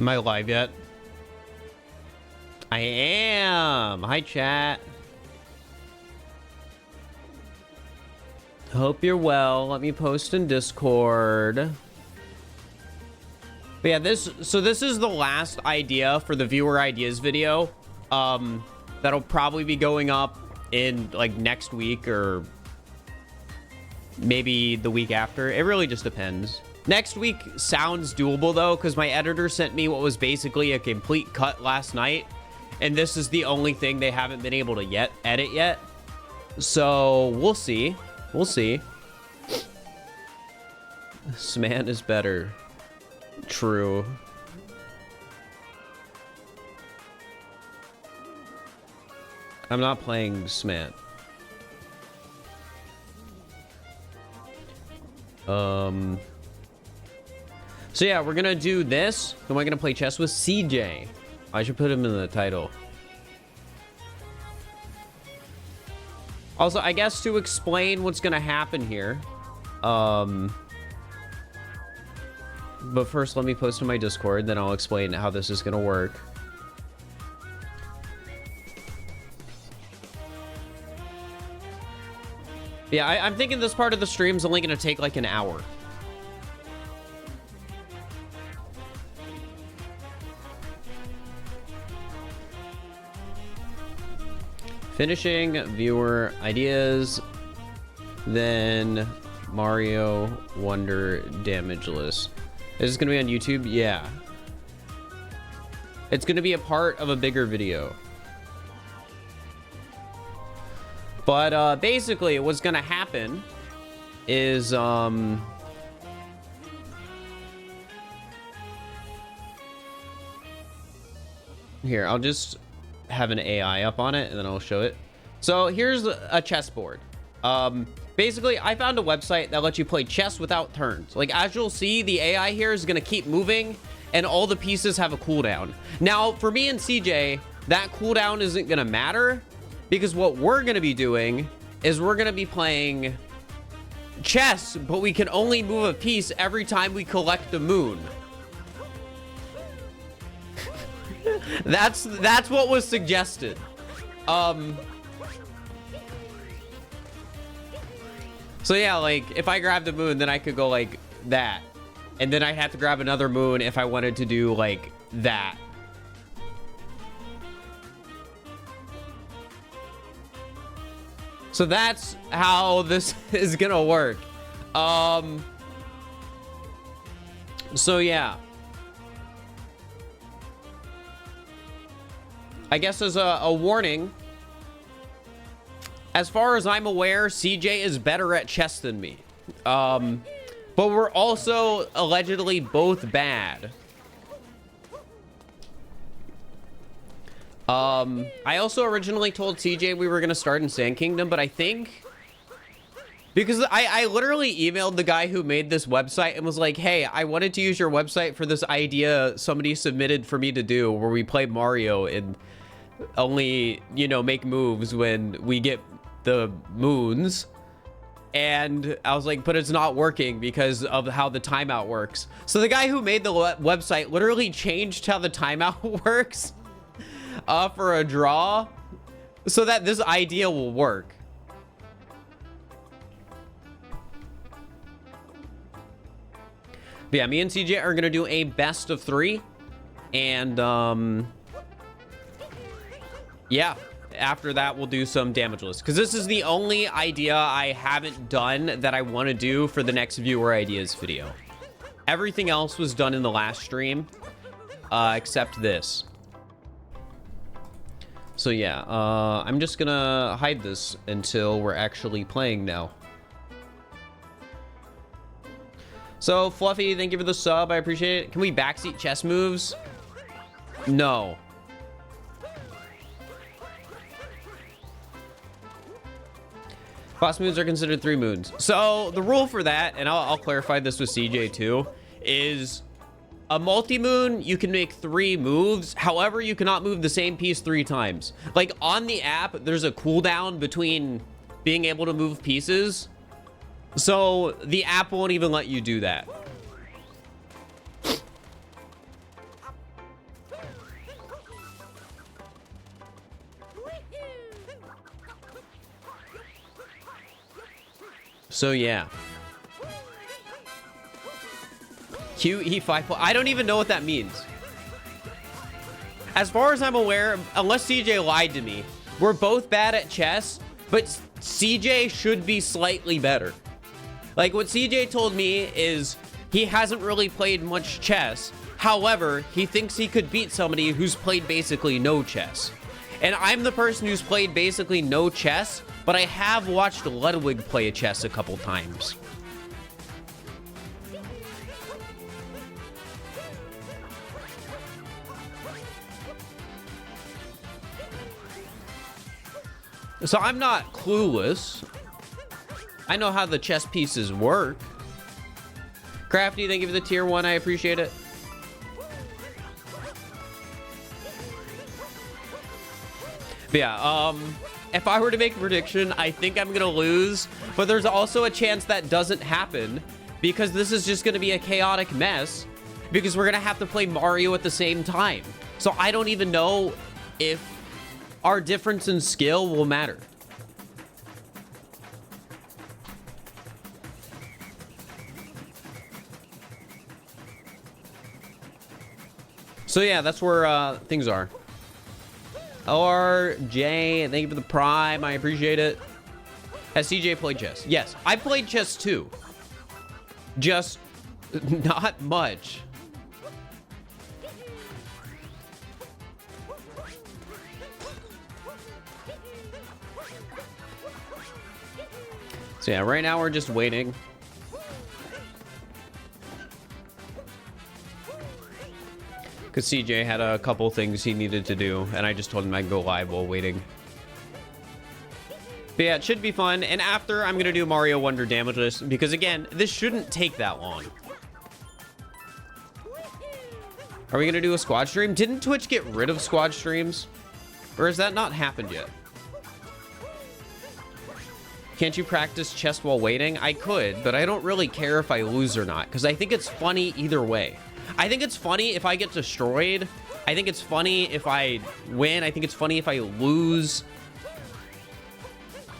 Am I live yet? I am. Hi, chat. Hope you're well. Let me post in Discord. But yeah, this is the last idea for the viewer ideas video. That'll probably be going up in like next week or maybe the week after. It really just depends. Next week sounds doable though, because my editor sent me what was basically a complete cut last night, and this is the only thing they haven't been able to edit yet. So we'll see. We'll see. This man is better. True. I'm not playing Smant. So yeah, we're gonna do this. Am I gonna play chess with CJ? I should put him in the title. Also, I guess to explain what's gonna happen here. But first, let me post to my Discord, then I'll explain how this is gonna work. Yeah, I'm thinking this part of the stream's only gonna take like an hour. Finishing viewer ideas, then Mario Wonder Damageless. Is this gonna be on YouTube? Yeah. It's gonna be a part of a bigger video. But basically what's gonna happen is here, I'll just have an AI up on it and then I'll show it. So here's a chessboard. Basically I found a website that lets you play chess without turns. Like as you'll see, the AI here is gonna keep moving and all the pieces have a cooldown. Now for me and CJ, that cooldown isn't gonna matter, because what we're gonna be doing is we're gonna be playing chess, but we can only move a piece every time we collect a moon. That's what was suggested. So yeah, like if I grabbed a moon, then I could go like that, and then I have to grab another moon if I wanted to do like that. So that's how this is gonna work. So yeah, I guess as a warning, as far as I'm aware, CJ is better at chess than me. But we're also allegedly both bad. I also originally told CJ we were gonna start in Sand Kingdom, but I think because I literally emailed the guy who made this website and was like, hey, I wanted to use your website for this idea somebody submitted for me to do where we play Mario and only, you know, make moves when we get the moons. And I was like, but it's not working because of how the timeout works. So the guy who made the website literally changed how the timeout works for a draw so that this idea will work. But yeah, me and CJ are gonna do a best of 3, and yeah, after that we'll do some damageless, because this is the only idea I haven't done that I want to do for the next viewer ideas video. Everything else was done in the last stream, except this. So yeah, I'm just gonna hide this until we're actually playing now. So Fluffy, thank you for the sub, I appreciate it. Can we backseat chess moves? No. Boss moons are considered 3 moons. So the rule for that, and I'll clarify this with CJ too, is a multi-moon, you can make 3 moves. However, you cannot move the same piece 3 times. Like on the app, there's a cooldown between being able to move pieces. So the app won't even let you do that. So yeah. QE5. I don't even know what that means. As far as I'm aware, unless CJ lied to me, we're both bad at chess, but CJ should be slightly better. Like, what CJ told me is he hasn't really played much chess. However, he thinks he could beat somebody who's played basically no chess. And I'm the person who's played basically no chess, but I have watched Ludwig play chess a couple times. So I'm not clueless. I know how the chess pieces work. Crafty, thank you for the tier 1. I appreciate it. But yeah, if I were to make a prediction, I think I'm gonna lose, but there's also a chance that doesn't happen because this is just gonna be a chaotic mess because we're gonna have to play Mario at the same time. So I don't even know if our difference in skill will matter. So yeah, that's where things are. RJ, thank you for the prime. I appreciate it. Has CJ played chess? Yes, I played chess too. Just not much. So yeah, right now we're just waiting. Because CJ had a couple things he needed to do, and I just told him I'd go live while waiting. But yeah, it should be fun. And after, I'm going to do Mario Wonder Damageless, because again, this shouldn't take that long. Are we going to do a squad stream? Didn't Twitch get rid of squad streams? Or has that not happened yet? Can't you practice chess while waiting? I could, but I don't really care if I lose or not, because I think it's funny either way. I think it's funny if I get destroyed. I think it's funny if I win. I think it's funny if I lose.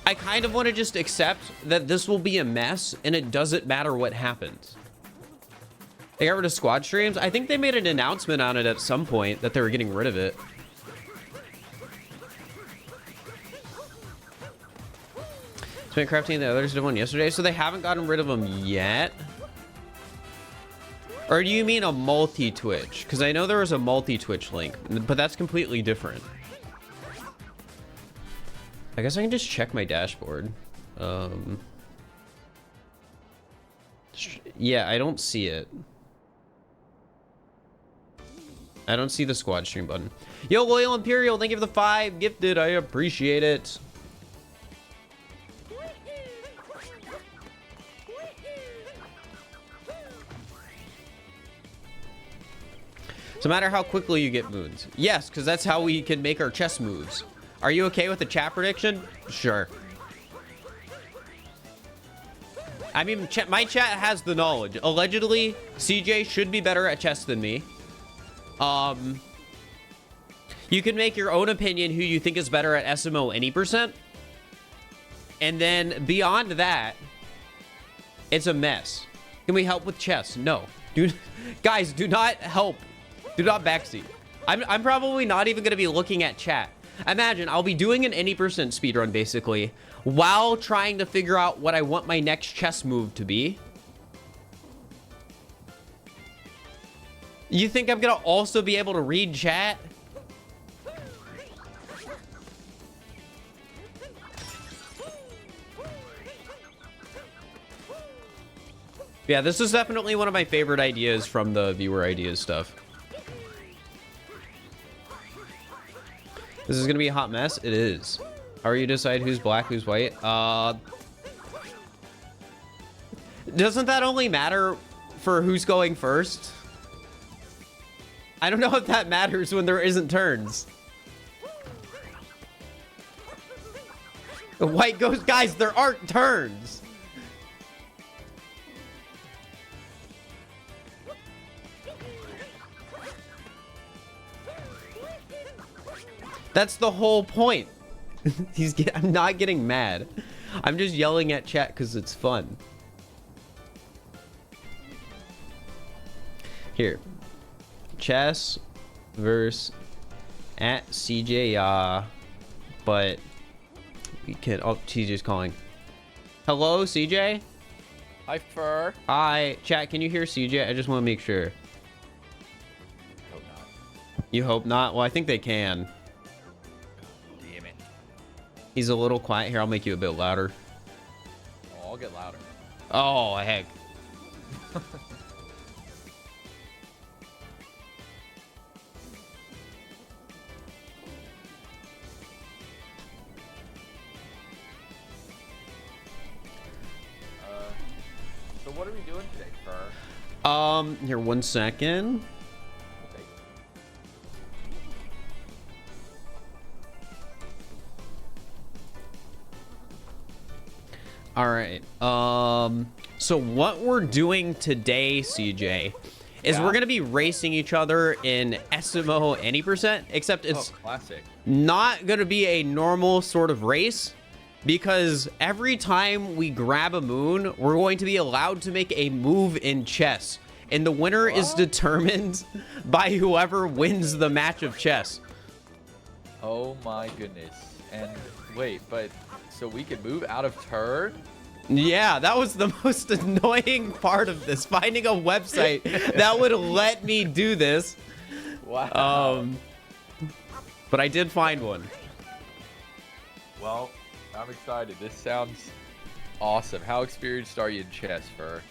I kind of want to just accept that this will be a mess, and it doesn't matter what happens. They got rid of squad streams. I think they made an announcement on it at some point that they were getting rid of it. Spent crafting the others did one yesterday, so they haven't gotten rid of them yet. Or do you mean a multi-Twitch? Because I know there was a multi-Twitch link, but that's completely different. I guess I can just check my dashboard. Yeah, I don't see it. I don't see the squad stream button. Yo, Loyal Imperial, thank you for the 5 gifted. I appreciate it. So no matter how quickly you get moves. Yes, because that's how we can make our chess moves. Are you okay with the chat prediction? Sure. I mean, my chat has the knowledge. Allegedly, CJ should be better at chess than me. You can make your own opinion who you think is better at SMO any %. And then beyond that, it's a mess. Can we help with chess? No. Guys, do not help. Do not backseat. I'm probably not even going to be looking at chat. Imagine, I'll be doing an any % speedrun, basically, while trying to figure out what I want my next chess move to be. You think I'm going to also be able to read chat? Yeah, this is definitely one of my favorite ideas from the viewer ideas stuff. This is gonna be a hot mess. It is. How are you decide who's black, who's white? Doesn't that only matter for who's going first? I don't know if that matters when there isn't turns. The white goes, guys, there aren't turns. That's the whole point. I'm not getting mad. I'm just yelling at chat because it's fun. Here. Chess versus at CJ, but we can. Oh, CJ's calling. Hello, CJ. Hi, Fir. Hi, chat. Can you hear CJ? I just want to make sure. Hope not. You hope not? Well, I think they can. Damn it. He's a little quiet. Here, I'll make you a bit louder. Oh, I'll get louder. Oh, heck. So what are we doing today, Fir? Here, 1 second. Okay. All right. So what we're doing today, CJ, is we're gonna be racing each other in SMO any percent, except it's classic. not gonna be a normal sort of race, because every time we grab a moon, we're going to be allowed to make a move in chess, and the winner is determined by whoever wins the match of chess. Oh my goodness. And wait, but so we can move out of turn? Yeah, that was the most annoying part of this, finding a website that would let me do this. Wow. But I did find one. Well, I'm excited. This sounds awesome. How experienced are you in chess, Fir?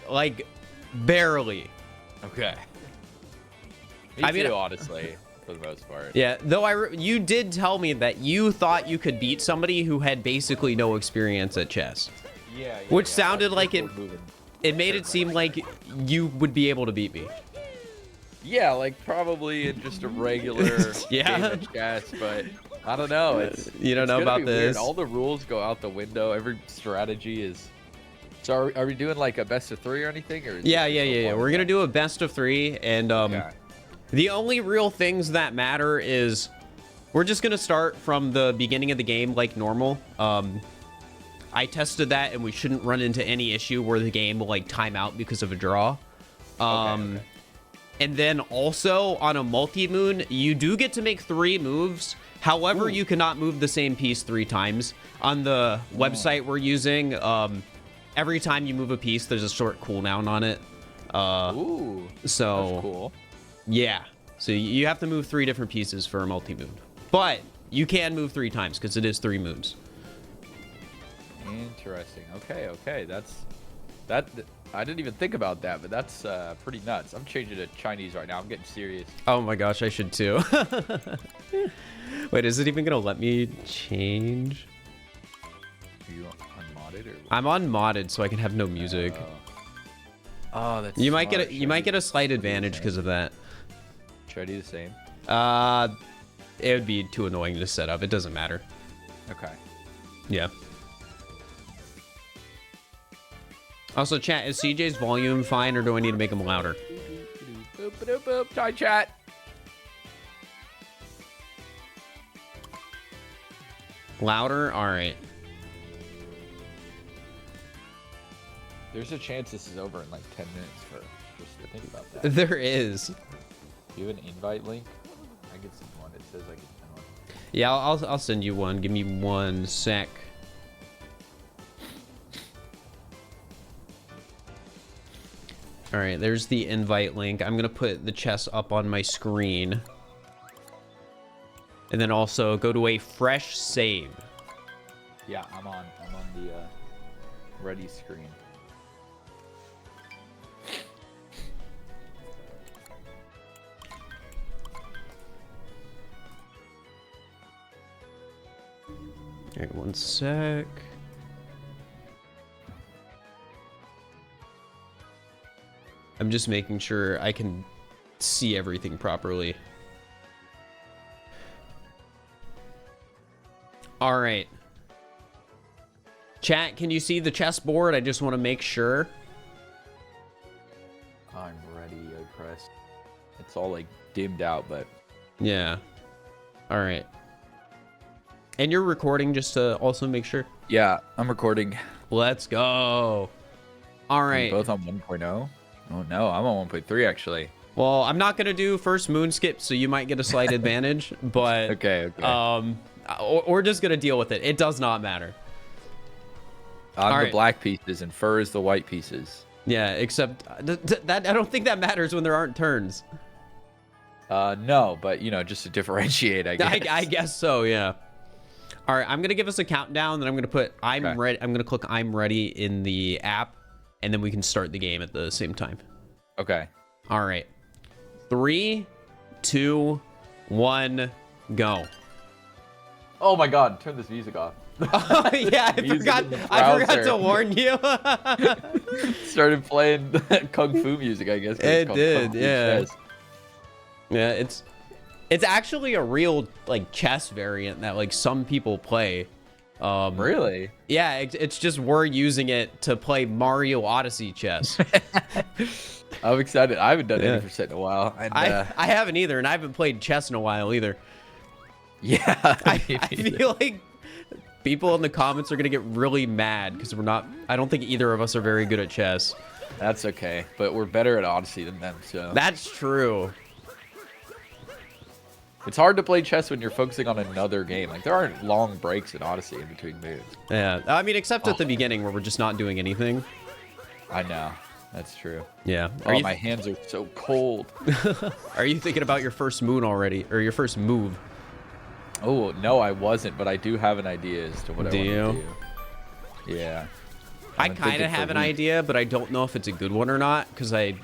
Like barely. Okay. Me I mean, too, honestly, for the most part. Yeah, though you did tell me that you thought you could beat somebody who had basically no experience at chess. Yeah. Which sounded like it made it seem Right. like you would be able to beat me. Yeah, like probably in just a regular Yeah. game of chess, but I don't know. You don't it's know gonna about be weird. this. All the rules go out the window. Every strategy is. So are we doing like a best of 3 or anything? Or is Yeah. it just a We're gonna one-shot? do a best of 3, and Okay. the only real things that matter is we're just gonna start from the beginning of the game like normal. I tested that, and we shouldn't run into any issue where the game will like time out because of a draw. Okay. And then also on a multi-moon, you do get to make 3 moves. However, you cannot move the same piece 3 times. On the website we're using, every time you move a piece, there's a short cooldown on it. Ooh. So That's cool. yeah, so you have to move 3 different pieces for a multi-moon. But you can move 3 times because it is 3 moons. Interesting. Okay. That I didn't even think about that, but that's pretty nuts. I'm changing to Chinese right now. I'm getting serious. Oh my gosh, I should too. Wait, is it even gonna let me change? Are you unmodded or? I'm unmodded, so I can have no music. Oh, that's. You might smart. get a slight advantage because of that. Should I do the same? It would be too annoying to set up. It doesn't matter. Okay. Yeah. Also, chat, is CJ's volume fine, or do I need to make him louder? Boop, boop, boop. Hi, chat. Louder? All right. There's a chance this is over in like 10 minutes for just to think about that. There is. Do you have an invite link? I get some one. It says I can send one. Yeah, I'll send you one. Give me 1 sec. All right, there's the invite link. I'm gonna put the chess up on my screen. And then also go to a fresh save. Yeah, I'm on the ready screen. All right, 1 sec. I'm just making sure I can see everything properly. All right. Chat, can you see the chessboard? I just want to make sure. I'm ready. I press. It's all like dimmed out, but Yeah. All right. And you're recording just to also make sure? Yeah, I'm recording. Let's go. All Are we right. both on 1.0? Oh no, I'm on 1.3 actually. Well, I'm not gonna do first moon skip, so you might get a slight advantage. But Okay. we're just gonna deal with it. It does not matter. I'm All the right. black pieces and Fir is the white pieces. Yeah, except that I don't think that matters when there aren't turns. No, but you know, just to differentiate, I guess. I guess so. Yeah. All right, I'm gonna give us a countdown, then I'm gonna put I'm ready. I'm gonna click I'm ready in the app, and then we can start the game at the same time. Okay. All right. 3, 2, 1, go. Oh my God! Turn this music off. Oh, yeah, I forgot to warn you. Started playing kung fu music, I guess. It did, yeah. Yeah, it's actually a real like chess variant that like some people play. Really? Yeah, it's just we're using it to play Mario Odyssey chess. I'm excited. I haven't done any percent in a while. And, I haven't either, and I haven't played chess in a while either. Yeah. I feel like people in the comments are gonna get really mad because I don't think either of us are very good at chess. That's okay, but we're better at Odyssey than them, so. That's true. It's hard to play chess when you're focusing on another game. Like, there aren't long breaks in Odyssey in between moves. Yeah, I mean, except at the beginning where we're just not doing anything. I know. That's true. Yeah. My hands are so cold. Are you thinking about your first moon already? Or your first move? Oh, no, I wasn't, but I do have an idea as to what I want to do. Yeah. I kind of have an idea, but I don't know if it's a good one or not, because I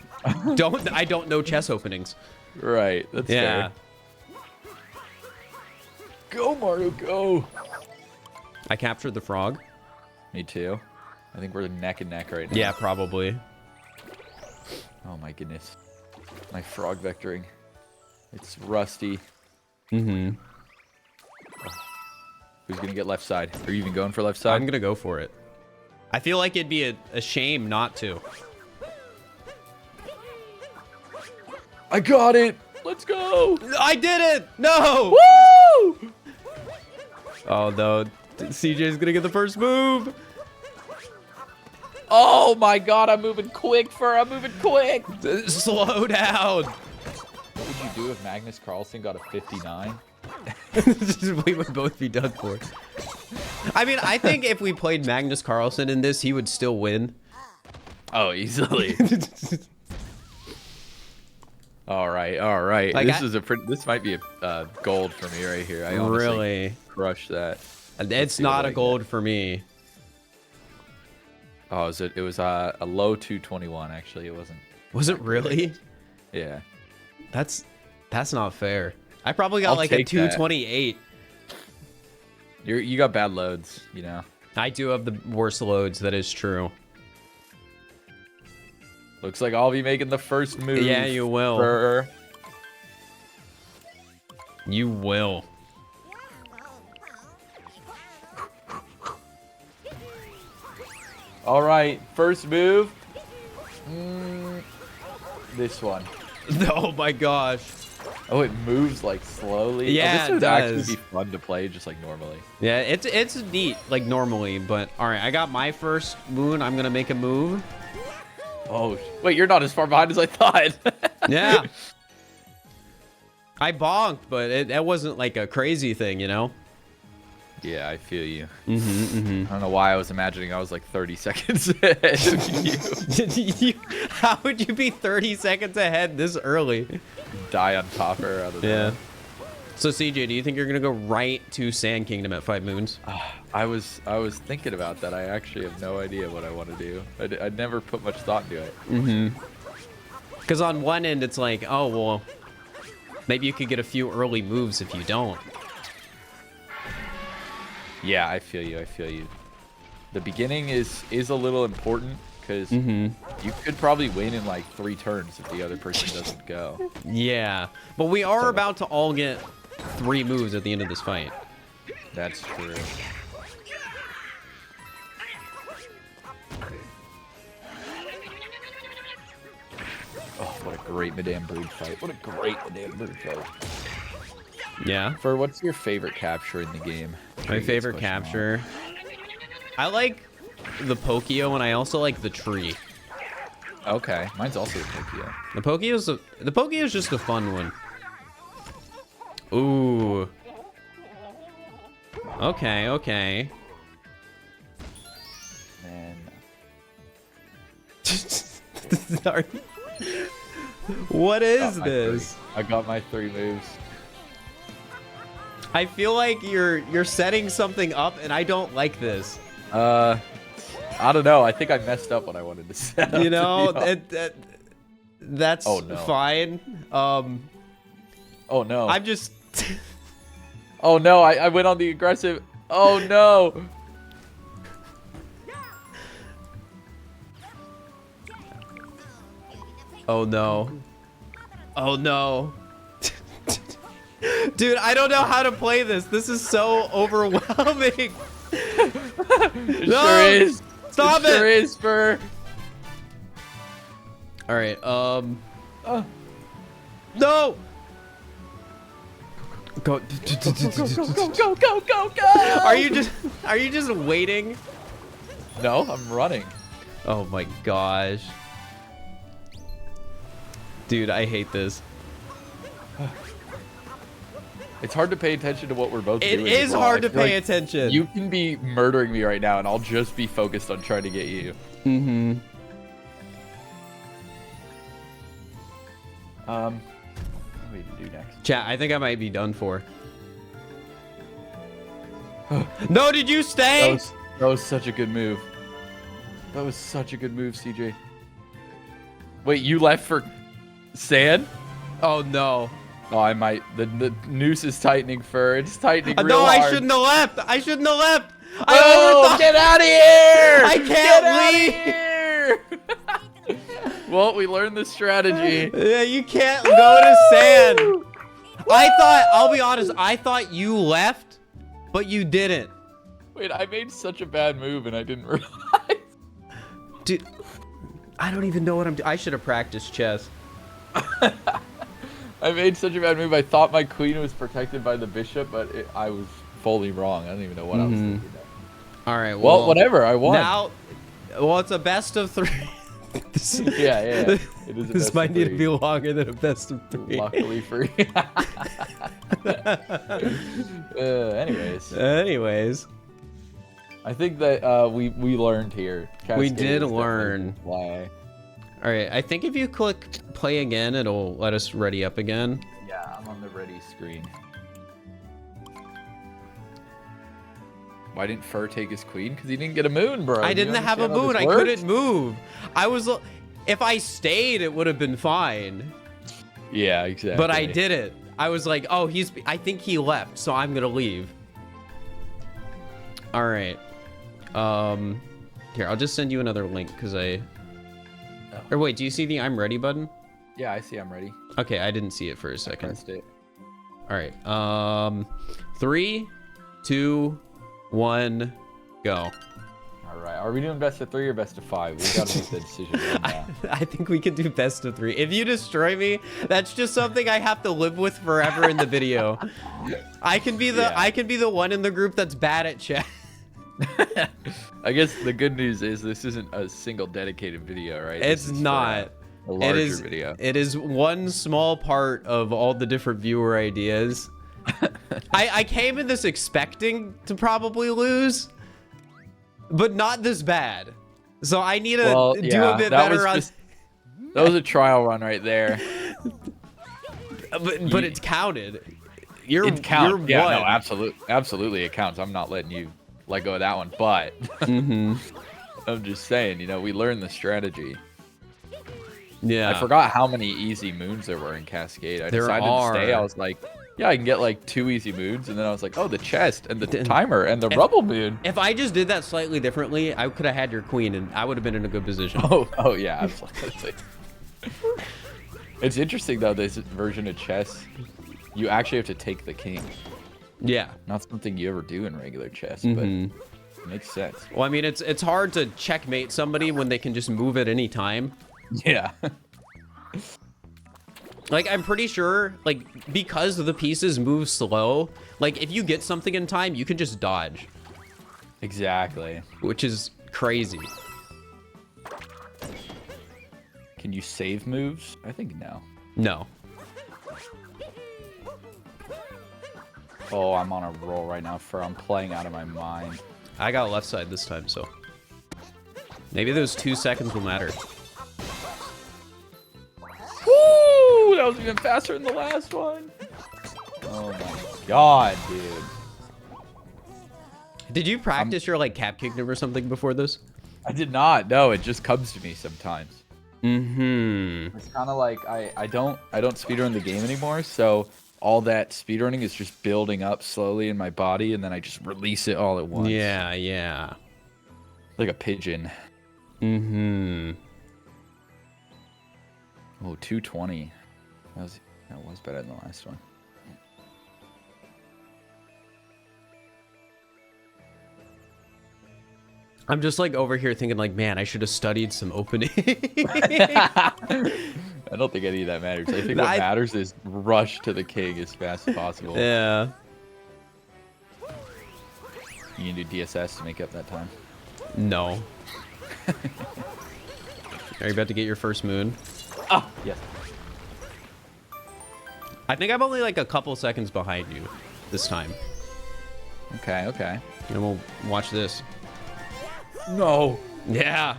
don't know chess openings. Right. That's fair. Go, Mario, go! I captured the frog. Me too. I think we're neck and neck right now. Yeah, probably. Oh my goodness. My frog vectoring. It's rusty. Mm-hmm. Who's gonna get left side? Are you even going for left side? I'm gonna go for it. I feel like it'd be a shame not to. I got it! Let's go! I did it! No! Woo! Oh no, CJ's gonna get the first move. Oh my God, I'm moving quick, Fir. I'm moving quick. Slow down. What would you do if Magnus Carlsen got a 59? We would both be done for. I mean, I think if we played Magnus Carlsen in this, he would still win. Oh, easily. All right. Like this might be a gold for me right here. I honestly really crush that. It's not a gold for me. Oh, it was a low 221 actually. It wasn't. Was it really? Yeah. That's not fair. I probably got like a 228. You got bad loads, you know. I do have the worst loads. That is true. Looks like I'll be making the first move. Yeah, you will. Fir. You will. All right, first move. This one. Oh my gosh. Oh, it moves like slowly. Yeah, this would it does. actually be fun to play just like normally. Yeah, it's neat like normally, but all right, I got my first moon. I'm gonna make a move. Oh, wait, you're not as far behind as I thought. Yeah. I bonked, but it wasn't like a crazy thing, you know? Yeah, I feel you. I I don't know why I was imagining I was like 30 seconds ahead of you. How would you be 30 seconds ahead this early? Die on topper out of Yeah. So CJ, do you think you're gonna go right to Sand Kingdom at 5 moons? I was thinking about that. I actually have no idea what I want to do. I never put much thought into it. Because on one end, it's like, oh, well, maybe you could get a few early moves if you don't. Yeah, I feel you. The beginning is a little important because you could probably win in like 3 turns if the other person doesn't go. Yeah, but we are about to all get 3 moves at the end of this fight. That's true. Oh, what a great Madame Brood fight. What a great Madame Brood fight. Yeah. Fir, what's your favorite capture in the game? My favorite capture. I like the Pokio, and I also like the tree. Okay, mine's also a Pokio. The Pokio is just a fun one. Ooh. Okay, okay. Man. What is this? I got my 3 moves. I feel like you're setting something up, and I don't like this. I don't know. I think I messed up what I wanted to set up. You know, to that's Oh, no. fine. Oh no. I'm just. Oh no, I went on the aggressive. Oh no. Oh no. Oh no. Dude, I don't know how to play this. This is so overwhelming. It No! sure is. Stop it! Sure is, Fir. All right. No. Go. Go. Are you just waiting? No, I'm running. Oh my gosh. Dude, I hate this. It's hard to pay attention to what we're both doing. It is as well. hard I to feel pay like attention. You can be murdering me right now, and I'll just be focused on trying to get you. Mm-hmm. What do we do next? Chat, I think I might be done for. No, did you stay? That was such a good move. That was such a good move, CJ. Wait, you left for sand? Oh no. Oh, I might. The noose is tightening, Fir. It's tightening real No, hard. I shouldn't have left. I shouldn't have left. Oh, get out of here! I can't leave. Well, we learned the strategy. Yeah, you can't go to sand. I'll be honest, I thought you left, but you didn't. Wait, I made such a bad move and I didn't realize. Dude, I don't even know what I'm doing. I should have practiced chess. I made such a bad move. I thought my queen was protected by the bishop, but I was fully wrong. I don't even know what I was thinking. All right, Well, whatever. I won. Now, well, it's a best of 3. Yeah. It is a This best might of need 3. to be longer than a best of 3. Luckily for you. Anyways, I think that we learned here. We Cascade did is learn. definitely why. All right, I think if you click play again, it'll let us ready up again. Yeah, I'm on the ready screen. Why didn't Fir take his queen? Because he didn't get a moon, bro. I You didn't have a understand how moon. this I works? couldn't move. If I stayed, it would have been fine. Yeah, exactly. But I didn't. I was like, oh, I think he left, so I'm gonna leave. All right. Here, I'll just send you another link because Or wait, do you see the I'm ready button? Yeah, I see. I'm ready. Okay, I didn't see it for a second. Pressed it. All right. 3, 2, 1, go. All right. Are we doing best of 3 or best of 5? We gotta make the decision right now. I think we can do best of 3. If you destroy me, that's just something I have to live with forever in the video. I can be the one in the group that's bad at chat. I guess the good news is this isn't a single dedicated video, right? It's This is not. for a larger video. It is one small part of all the different viewer ideas. I came in this expecting to probably lose, but not this bad. So I need to do a bit better on. That was a trial run right there. But it's counted. It counts. You're Yeah, one. no, absolutely it counts. I'm not letting you let go of that one, but I'm just saying, we learned the strategy. Yeah. I forgot how many easy moons there were in Cascade. I decided to stay. I was like, yeah, I can get like 2 easy moons, and then I was like, oh, the chest and the timer and the rubble moon. If I just did that slightly differently, I could have had your queen, and I would have been in a good position. Oh yeah, absolutely. It's interesting though, this version of chess, you actually have to take the king. Yeah. Not something you ever do in regular chess, but it makes sense. Well, I mean, it's hard to checkmate somebody when they can just move at any time. Yeah. Like, I'm pretty sure, like, because the pieces move slow, like, if you get something in time, you can just dodge. Exactly. which is crazy. Can you save moves? I think no. No. Oh, I'm on a roll right now. I'm playing out of my mind. I got left side this time, so maybe those 2 seconds will matter. Woo! That was even faster than the last one. Oh my god, dude. Did you practice your like Cap Kingdom or something before this? I did not. No, it just comes to me sometimes. Mm-hmm. It's kind of like I don't speedrun the game anymore, so all that speedrunning is just building up slowly in my body, and then I just release it all at once. Yeah, yeah. Like a pigeon. Mm-hmm. Oh, 220. That was better than the last one. I'm just like over here thinking like, man, I should have studied some opening. I don't think any of that matters. I think what matters is rush to the king as fast as possible. Yeah. You can do DSS to make up that time. No. Are you about to get your first moon? Oh, yes. I think I'm only like a couple seconds behind you this time. Okay, okay. And we'll watch this. No. Yeah.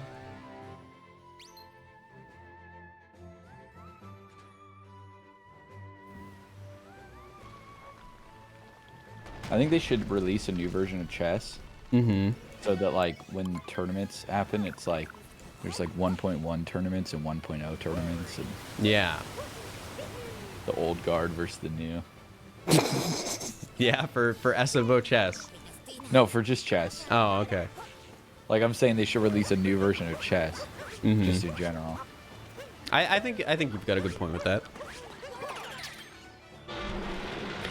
I think they should release a new version of chess. Mm-hmm. So that like when tournaments happen, it's like there's like 1.1 tournaments and 1.0 tournaments, and Yeah. the old guard versus the new. Yeah, for SMO chess. No, for just chess. Oh, okay. Like I'm saying, they should release a new version of chess, Mm-hmm. just in general. I think you've got a good point with that.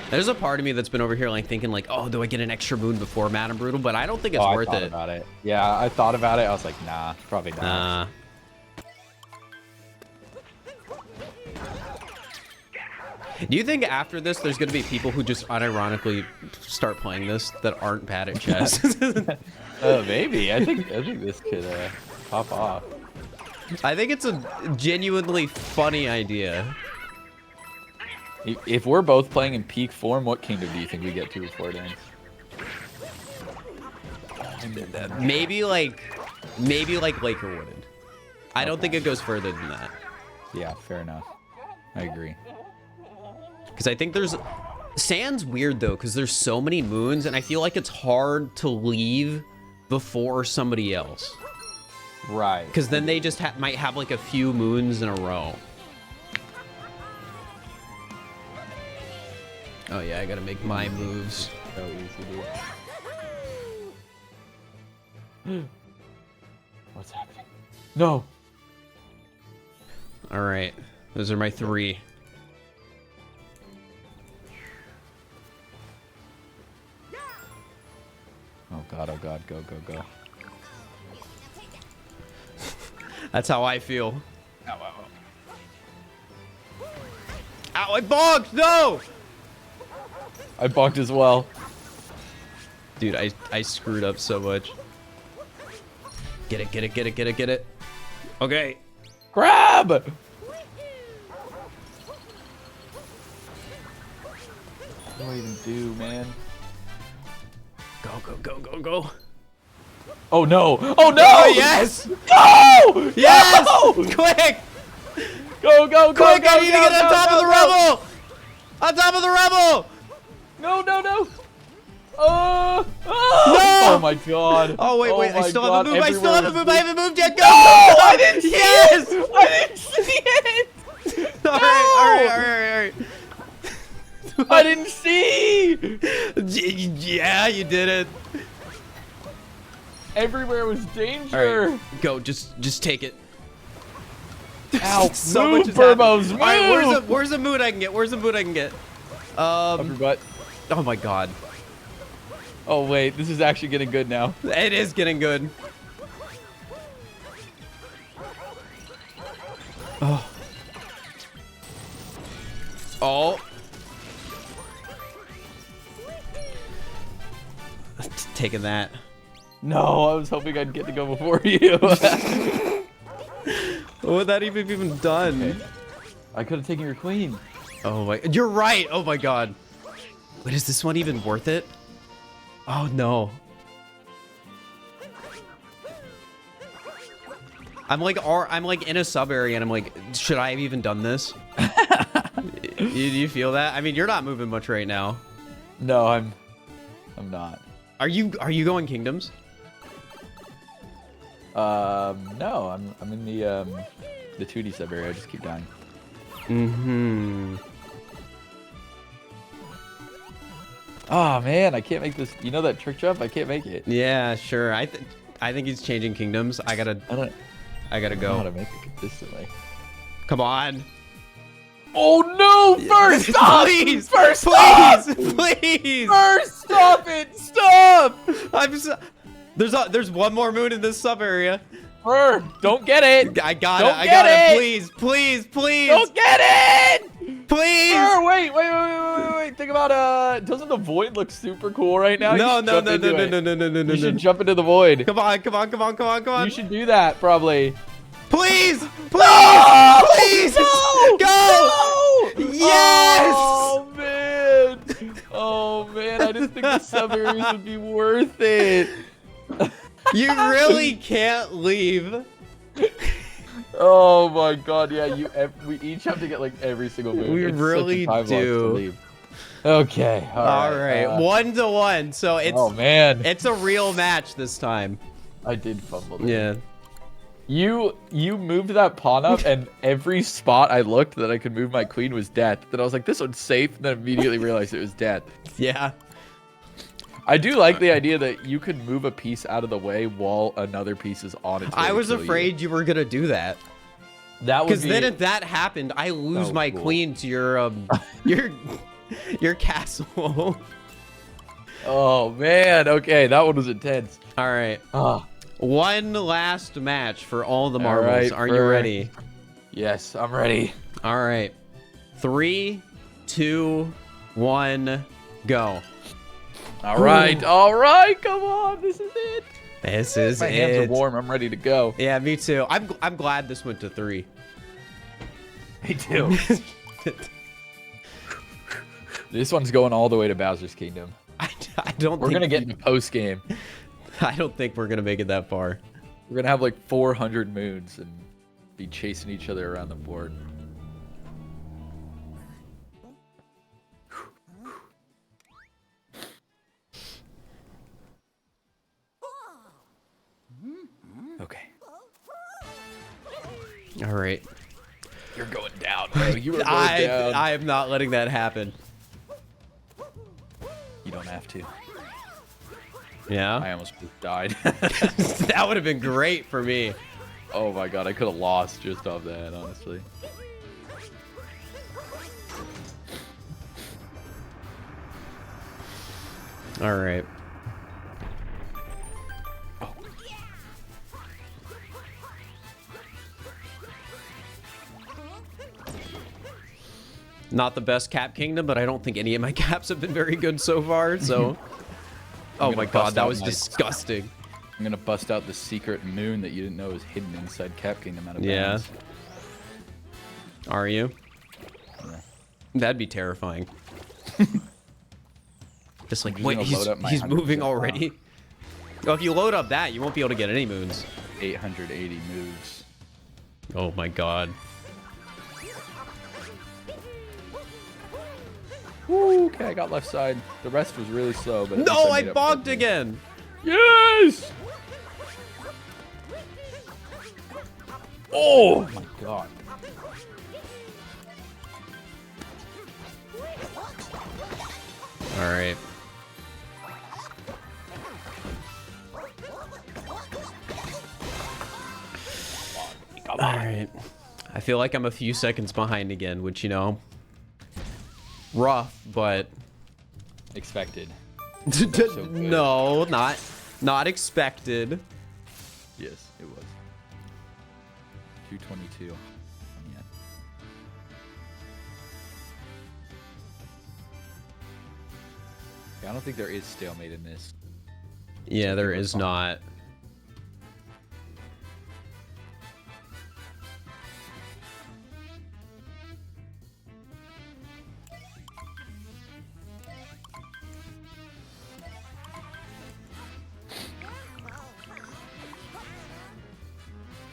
There's a part of me that's been over here like thinking like, oh, do I get an extra moon before Madam Brutal? But I don't think it's worth I thought it. about it. Yeah, I thought about it. I was like, nah, probably not. Do you think after this there's gonna be people who just unironically start playing this that aren't bad at chess? Maybe. I think this could pop off. I think it's a genuinely funny idea. If we're both playing in peak form, what kingdom do you think we get to before it ends? Maybe like Laker wouldn't. I don't think it goes further than that. Yeah, fair enough. I agree. Because I think there's... Sand's weird, though, because there's so many moons, and I feel like it's hard to leave before somebody else. Right. Because then they just might have, like, a few moons in a row. Oh, yeah, I gotta make my moves. So easy, dude. What's happening? No! Alright. Those are my 3. Oh god, go, go, go. That's how I feel. Ow, ow, ow. Ow, I bonked! No! I bunked as well. Dude, I screwed up so much. Get it, get it, get it, get it, get it. Okay. Grab! What do I even do, man? Go, go, go, go, go. Oh no! Oh no! Oh, yes! Go! Yes! No! Quick! Go, go, go, Quick, go, I need to get on top of the rebel! rebel! On top of the rebel! No, no, no! Oh! No! Oh my god! Oh, wait, wait, I my still god, have a move, I still have a everywhere move, I haven't moved yet, go! No! I didn't see Yes! it! I didn't see it! Alright. I didn't see! Yeah, you did it. Everywhere was danger! Alright, go, just take it. Ow, So move, much is happening. Burbos, move! Alright, where's the mood I can get? Where's the mood I can get? Up your butt. Oh my god. Oh wait, this is actually getting good now. It is getting good. Oh. Oh. Taking that. No, I was hoping I'd get to go before you. What would that even done? Okay. I could have taken your queen. Oh my, you're right. Oh my god. Wait, is this one even worth it? Oh no. I'm like in a sub area and I'm like, should I have even done this? Do you feel that? I mean, you're not moving much right now. No, I'm not. Are you going kingdoms? No, I'm in the 2D sub area. I just keep dying. Mm-hmm. Oh man, I can't make this. You know that trick jump? I can't make it. Yeah, sure. I think he's changing kingdoms. I gotta I don't know how go. to make it consistently. Come on. Oh no! First stop! Please! First Please! stop! Please! First stop it! Stop! There's one more moon in this sub area. Fir, don't get it! I got Don't it. I get got it. it! Please, please, please. Don't get it! Please. Fir, wait. Think about doesn't the void look super cool right now? No. You should jump into the void. Come on. You should do that probably. Please! No! Please! No! Go! No! Yes! Oh man, I didn't think the sub areas would be worth it. You really can't leave. Oh my god, yeah, we each have to get like every single move. We It's really such a time loss do. to leave. Okay, All right. 1-1. So it's oh man, it's a real match this time. I did fumble there. Yeah. You moved that pawn up, and every spot I looked that I could move my queen was death. Then I was like, this one's safe, and then immediately realized it was death. Yeah. I do like the idea that you could move a piece out of the way while another piece is on its way. I was to kill afraid you were gonna do that. That would Because be... then if that happened, I lose Oh, my cool. queen to your castle. Oh man, okay, that one was intense. All right. Ah, One last match for all the All marbles. right, Are you Fir. ready? yes, I'm ready. All right. 3, 2, 1, go. All right, come on, this is it. This is My it. hands are warm. I'm ready to go. Yeah, me too. I'm glad this went to 3. Me too. This one's going all the way to Bowser's Kingdom. I don't. We're think gonna get in the post game. I don't think we're gonna make it that far. We're gonna have like 400 moons and be chasing each other around the board. Okay. All right. You're going down, bro. You are going down. I am not letting that happen. You don't have to. Yeah. I almost died. That would have been great for me. Oh my god, I could have lost just off that, honestly. All right. Not the best cap kingdom, but I don't think any of my caps have been very good so far, so... Oh my god, that was disgusting. I'm gonna bust out the secret moon that you didn't know was hidden inside Cap Kingdom out of Yeah. bounds. Are you? Yeah. That'd be terrifying. Just like, just wait, gonna load up my he's 100% moving already? Oh, if you load up that, you won't be able to get any moons. 880 moves. Oh my god. Woo, okay, I got left side. The rest was really slow, but at No, least I made up for bogged it. again! Yes! Oh my god. Alright. Alright. I feel like I'm a few seconds behind again, which, you know, rough, but... Expected. No, not expected. Yes, it was. 222. Yeah. Yeah, I don't think there is stalemate in this. Yeah, there is not.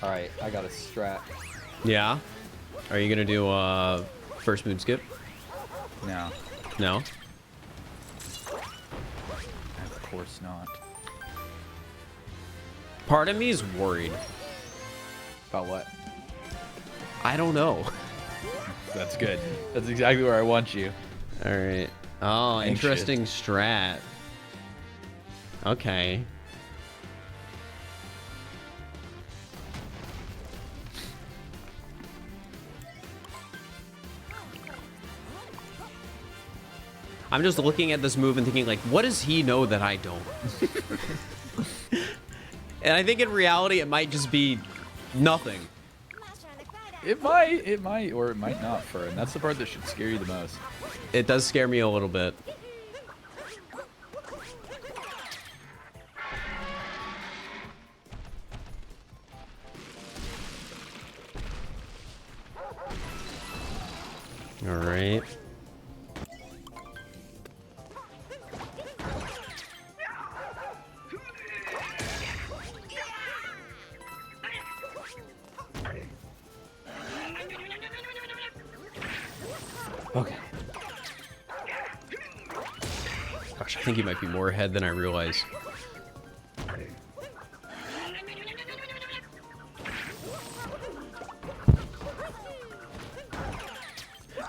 All right, I got a strat. Yeah? Are you gonna do first moon skip? No, No? of course not. Part of me is worried. About what? I don't know. That's good. That's exactly where I want you. Alright. Oh, Anxious. interesting strat. Okay. I'm just looking at this move and thinking, like, what does he know that I don't? And I think in reality, it might just be nothing. It might, or it might not, Fir. And that's the part that should scare you the most. It does scare me a little bit. All right. Okay. Gosh, I think he might be more ahead than I realize.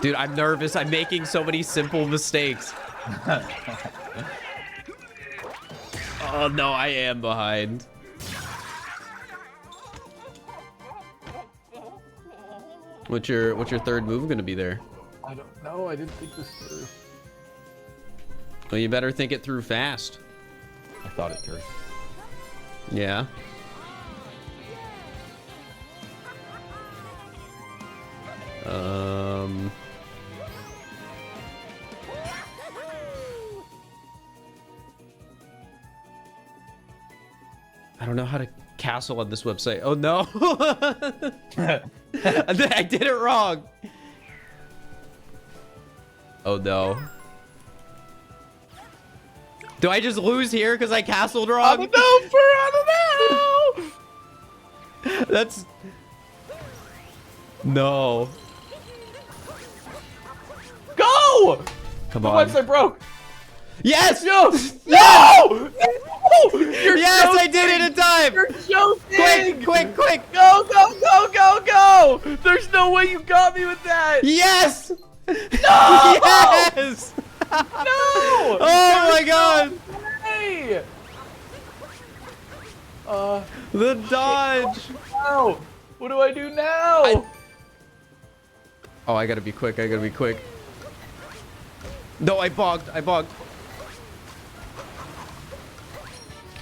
Dude, I'm nervous. I'm making so many simple mistakes. Oh no, I am behind. What's your third move gonna be there? I don't know. I didn't think this through. Well, you better think it through fast. I thought it through. Yeah. I don't know how to castle on this website. Oh no. I did it wrong. Oh no. Do I just lose here because I castled wrong? I don't know, Fir, I don't know. That's... No. Go! Come The on. website broke. Yes! No! No! You're Yes, I joking. did it in time! You're joking! Quick, quick! Go, go, go, go, go! There's no way you got me with that! Yes! No! Yes! No! Oh my god! Hey! The dodge! No! What do I do now? Oh, I gotta be quick. I gotta be quick. No, I bogged. I bogged.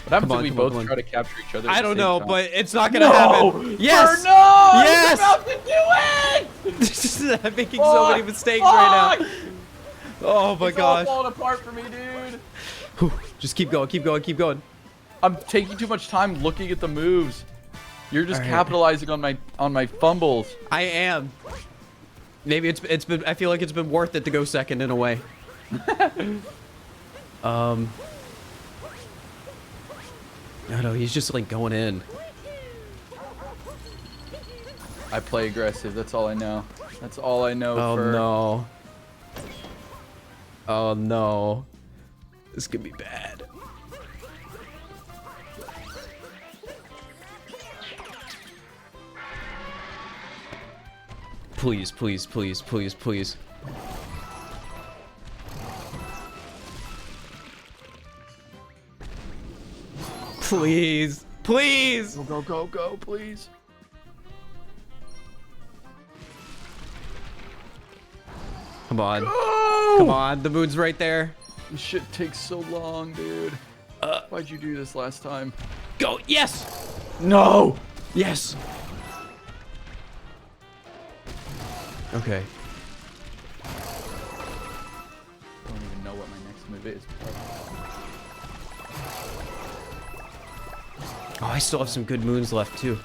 What happens Come if on, we come on, both come on. try to capture each other? I at the don't same know, time? but it's not gonna No! happen. Yes! Fir, no! Yes! I was about to do it! I'm making so many mistakes right now. Oh my It's all gosh. falling apart for me, dude. Whew. Just keep going, keep going, keep going. I'm taking too much time looking at the moves. You're just All right. capitalizing on my fumbles. I am. Maybe it's been. I feel like it's been worth it to go second in a way. No, he's just like going in. I play aggressive. That's all I know. That's all I know. Oh Fir. no. Oh no. This could be bad. Please, please, please, please, please. Please, please. Go, go, go, go, please. Come on. Go! Come on, the moon's right there. This shit takes so long, dude. Why'd you do this last time? Go. Yes. No! Yes. Okay. I don't even know what my next move is. Oh, I still have some good moons left too.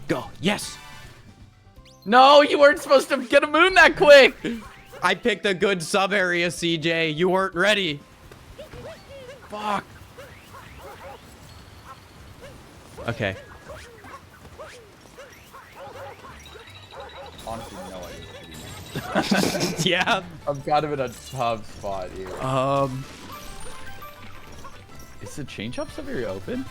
Go. Yes. No, you weren't supposed to get a moon that quick. I picked a good sub area, CJ. You weren't ready. Fuck. Okay. Honestly, no idea. Yeah. I'm kind of in a tough spot here. Is the change up sub area open?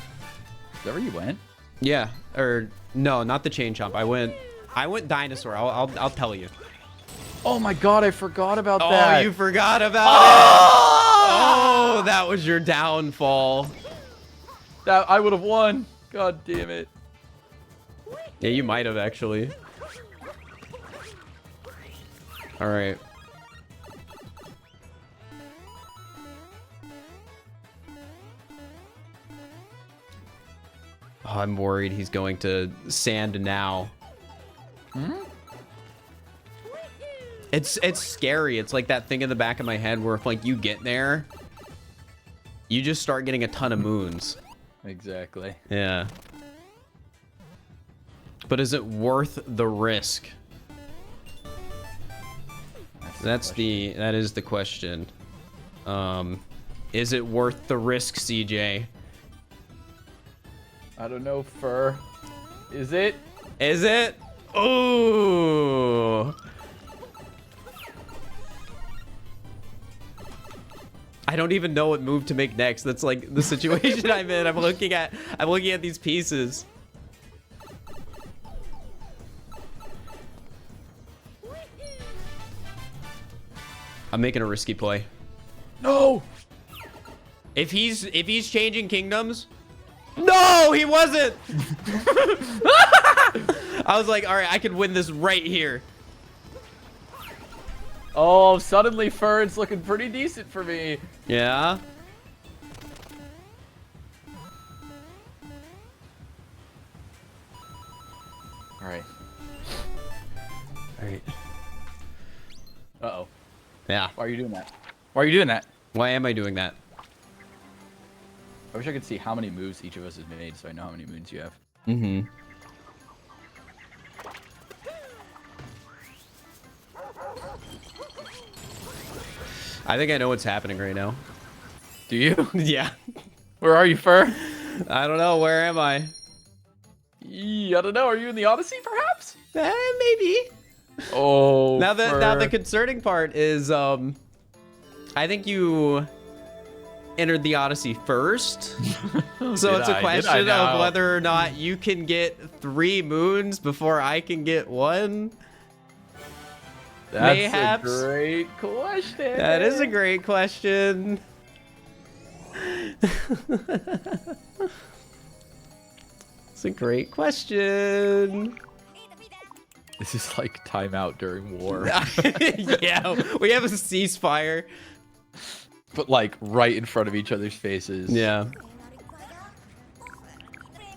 Is that where you went? Yeah. Or no, not the chain chomp. I went dinosaur. I'll tell you. Oh my god, I forgot about Oh, that. you forgot about it. Oh, that was your downfall. That I would have won. God damn it. Yeah, you might have actually. All right. Oh, I'm worried he's going to sand now. Hmm? It's scary. It's like that thing in the back of my head where if like you get there, you just start getting a ton of moons. Exactly. Yeah. But is it worth the risk? That is the question. Is it worth the risk, CJ? I don't know, Fir. Is it? Is it? Ooh. I don't even know what move to make next. That's like the situation I'm in. I'm looking at these pieces. I'm making a risky play. No. If he's changing kingdoms, no, he wasn't. I was like, all right, I could win this right here. Oh, suddenly Fir, it's looking pretty decent for me. Yeah. All right. All right. Uh-oh. Yeah. Why are you doing that? Why are you doing that? Why am I doing that? I wish I could see how many moves each of us has made so I know how many moons you have. Mm-hmm. I think I know what's happening right now. Do you? Yeah. Where are you, Fir? I don't know. Where am I? I don't know. Are you in the Odyssey, perhaps? Maybe. Oh, Now the Fir. concerning part is, I think you entered the Odyssey first. So it's a question of whether or not you can get 3 moons before I can get 1. That's Mayhaps. a great question. That is a great question. It's a great question. This is like timeout during war. Yeah, we have a ceasefire. But like right in front of each other's faces. Yeah.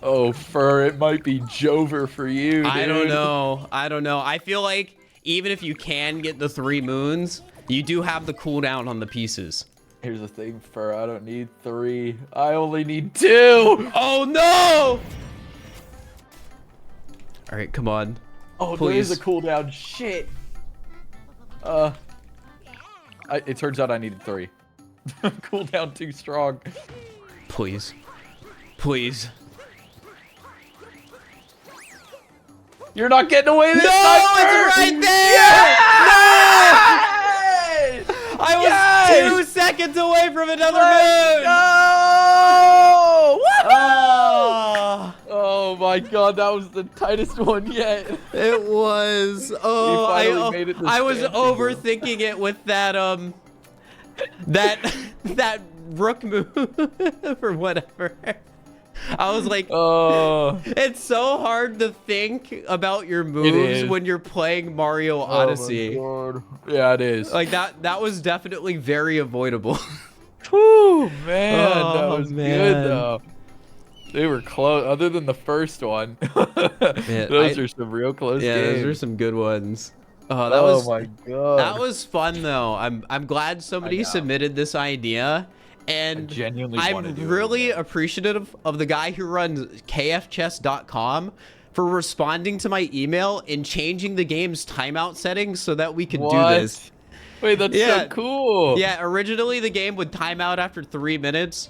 Oh, Fir, it might be Jover for you, dude. I don't know. I don't know. I feel like even if you can get the 3 moons, you do have the cooldown on the pieces. Here's the thing, Fir, I don't need 3. I only need 2. Oh, no! All right, come on. Oh, Please. there is a cooldown. Shit. It turns out I needed 3. Cooldown too strong. Please. Please. You're not getting away this No, time, Fir! it's right there! Yes! No! I was Yes! 2 seconds away from another Let's moon! go! Woohoo! Oh, Oh my god, that was the tightest one yet. it was. Oh, finally made it to I was stand, overthinking it with that that rook move or whatever. I was like, Oh. it's so hard to think about your moves is. when you're playing Mario Odyssey. Oh my god. Yeah, it is. Like that was definitely very avoidable. Whew, man, Oh, that was man. good though. They were close, other than the first one. Those are some real close Yeah, games. those are some good ones. Oh, Oh my that god. was fun though. I'm glad somebody submitted this idea, and I genuinely want to I'm do it really again. appreciative of the guy who runs kfchess.com for responding to my email and changing the game's timeout settings so that we could do this. What? Wait, that's so Yeah. cool. Yeah, originally the game would time out after 3 minutes,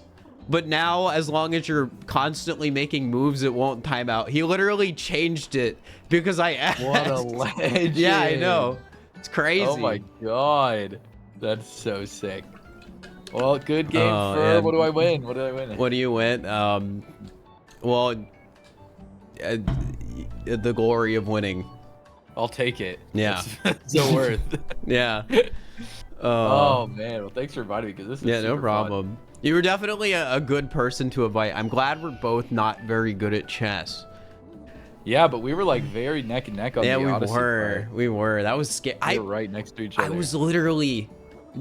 but now as long as you're constantly making moves, it won't time out. He literally changed it because I asked. What a legend. Yeah, I know. It's crazy. Oh my god. That's so sick. Well, good game, Oh, Fir. yeah. What do I win? What do I win? What do you win? Well, the glory of winning. I'll take it. Yeah. It's so worth. Yeah. Oh man, well thanks for inviting me because this is Yeah, no super problem. fun. You were definitely a good person to invite. I'm glad we're both not very good at chess. Yeah, but we were like very neck and neck on Yeah, the we Odyssey were. part. We were. That was scary. We were right next to each other. I was literally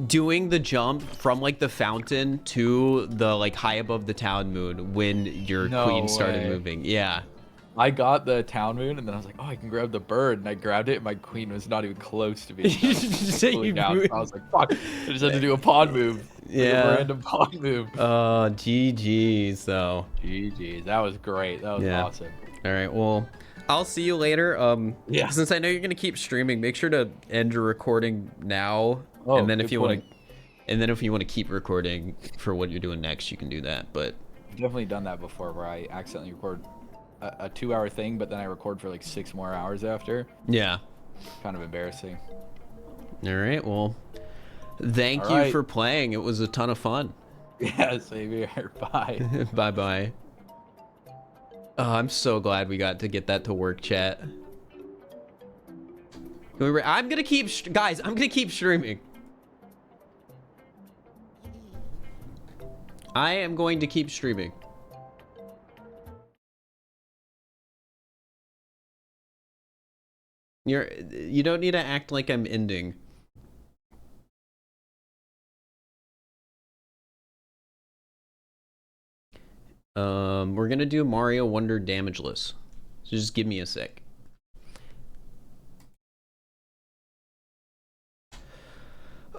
doing the jump from like the fountain to the like high above the town moon when your queen started way. moving. Yeah. I got the town moon and then I was like, oh, I can grab the bird, and I grabbed it and my queen was not even close to being fully down. So I was like, fuck, I just had to do a pawn move. Yeah. Like a random pawn move. GG's though. GG's. That was great. That was awesome. All right, well, I'll see you later. Yeah. Since I know you're gonna keep streaming, make sure to end your recording now, Oh, and then good if you want point. to, and then if you want to keep recording for what you're doing next, you can do that. But I've definitely done that before, where I accidentally record a 2-hour thing, but then I record for like 6 more hours after. yeah. Kind of embarrassing. All right, well, thank All you right. for playing. It was a ton of fun. Yeah, same here. Bye. Bye bye. Oh, I'm so glad we got to get that to work, chat. I'm gonna keep, guys, I'm gonna keep streaming. I am going to keep streaming. You don't need to act like I'm ending. We're gonna do Mario Wonder Damageless. So just give me a sec.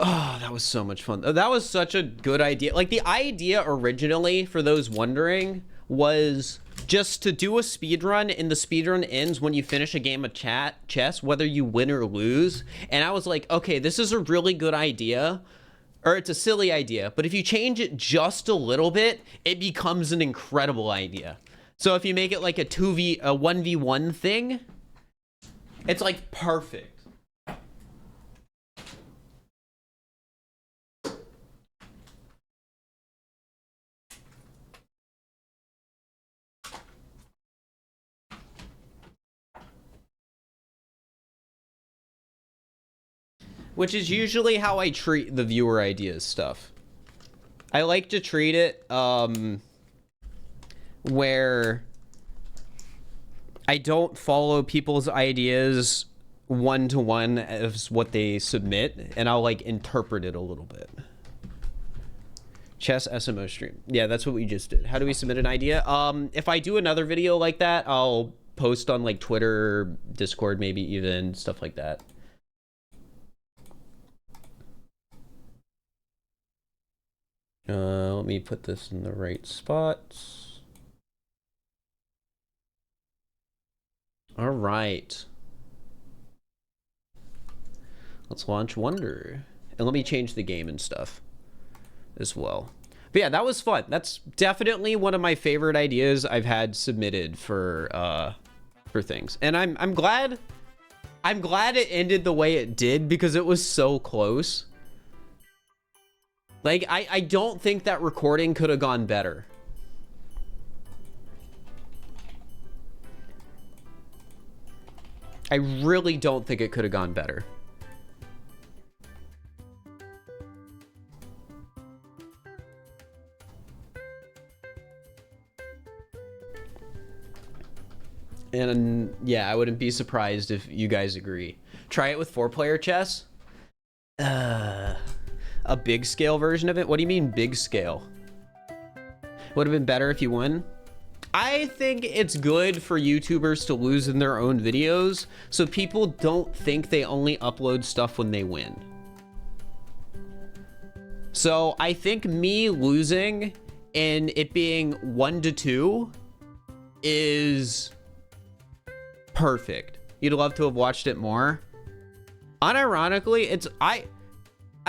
Oh, that was so much fun. That was such a good idea. Like, the idea originally, for those wondering, was just to do a speed run, and the speed run ends when you finish a game of chess, whether you win or lose. And I was like, okay, this is a really good idea, or it's a silly idea, but if you change it just a little bit, it becomes an incredible idea. So if you make it like a 1v1 thing, it's like perfect. Which is usually how I treat the viewer ideas stuff. I like to treat it where I don't follow people's ideas one-to-one as what they submit, and I'll like interpret it a little bit. Chess SMO stream. Yeah, that's what we just did. How do we submit an idea? If I do another video like that, I'll post on like Twitter, Discord, maybe even, stuff like that. Let me put this in the right spots. All right. Let's launch Wonder. And let me change the game and stuff as well. But yeah, that was fun. That's definitely one of my favorite ideas I've had submitted for things. And I'm glad it ended the way it did, because it was so close. Like, I don't think that recording could have gone better. I really don't think it could have gone better. And yeah, I wouldn't be surprised if you guys agree. Try it with 4-player chess. A big scale version of it? What do you mean big scale? Would have been better if you won? I think it's good for YouTubers to lose in their own videos so people don't think they only upload stuff when they win. So I think me losing and it being 1-2 is perfect. You'd love to have watched it more. Unironically, I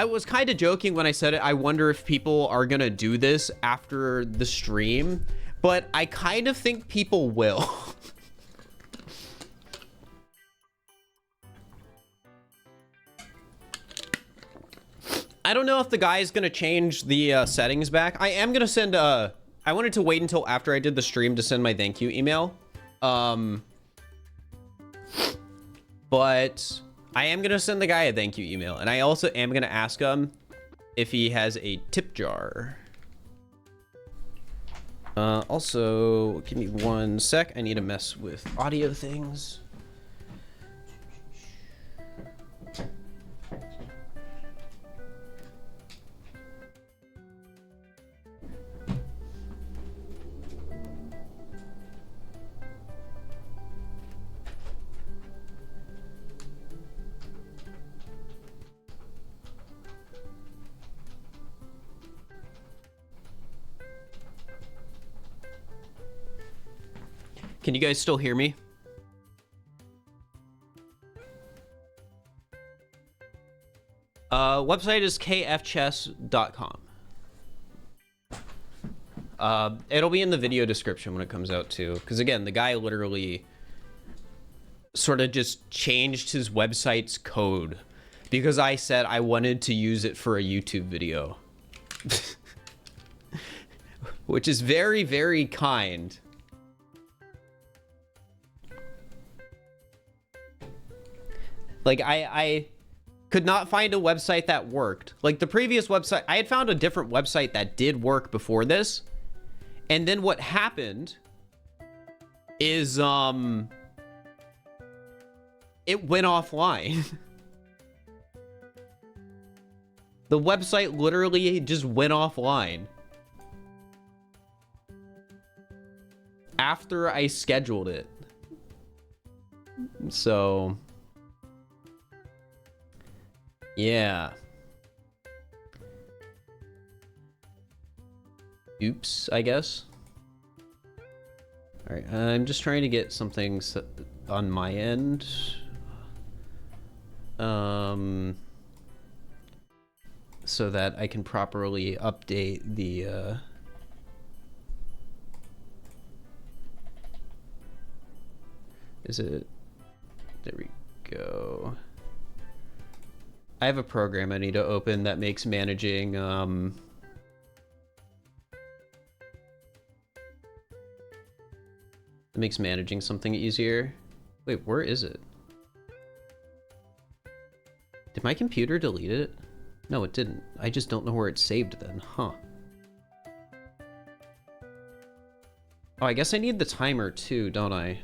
was kind of joking when I said it. I wonder if people are gonna do this after the stream, but I kind of think people will. I don't know if the guy is gonna change the settings back. I am gonna send I wanted to wait until after I did the stream to send my thank you email. But I am gonna send the guy a thank you email, and I also am gonna ask him if he has a tip jar. Also, give me 1 sec. I need to mess with audio things. Can you guys still hear me? Website is kfchess.com. It'll be in the video description when it comes out too. Because again, the guy literally sort of just changed his website's code because I said I wanted to use it for a YouTube video. Which is very, very kind. Like, I could not find a website that worked. Like, the previous website, I had found a different website that did work before this. And then what happened is, it went offline. The website literally just went offline. After I scheduled it. So... yeah. Oops, I guess. All right, I'm just trying to get something on my end. So that I can properly update the, is it, there we go. I have a program I need to open that makes managing, that makes managing something easier. Wait, where is it? Did my computer delete it? No, it didn't. I just don't know where it's saved then, huh? Oh, I guess I need the timer too, don't I?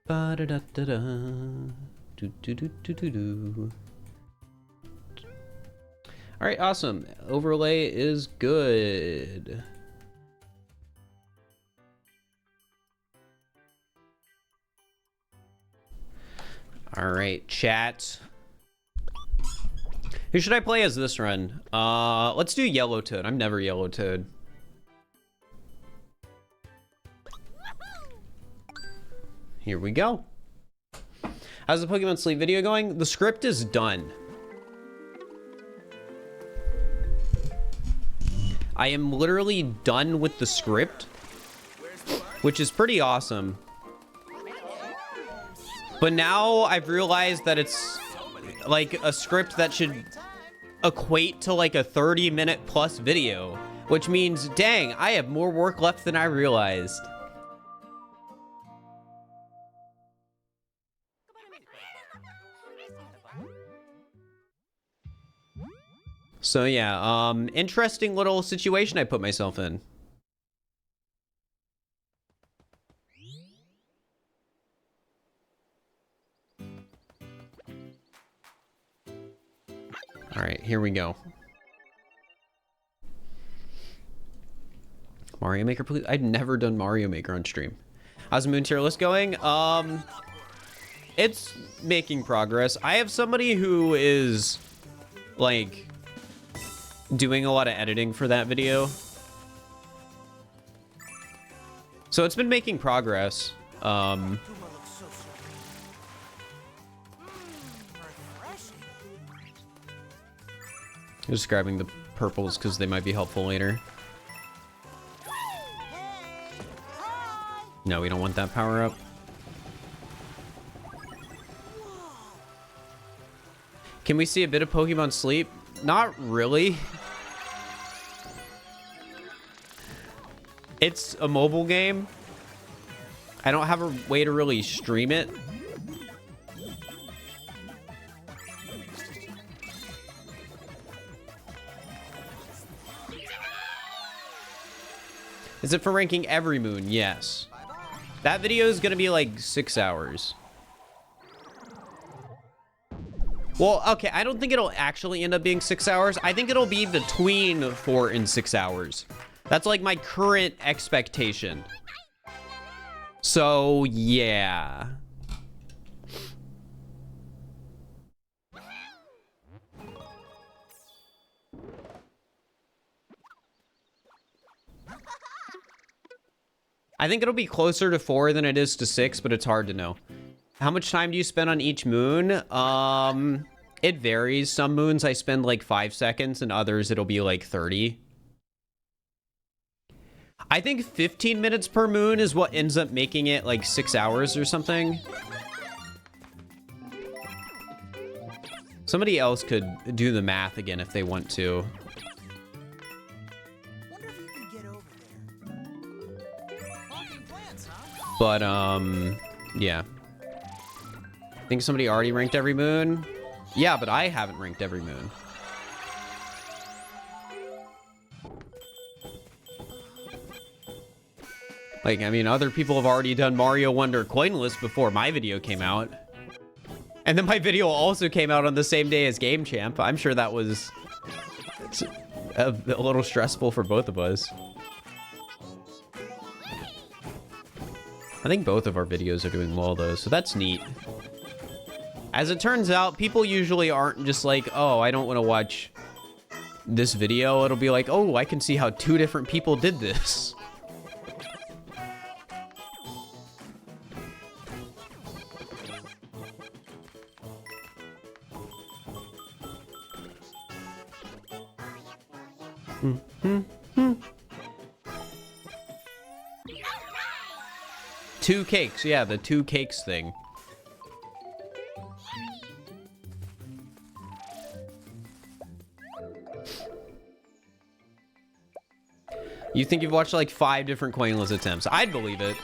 Ba-da-da-da-da. Do-do-do-do-do-do. All right, awesome. Overlay is good. All right, chat. Who should I play as this run? Let's do Yellowtoad. I'm never Yellowtoad. Here we go. How's the Pokemon Sleep video going? The script is done. I am literally done with the script, which is pretty awesome. But now I've realized that it's like a script that should equate to like a 30-minute plus video, which means, dang, I have more work left than I realized. So yeah, interesting little situation I put myself in. All right, here we go. Mario Maker, please. I've never done Mario Maker on stream. How's the Moon tier list going? It's making progress. I have somebody who is like doing a lot of editing for that video. So it's been making progress. Just grabbing the purples because they might be helpful later. No, we don't want that power up. Can we see a bit of Pokemon Sleep? Not really. It's a mobile game. I don't have a way to really stream it. Is it for ranking every moon? Yes. That video is gonna be like 6 hours. Well, okay, I don't think it'll actually end up being 6 hours. I think it'll be between 4 and 6 hours. That's like my current expectation. So, yeah. I think it'll be closer to 4 than it is to 6, but it's hard to know. How much time do you spend on each moon? It varies. Some moons I spend like 5 seconds, and others it'll be like 30. I think 15 minutes per moon is what ends up making it like 6 hours or something. Somebody else could do the math again if they want to. But, yeah. I think somebody already ranked every moon. Yeah, but I haven't ranked every moon. Like, I mean, other people have already done Mario Wonder Coinless before my video came out. And then my video also came out on the same day as Game Champ. I'm sure that was a little stressful for both of us. I think both of our videos are doing well, though, so that's neat. As it turns out, people usually aren't just like, oh, I don't want to watch this video. It'll be like, oh, I can see how 2 different people did this. Two cakes, yeah, the 2 cakes thing. You think you've watched like 5 different coinless attempts? I'd believe it.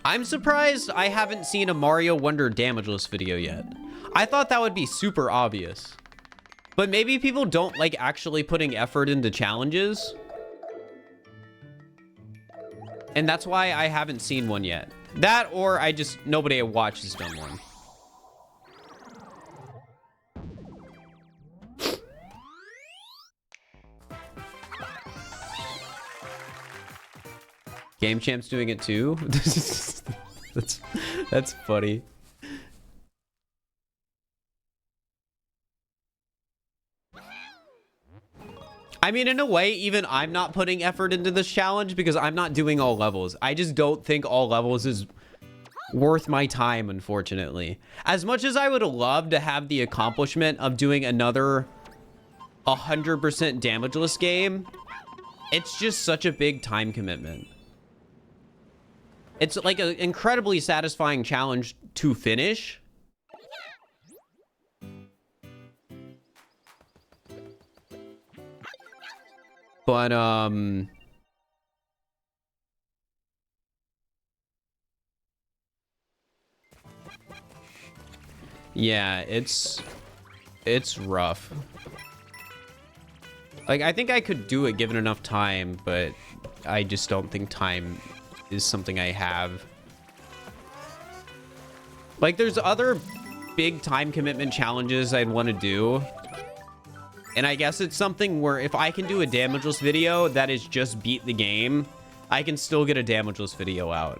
I'm surprised I haven't seen a Mario Wonder Damageless video yet. I thought that would be super obvious. But maybe people don't like actually putting effort into challenges. And that's why I haven't seen one yet. That, or nobody I watch has done one. Game Champ's doing it too? That's funny. I mean, in a way, even I'm not putting effort into this challenge because I'm not doing all levels. I just don't think all levels is worth my time, unfortunately. As much as I would love to have the accomplishment of doing another 100% damageless game, it's just such a big time commitment. It's like an incredibly satisfying challenge to finish. But, yeah, it's rough. Like, I think I could do it given enough time, but I just don't think time is something I have. Like, there's other big time commitment challenges I'd want to do, And I guess it's something where if I can do a damageless video that is just beat the game, I can still get a damageless video out.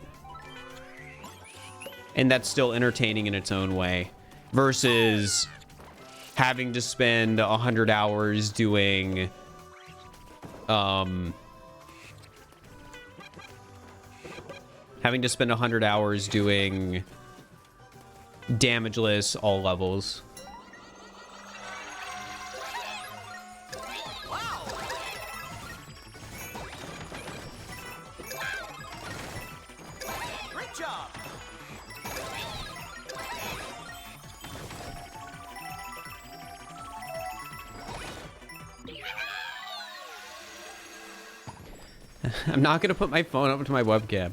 And that's still entertaining in its own way. Versus having to spend 100 hours doing... having to spend 100 hours doing damageless all levels. Great job. I'm not gonna put my phone up to my webcam.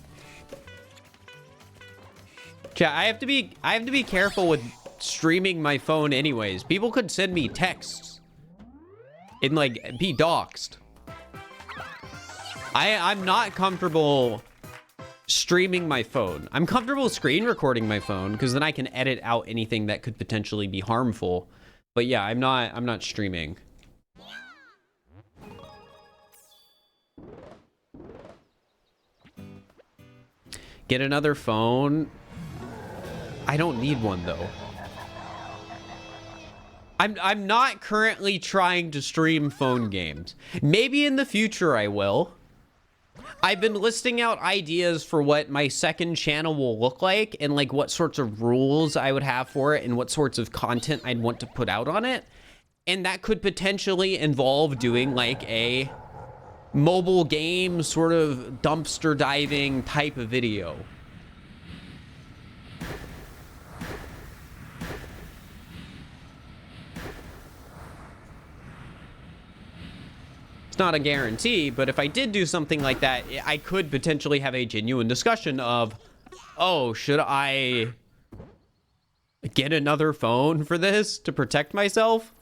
Chat, I have to be careful with streaming my phone anyways. People could send me texts and like be doxxed. I'm not comfortable streaming my phone. I'm comfortable screen recording my phone because then I can edit out anything that could potentially be harmful. But yeah, I'm not streaming. Get another phone. I don't need one though. I'm not currently trying to stream phone games. Maybe in the future I will. I've been listing out ideas for what my second channel will look like and like what sorts of rules I would have for it and what sorts of content I'd want to put out on it. And that could potentially involve doing like a mobile game sort of dumpster diving type of video. It's not a guarantee, but if I did do something like that, I could potentially have a genuine discussion of, oh, should I get another phone for this to protect myself?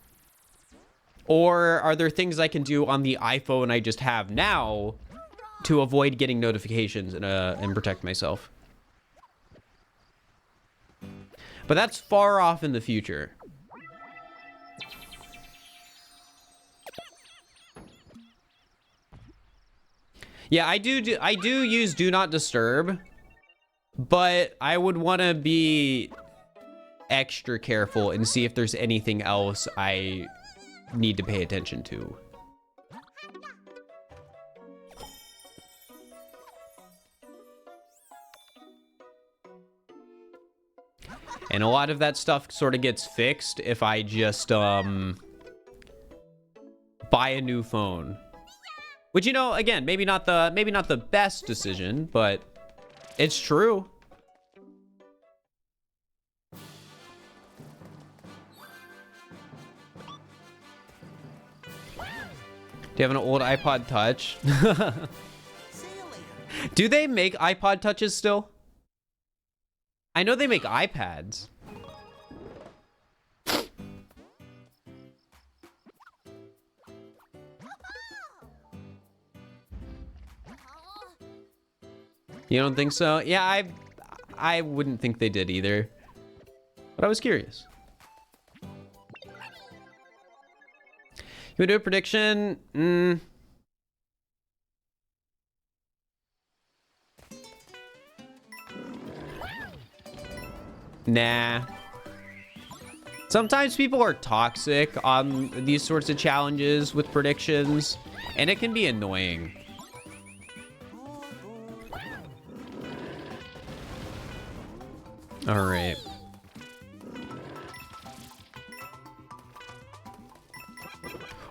Or are there things I can do on the iPhone I just have now to avoid getting notifications and protect myself? But that's far off in the future. Yeah, I do use Do Not Disturb, but I would want to be extra careful and see if there's anything else I need to pay attention to. And a lot of that stuff sort of gets fixed if I just buy a new phone. Which, you know, again, maybe not the best decision, but it's true. Do you have an old iPod Touch? See you later. Do they make iPod Touches still? I know they make iPads. You don't think so? Yeah, I wouldn't think they did either. But I was curious. You would do a prediction? Nah. Sometimes people are toxic on these sorts of challenges with predictions, and it can be annoying. All right.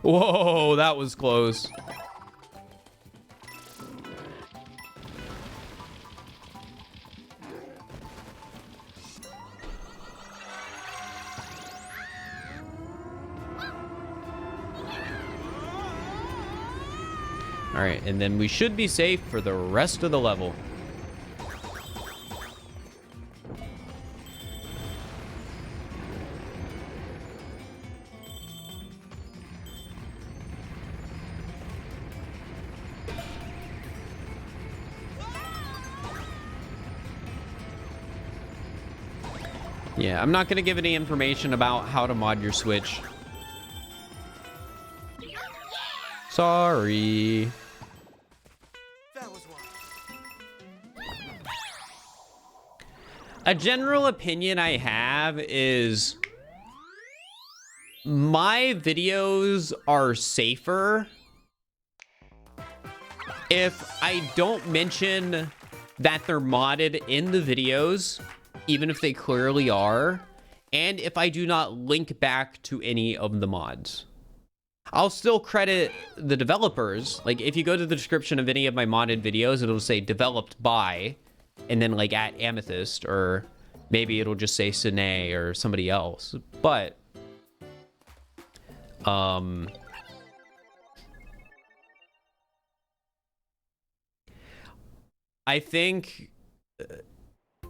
Whoa, that was close. All right, and then we should be safe for the rest of the level. Yeah, I'm not going to give any information about how to mod your Switch. Sorry. That was one. A general opinion I have is my videos are safer if I don't mention that they're modded in the videos, even if they clearly are, and if I do not link back to any of the mods. I'll still credit the developers. Like, if you go to the description of any of my modded videos, it'll say developed by, and then like at Amethyst, or maybe it'll just say Sine or somebody else. But I think,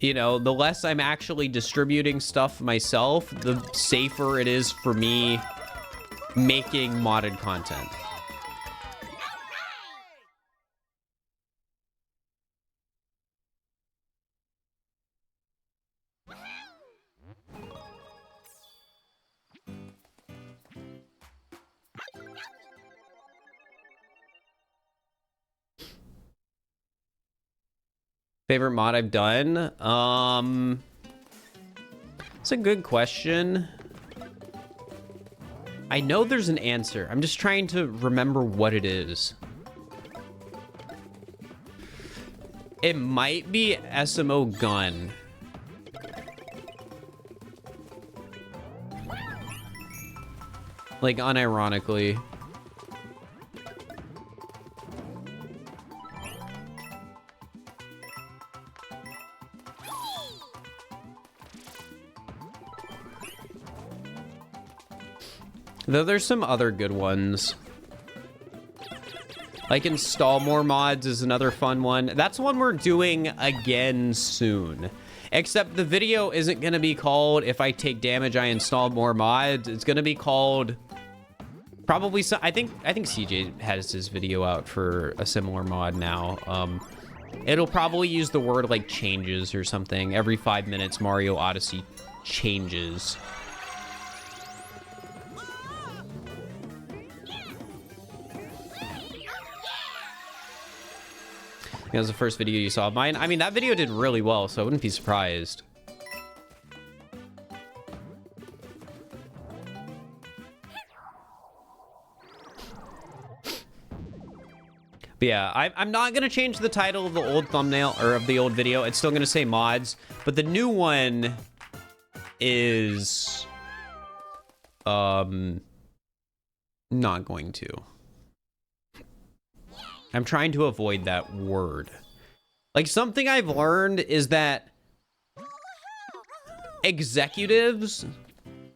you know, the less I'm actually distributing stuff myself, the safer it is for me making modded content. Favorite mod I've done? It's a good question. I know there's an answer. I'm just trying to remember what it is. It might be SMO gun. Like, unironically. Though there's some other good ones. Like install more mods is another fun one. That's one we're doing again soon. Except the video isn't going to be called if I take damage I install more mods. It's going to be called probably some, I think CJ has his video out for a similar mod now. It'll probably use the word like changes or something. Every 5 minutes Mario Odyssey changes. That was the first video you saw of mine. I mean, that video did really well, so I wouldn't be surprised. But yeah, I'm not going to change the title of the old thumbnail, or of the old video. It's still going to say mods, but the new one is not going to. I'm trying to avoid that word. Like, something I've learned is that executives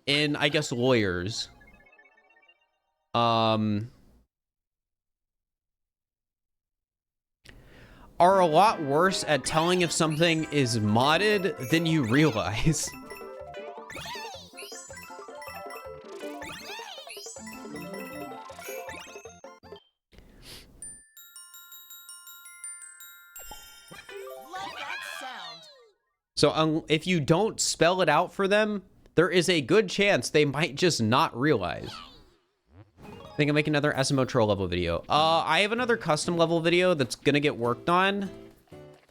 and, I guess, lawyers are a lot worse at telling if something is modded than you realize. So if you don't spell it out for them, there is a good chance they might just not realize. I think I'll make another SMO troll level video. I have another custom level video that's gonna get worked on.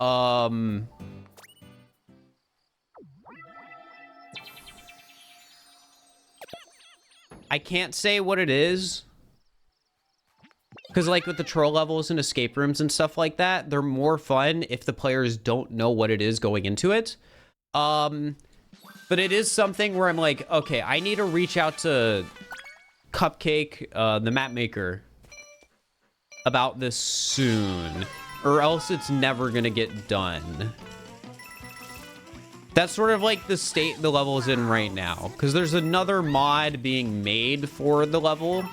I can't say what it is. Because, like, with the troll levels and escape rooms and stuff like that, they're more fun if the players don't know what it is going into it. But it is something where I'm like, okay, I need to reach out to Cupcake, the map maker, about this soon. Or else it's never going to get done. That's sort of like the state the level is in right now. Because there's another mod being made for the level.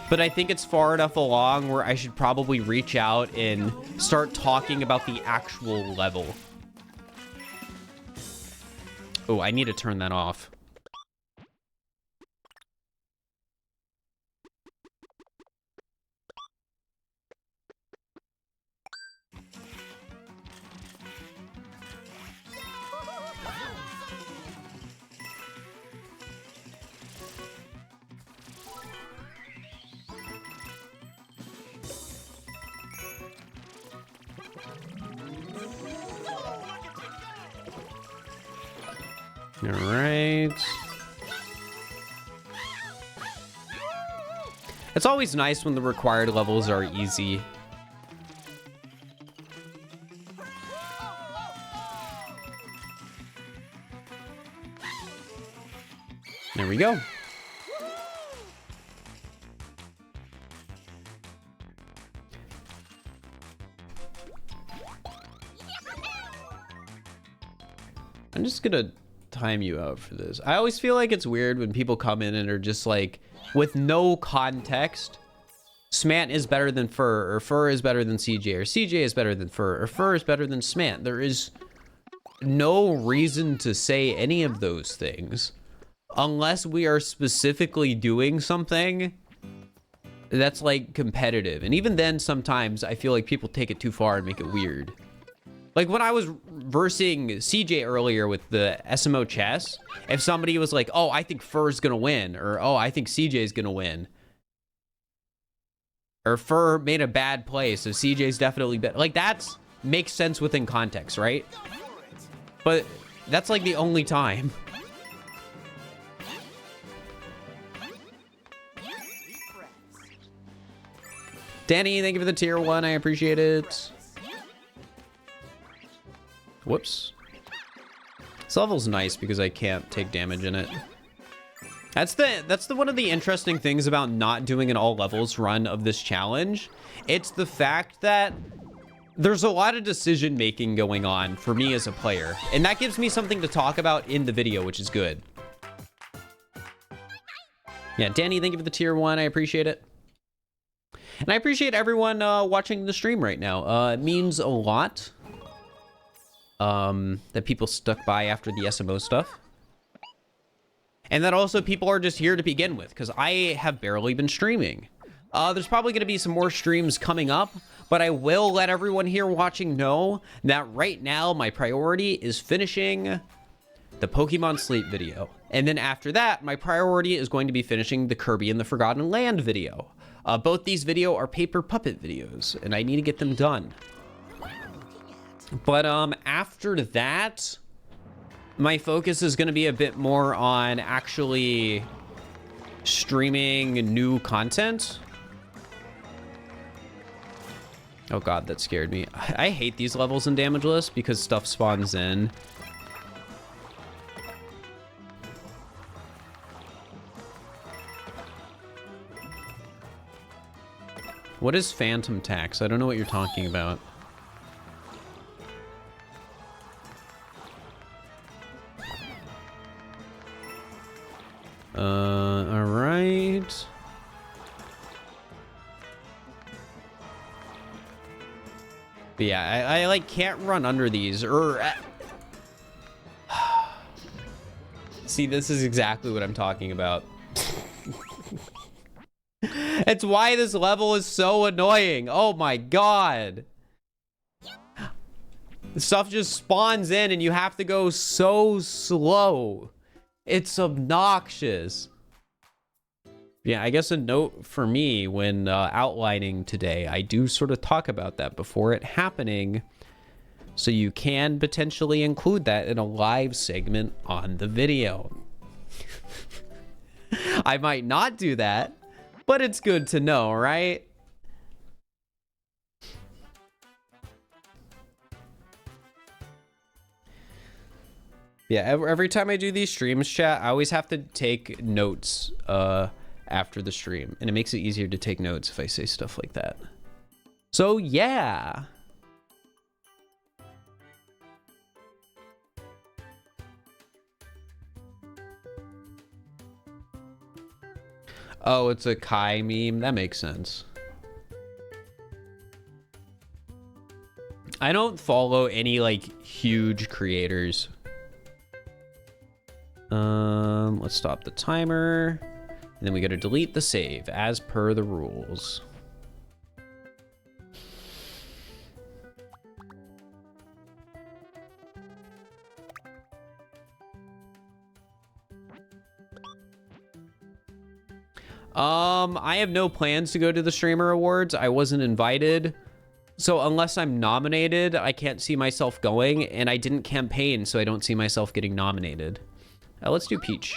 But I think it's far enough along where I should probably reach out and start talking about the actual level. Oh, I need to turn that off. All right. It's always nice when the required levels are easy. There we go. I'm just gonna time you out for this. I always feel like it's weird when people come in and are just like, with no context, Smant is better than Fir, or Fir is better than CJ, or CJ is better than Fir, or Fir is better than Smant. There is no reason to say any of those things unless we are specifically doing something that's like competitive. And even then, sometimes I feel like people take it too far and make it weird. Like when I was versing CJ earlier with the SMO chess, if somebody was like, oh, I think Fir's gonna win, or oh, I think CJ's gonna win, or Fir made a bad play, so CJ's definitely better. Like that's makes sense within context, right? But that's like the only time. Danny, thank you for the tier 1. I appreciate it. Whoops. This level's nice because I can't take damage in it. That's the one of the interesting things about not doing an all levels run of this challenge. It's the fact that there's a lot of decision making going on for me as a player, and that gives me something to talk about in the video, which is good. Yeah, Danny, thank you for the tier 1. I appreciate it. And I appreciate everyone watching the stream right now. It means a lot that people stuck by after the SMO stuff. And that also people are just here to begin with, because I have barely been streaming. There's probably going to be some more streams coming up, but I will let everyone here watching know that right now my priority is finishing the Pokemon Sleep video. And then after that, my priority is going to be finishing the Kirby and the Forgotten Land video. Both these videos are paper puppet videos, and I need to get them done. But after that, my focus is going to be a bit more on actually streaming new content. Oh god, that scared me. I hate these levels in Damageless because stuff spawns in. What is Phantom Tax? I don't know what you're talking about. All right. But yeah, I like can't run under these or see, this is exactly what I'm talking about. It's why this level is so annoying. Oh my god. Stuff just spawns in and you have to go so slow. It's obnoxious. Yeah, I guess a note for me when outlining today, I do sort of talk about that before it happening, so you can potentially include that in a live segment on the video. I might not do that, but it's good to know, right? Yeah, every time I do these streams, chat, I always have to take notes after the stream, and it makes it easier to take notes if I say stuff like that. So yeah. Oh, it's a Kai meme. That makes sense. I don't follow any like huge creators. Let's stop the timer. And then we got to delete the save as per the rules. I have no plans to go to the Streamer Awards. I wasn't invited. So unless I'm nominated, I can't see myself going, and I didn't campaign, so I don't see myself getting nominated. Let's do peach.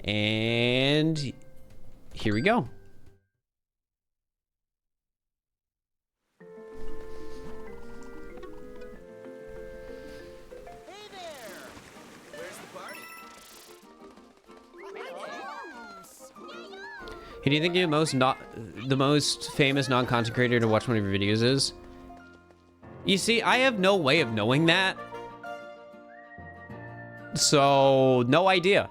And here we go. Hey there! Where's the party? Who do you think the most famous non-content creator to watch one of your videos is? You see, I have no way of knowing that. So, no idea.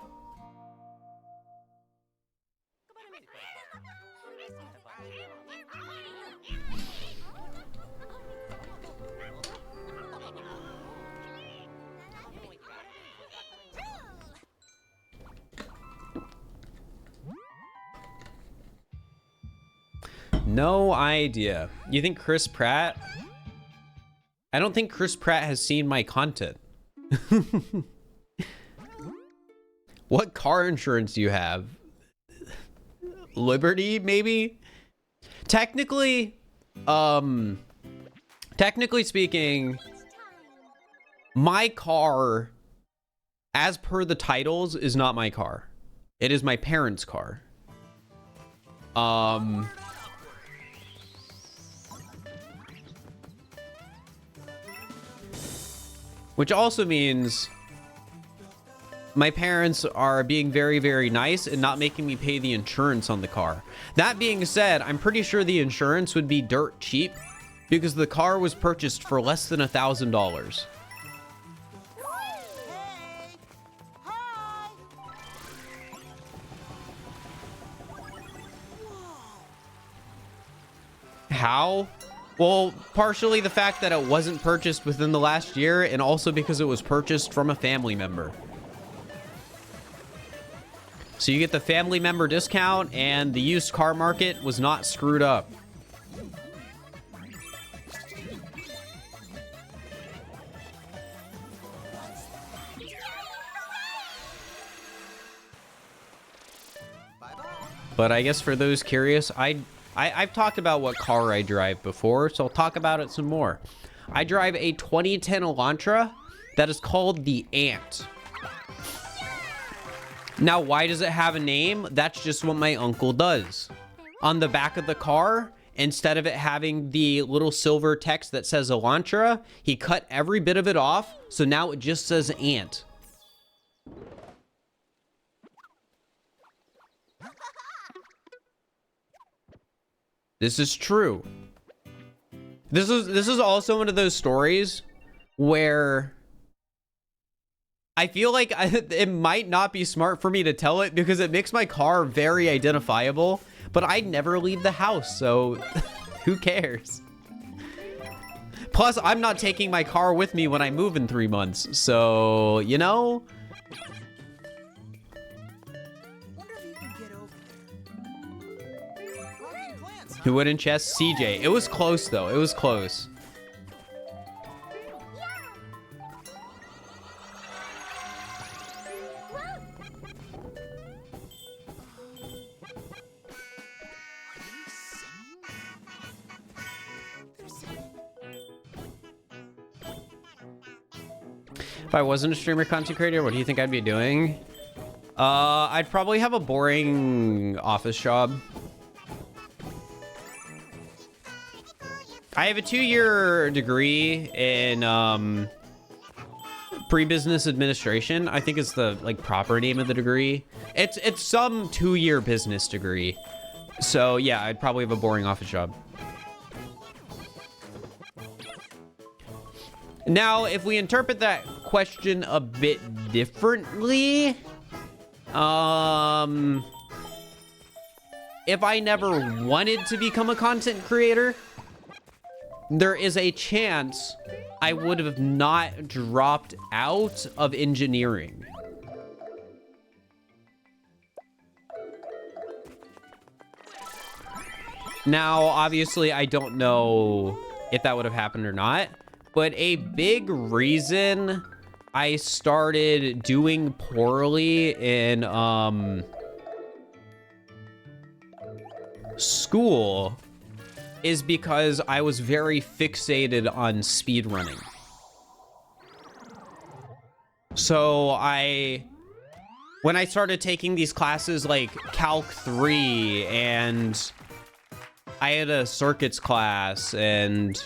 No idea. You think Chris Pratt? I don't think Chris Pratt has seen my content. What car insurance do you have? Liberty, maybe? Technically speaking, my car, as per the titles, is not my car. It is my parents' car. Which also means my parents are being very, very nice and not making me pay the insurance on the car. That being said, I'm pretty sure the insurance would be dirt cheap because the car was purchased for less than $1,000. How? Well, partially the fact that it wasn't purchased within the last year, and also because it was purchased from a family member. So you get the family member discount, and the used car market was not screwed up. But I guess for those curious, I've talked about what car I drive before, so I'll talk about it some more. I drive a 2010 Elantra that is called the Ant. Now, why does it have a name? That's just what my uncle does. On the back of the car, instead of it having the little silver text that says Elantra, he cut every bit of it off, so now it just says Ant. This is true. This is also one of those stories where I feel like it might not be smart for me to tell it because it makes my car very identifiable, but I never leave the house, so who cares? Plus, I'm not taking my car with me when I move in 3 months, so, you know? Who wouldn't chess? CJ. It was close, though. It was close. If I wasn't a streamer content creator, what do you think I'd be doing? I'd probably have a boring office job. I have a 2-year degree in pre-business administration. I think is the proper name of the degree. It's some 2-year business degree. So yeah, I'd probably have a boring office job. Now, if we interpret that question a bit differently, if I never wanted to become a content creator, there is a chance I would have not dropped out of engineering. Now, obviously, I don't know if that would have happened or not, but a big reason I started doing poorly in school is because I was very fixated on speedrunning. So when I started taking these classes like Calc 3, and I had a circuits class, and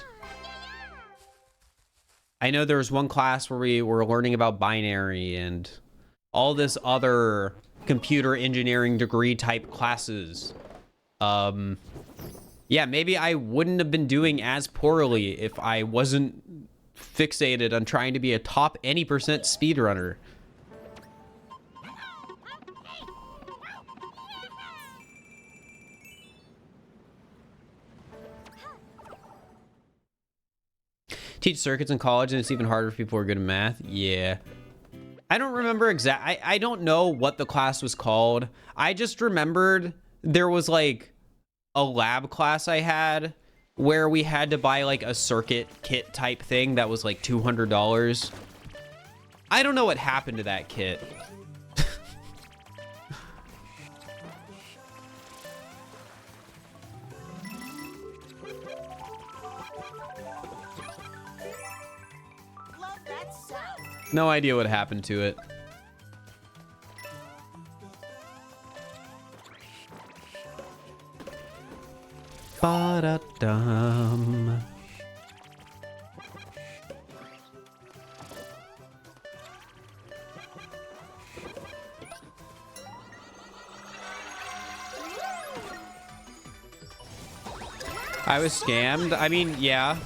I know there was one class where we were learning about binary and all this other computer engineering degree type classes. Yeah, maybe I wouldn't have been doing as poorly if I wasn't fixated on trying to be a top any percent speedrunner. Teach circuits in college and it's even harder for people who are good at math. Yeah. I don't remember I don't know what the class was called. I just remembered there was like a lab class I had where we had to buy like a circuit kit type thing that was like $200. I don't know what happened to that kit. Love that sound. No idea what happened to it. Ba-da-dum. I was scammed. I mean, yeah.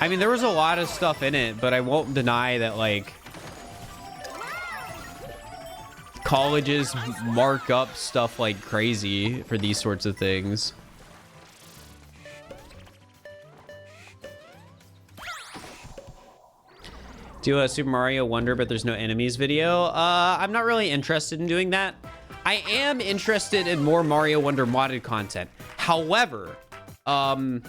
I mean, there was a lot of stuff in it, but I won't deny that, like, colleges mark up stuff like crazy for these sorts of things. Do a Super Mario Wonder, but there's no enemies video. I'm not really interested in doing that. I am interested in more Mario Wonder modded content. However, I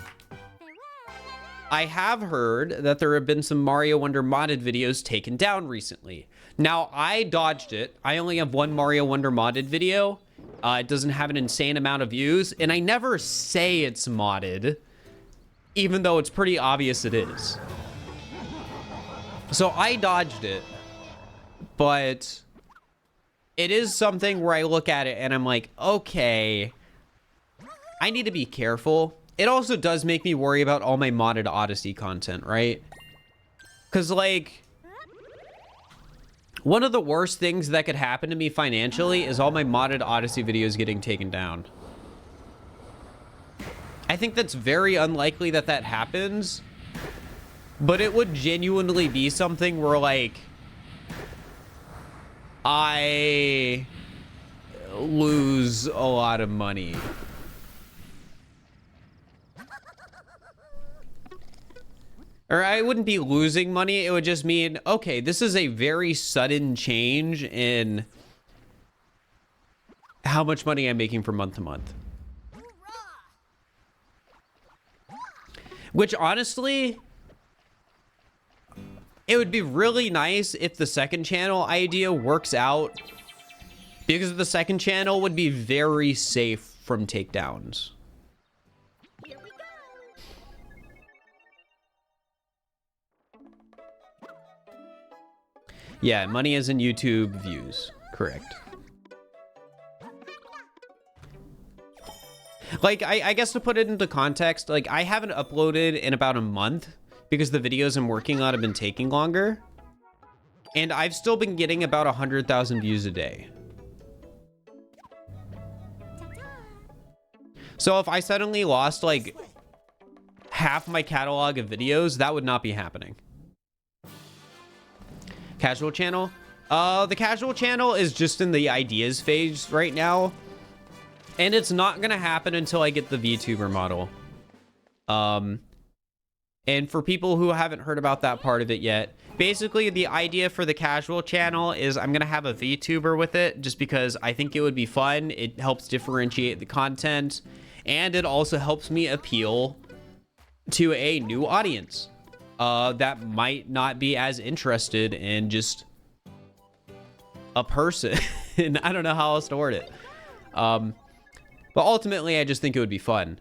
have heard that there have been some Mario Wonder modded videos taken down recently. Now, I dodged it. I only have one Mario Wonder modded video. It doesn't have an insane amount of views, and I never say it's modded, even though it's pretty obvious it is. So I dodged it, but it is something where I look at it and I'm like, okay, I need to be careful. It also does make me worry about all my modded Odyssey content, right? Because, like, one of the worst things that could happen to me financially is all my modded Odyssey videos getting taken down. I think that's very unlikely that that happens, but it would genuinely be something where, like, I lose a lot of money. Or I wouldn't be losing money. It would just mean, okay, this is a very sudden change in how much money I'm making from month to month. Which, honestly, it would be really nice if the second channel idea works out, because the second channel would be very safe from takedowns. Here we go. Yeah, money is in YouTube views. Correct. Like, I guess to put it into context, like, I haven't uploaded in about a month because the videos I'm working on have been taking longer. And I've still been getting about 100,000 views a day. So if I suddenly lost, like, half my catalog of videos, that would not be happening. Casual channel? The casual channel is just in the ideas phase right now. And it's not gonna happen until I get the VTuber model. And for people who haven't heard about that part of it yet, basically the idea for the casual channel is I'm gonna have a VTuber with it just because I think it would be fun. It helps differentiate the content, and it also helps me appeal to a new audience that might not be as interested in just a person. And I don't know how else to word it. But ultimately, I just think it would be fun.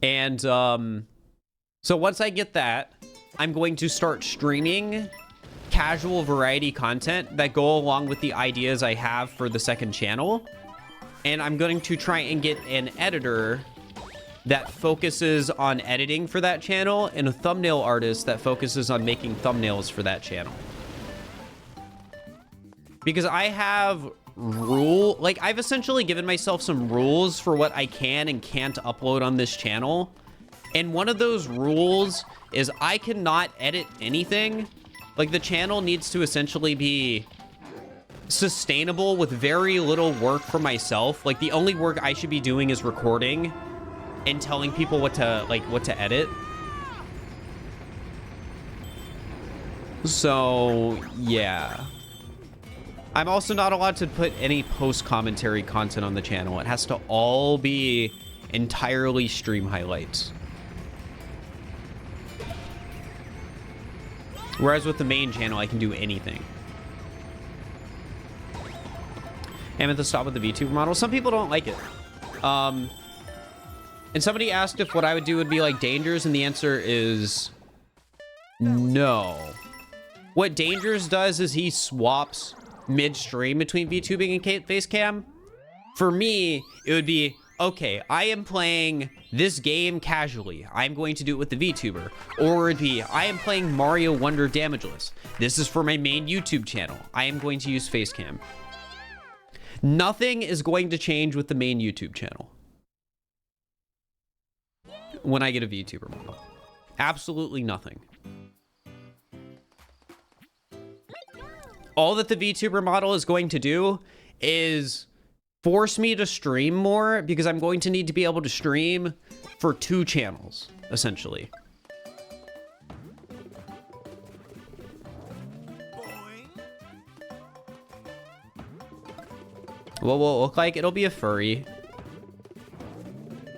And so So once I get that, I'm going to start streaming casual variety content that go along with the ideas I have for the second channel. And I'm going to try and get an editor that focuses on editing for that channel and a thumbnail artist that focuses on making thumbnails for that channel. Because I have I've essentially given myself some rules for what I can and can't upload on this channel. And one of those rules is I cannot edit anything. Like, the channel needs to essentially be sustainable with very little work for myself. Like, the only work I should be doing is recording and telling people what to edit. So, yeah. I'm also not allowed to put any post-commentary content on the channel. It has to all be entirely stream highlights. Whereas with the main channel, I can do anything. And at the stop with the VTuber model, some people don't like it. And somebody asked if what I would do would be like Dangers, and the answer is no. What Dangers does is he swaps midstream between VTubing and Facecam. For me, it would be, okay, I am playing this game casually. I'm going to do it with the VTuber. Or it'd be, I am playing Mario Wonder Damageless. This is for my main YouTube channel. I am going to use Facecam. Nothing is going to change with the main YouTube channel when I get a VTuber model. Absolutely nothing. All that the VTuber model is going to do is force me to stream more, because I'm going to need to be able to stream for 2 channels, essentially. What will it look like? It'll be a furry.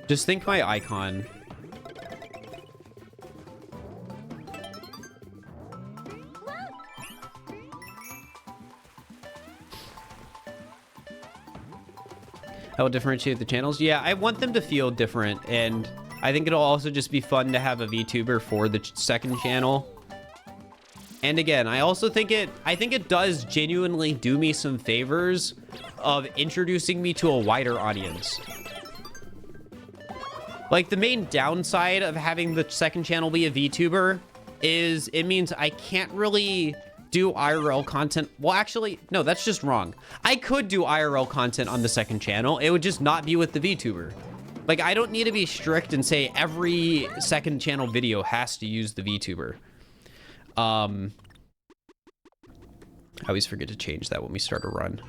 Just think my icon. That will differentiate the channels. Yeah, I want them to feel different, and I think it'll also just be fun to have a VTuber for the second channel. And again, I also think it does genuinely do me some favors of introducing me to a wider audience. Like, the main downside of having the second channel be a VTuber is it means I can't really do IRL content. Well, actually, no, that's just wrong. I could do IRL content on the second channel. It would just not be with the VTuber. Like, I don't need to be strict and say every second channel video has to use the VTuber. I always forget to change that when we start a run.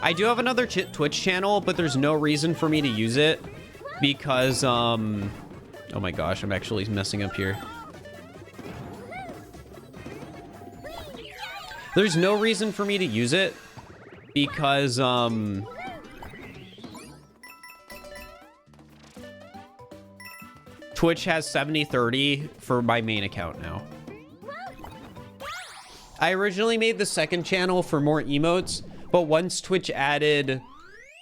I do have another Twitch channel, but there's no reason for me to use it because, oh my gosh, I'm actually messing up here. There's no reason for me to use it because, Twitch has 70/30 for my main account now. I originally made the second channel for more emotes, but once Twitch added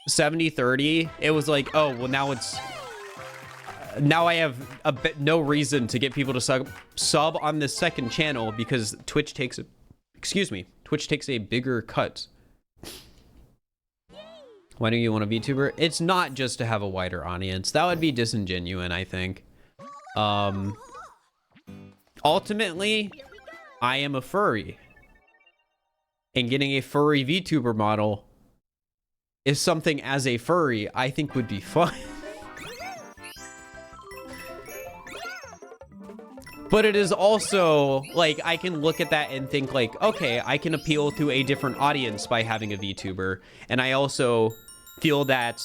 70/30, it was like, oh, well, now it's... now I have no reason to get people to sub on this second channel because Twitch takes a... excuse me. Twitch takes a bigger cut. Why do you want a VTuber? It's not just to have a wider audience. That would be disingenuous, I think. Ultimately, I am a furry. And getting a furry VTuber model is something as a furry I think would be fun. But it is also, like, I can look at that and think, like, okay, I can appeal to a different audience by having a VTuber. And I also feel that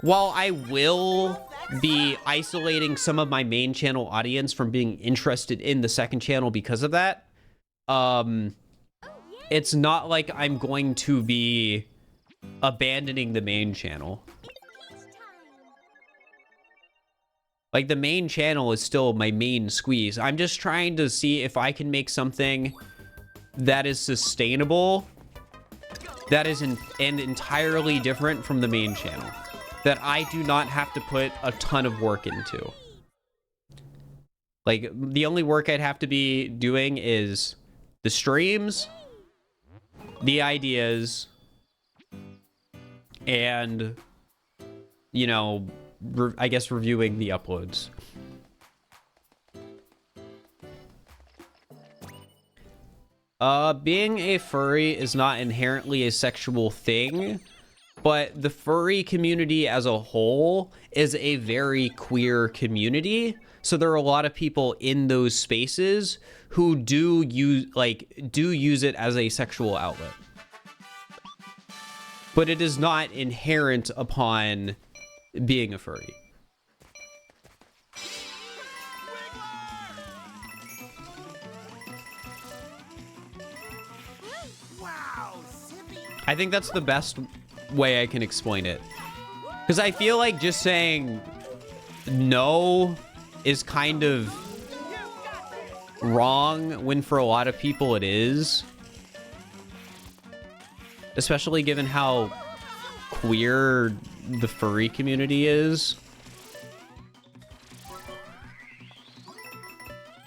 while I will be isolating some of my main channel audience from being interested in the second channel because of that, it's not like I'm going to be abandoning the main channel. Like, the main channel is still my main squeeze. I'm just trying to see if I can make something that is sustainable that is and entirely different from the main channel that I do not have to put a ton of work into. Like, the only work I'd have to be doing is the streams, the ideas, and, you know, I guess reviewing the uploads. Being a furry is not inherently a sexual thing, but the furry community as a whole is a very queer community. So there are a lot of people in those spaces who do use it as a sexual outlet. But it is not inherent upon being a furry. Wow, zippy. I think that's the best way I can explain it. Because I feel like just saying no is kind of wrong when for a lot of people it is. Especially given how queer the furry community is.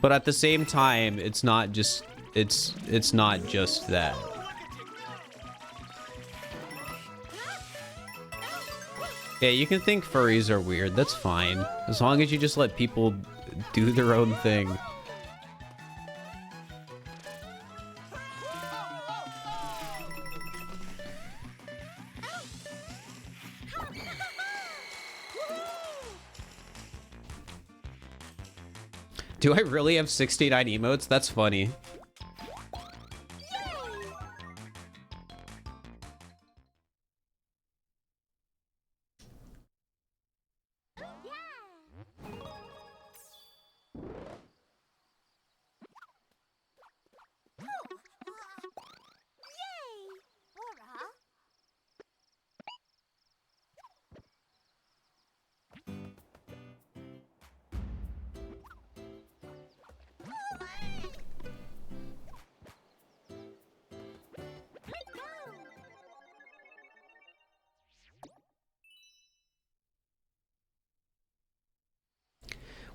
But at the same time, it's not just that. Yeah, you can think furries are weird. That's fine. As long as you just let people do their own thing. Do I really have 69 emotes? That's funny.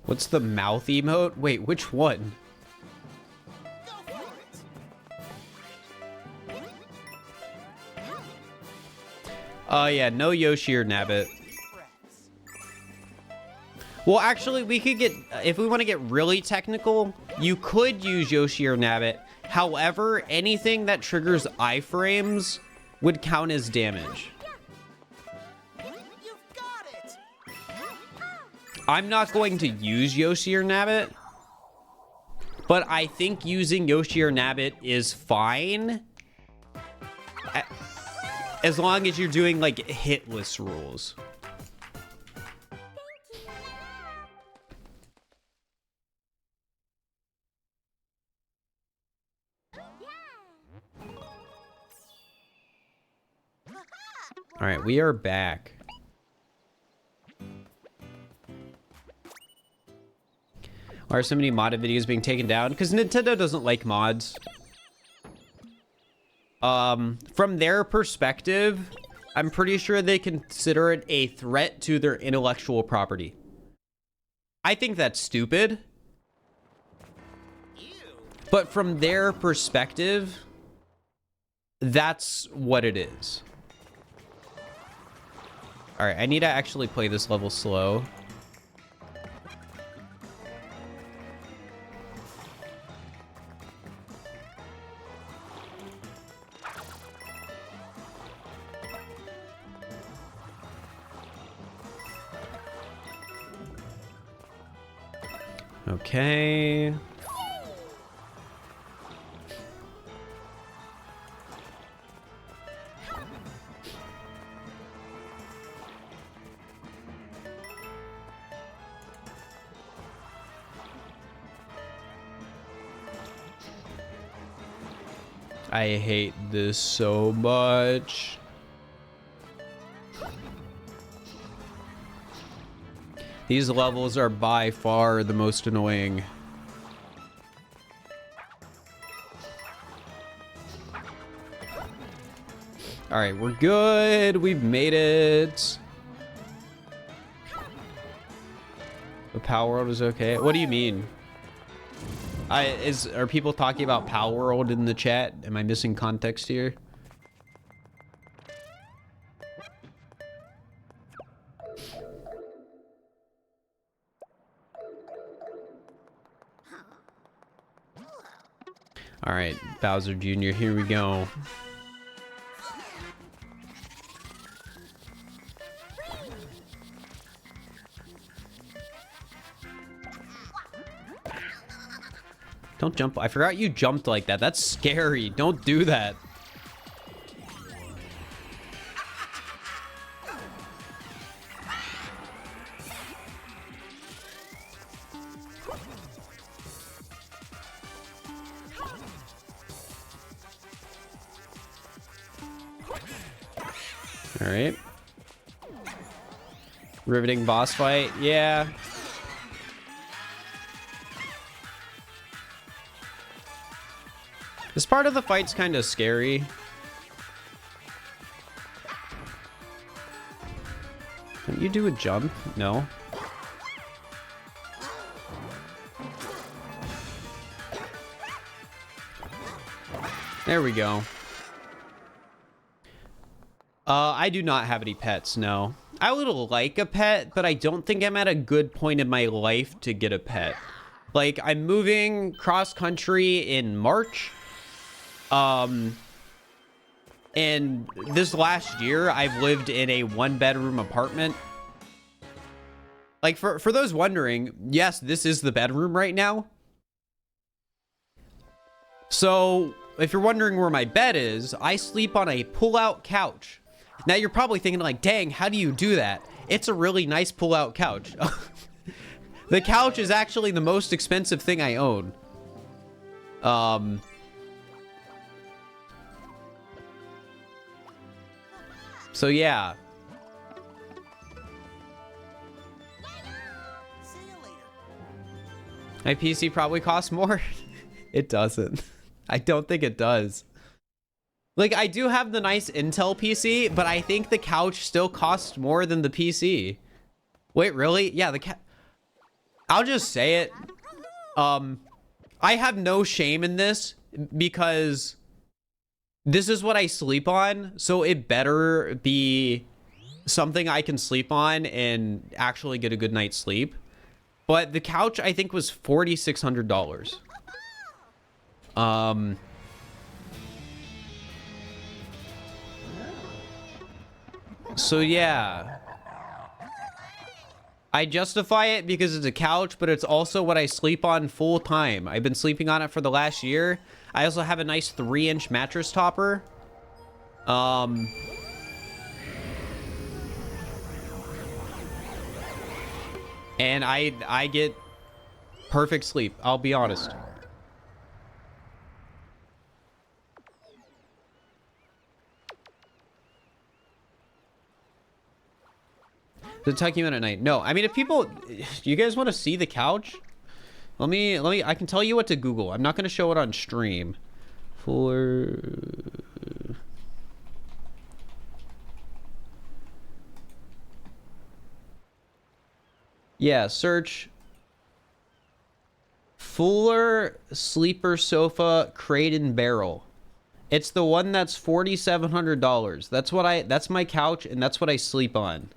What's the mouth emote? Wait, which one? Oh yeah, no Yoshi or Nabbit. Well, actually, we could get, if we want to get really technical, you could use Yoshi or Nabbit. However, anything that triggers iframes would count as damage. You've got it. I'm not going to use Yoshi or Nabbit, but I think using Yoshi or Nabbit is fine. As long as you're doing, like, hitless rules. All right, we are back. Why are so many modded videos being taken down? Because Nintendo doesn't like mods. From their perspective, I'm pretty sure they consider it a threat to their intellectual property. I think that's stupid. But from their perspective, that's what it is. All right, I need to actually play this level slow. Okay. I hate this so much. These levels are by far the most annoying. All right, we're good. We've made it. The Power World is okay. What do you mean? Are people talking about Power World in the chat? Am I missing context here? All right, Bowser Jr., here we go. Don't jump. I forgot you jumped like that. That's scary. Don't do that. All right. Riveting boss fight. Yeah. This part of the fight's kind of scary. Don't you do a jump? No. There we go. I do not have any pets, no. I would like a pet, but I don't think I'm at a good point in my life to get a pet. Like, I'm moving cross-country in March. And this last year, I've lived in a one-bedroom apartment. Like, for those wondering, yes, this is the bedroom right now. So, if you're wondering where my bed is, I sleep on a pull-out couch. Now, you're probably thinking, like, dang, how do you do that? It's a really nice pull-out couch. The couch is actually the most expensive thing I own. So, yeah. See you later. My PC probably costs more. It doesn't. I don't think it does. Like, I do have the nice Intel PC, but I think the couch still costs more than the PC. Wait, really? Yeah, I'll just say it. I have no shame in this because this is what I sleep on, so it better be something I can sleep on and actually get a good night's sleep. But the couch, I think, was $4,600. So yeah, I justify it because it's a couch, but it's also what I sleep on full time. I've been sleeping on it for the last year. I also have a nice 3-inch mattress topper. And I get perfect sleep, I'll be honest. Does it tuck you in at night? No. I mean, if people, you guys want to see the couch? Let me, I can tell you what to Google. I'm not going to show it on stream. Yeah, search Fuller Sleeper Sofa Crate and Barrel. It's the one that's $4,700. That's my couch, and that's what I sleep on.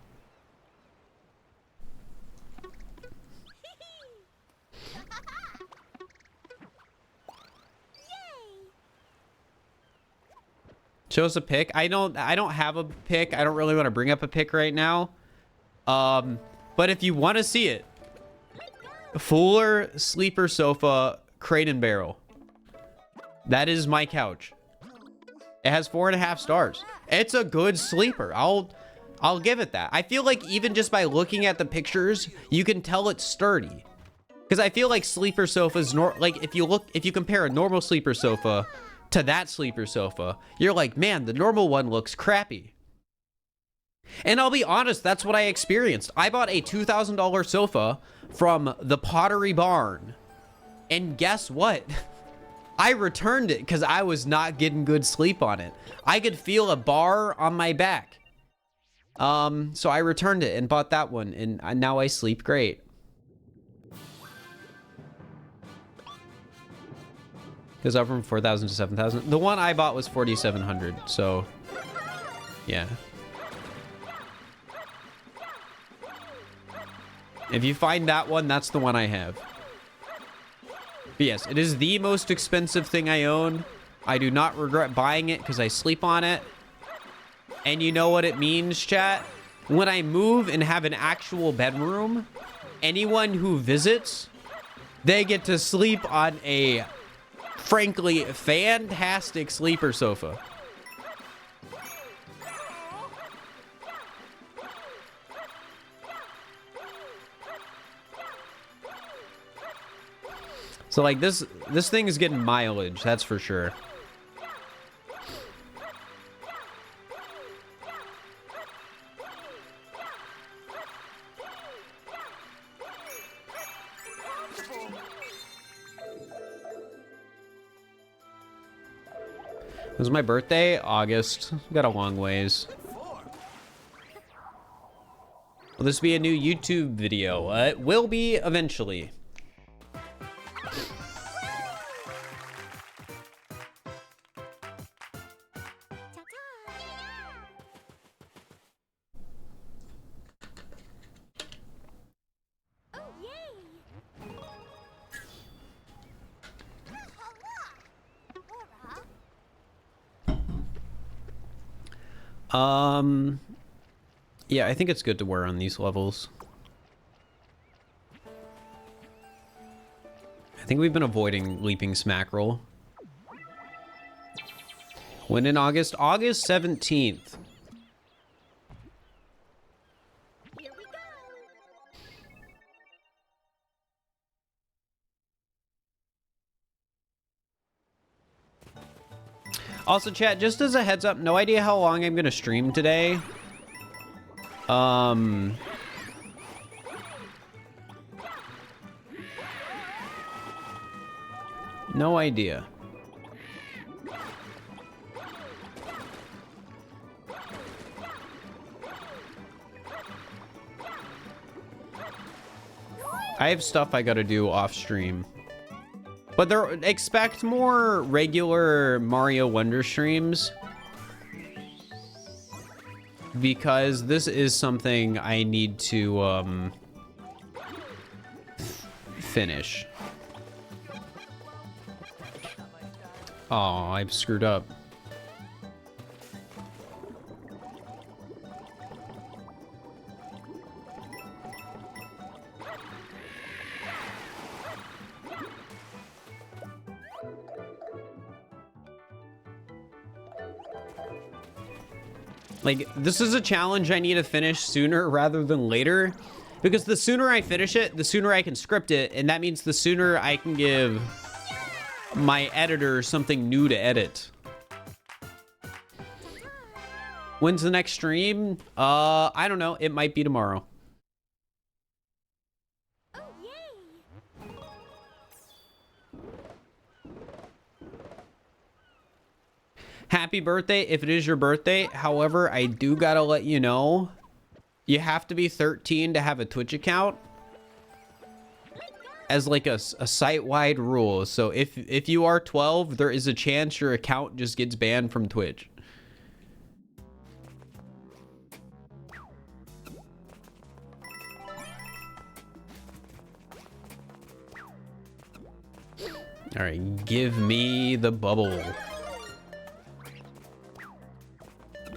Show us a pic. I don't have a pic. I don't really want to bring up a pic right now. But if you want to see it, Fuller Sleeper Sofa Crate and Barrel. That is my couch. It has 4.5 stars. It's a good sleeper. I'll give it that. I feel like even just by looking at the pictures, you can tell it's sturdy. Because I feel like sleeper sofas, like if you compare a normal sleeper sofa to that sleeper sofa, you're like, man, the normal one looks crappy. And I'll be honest, that's what I experienced. I bought a $2,000 sofa from the Pottery Barn. And guess what? I returned it because I was not getting good sleep on it. I could feel a bar on my back. So I returned it and bought that one, and now I sleep great. Goes up from 4,000 to 7,000. The one I bought was 4,700, so yeah. If you find that one, that's the one I have. But yes, it is the most expensive thing I own. I do not regret buying it because I sleep on it. And you know what it means, chat? When I move and have an actual bedroom, anyone who visits, they get to sleep on a, frankly, fantastic sleeper sofa. So like this thing is getting mileage, that's for sure. It was my birthday, August. Got a long ways. Will this be a new YouTube video? It will be eventually. Yeah, I think it's good to wear on these levels. I think we've been avoiding leaping smackerel. When in August? August 17th. Here we go. Also, chat, just as a heads up, no idea how long I'm gonna stream today. No idea. I have stuff I gotta do off stream. But expect more regular Mario Wonder streams. Because this is something I need to finish. Oh, I've screwed up. Like, this is a challenge I need to finish sooner rather than later. Because the sooner I finish it, the sooner I can script it. And that means the sooner I can give my editor something new to edit. When's the next stream? I don't know. It might be tomorrow. Oh, yay. Happy birthday if it is your birthday. However, I do gotta let you know, you have to be 13 to have a Twitch account. As like a site-wide rule. So if you are 12, there is a chance your account just gets banned from Twitch. All right, give me the bubble.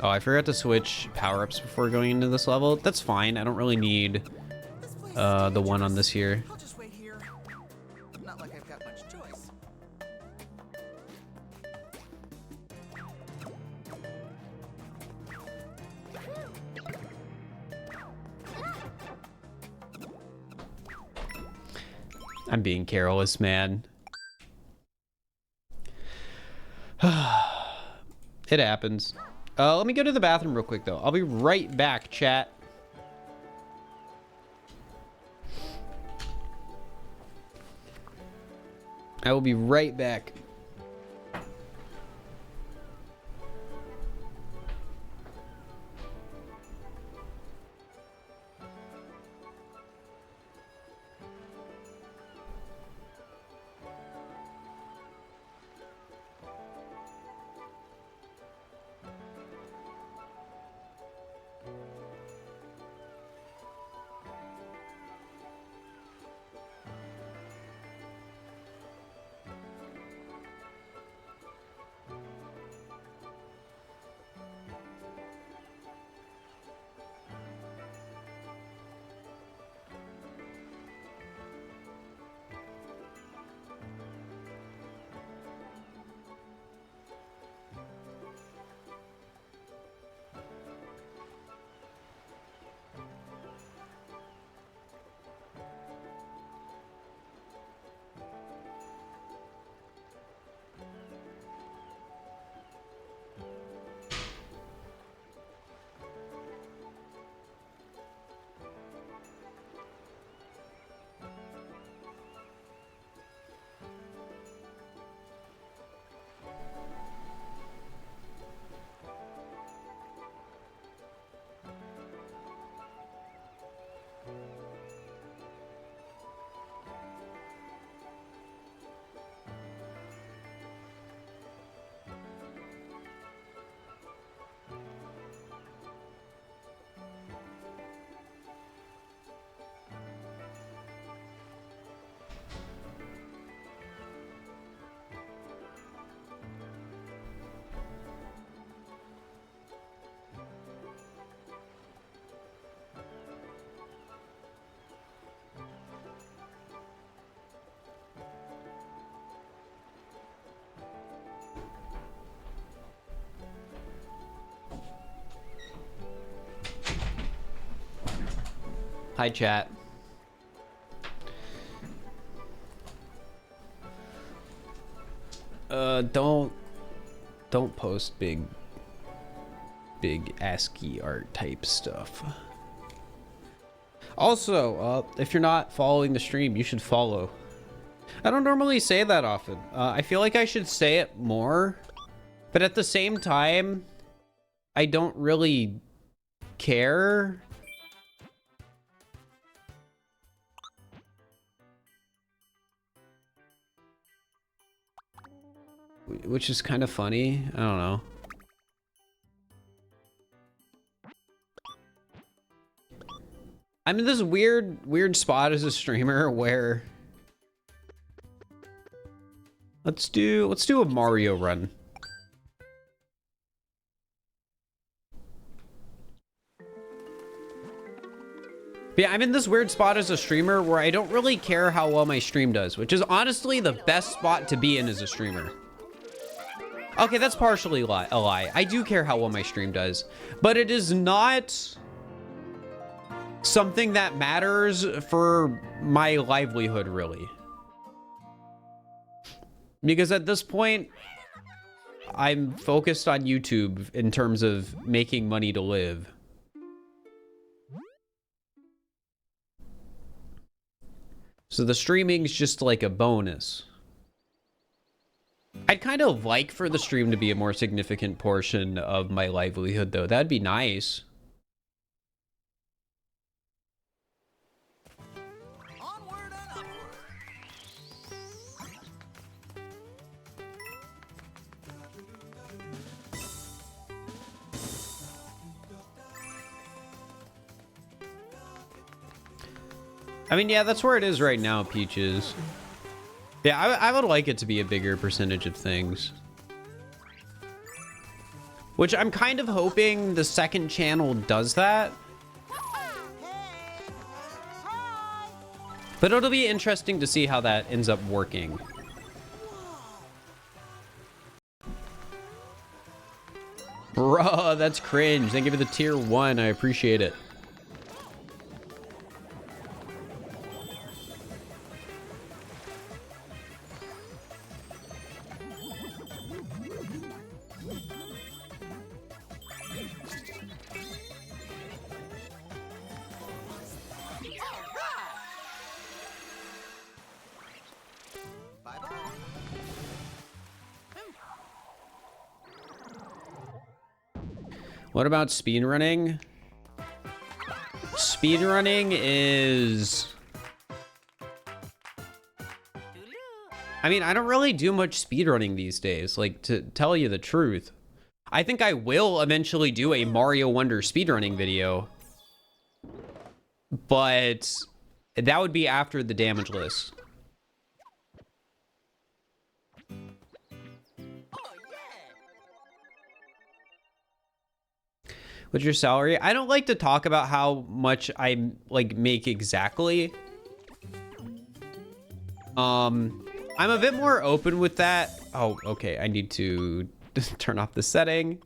Oh, I forgot to switch power-ups before going into this level. That's fine. I don't really need the one on this here. I'll just wait here. Not like I've got much choice. I'm being careless, man. It happens. Let me go to the bathroom real quick, though. I'll be right back, chat. I will be right back. Hi, chat. Don't post big ASCII art type stuff. Also, if you're not following the stream, you should follow. I don't normally say that often. I feel like I should say it more, but at the same time, I don't really care. Which is kind of funny. I don't know. I'm in this weird spot as a streamer where let's do a Mario run. Yeah, I'm in this weird spot as a streamer where I don't really care how well my stream does, which is honestly the best spot to be in as a streamer. Okay, that's partially a lie. I do care how well my stream does, but it is not something that matters for my livelihood, really. Because at this point, I'm focused on YouTube in terms of making money to live. So the streaming's just like a bonus. I'd kind of like for the stream to be a more significant portion of my livelihood, though. That'd be nice. Onward and upward. I mean, yeah, that's where it is right now, Peaches. Yeah, I would like it to be a bigger percentage of things. Which I'm kind of hoping the second channel does that. But it'll be interesting to see how that ends up working. Bruh, that's cringe. Thank you for the tier 1. I appreciate it. What about speedrunning? Speedrunning is... I mean, I don't really do much speedrunning these days, like, to tell you the truth. I think I will eventually do a Mario Wonder speedrunning video. But that would be after the Damageless. What's your salary? I don't like to talk about how much I like make exactly. I'm a bit more open with that. Oh, okay. I need to turn off the setting.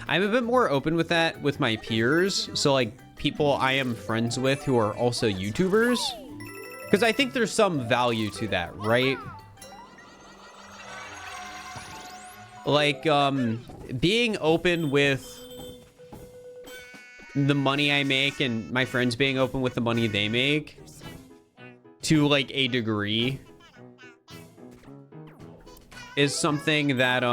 I'm a bit more open with that with my peers. So like people I am friends with who are also YouTubers. Because I think there's some value to that, right? Like, being open with the money I make and my friends being open with the money they make to, like, a degree is something that,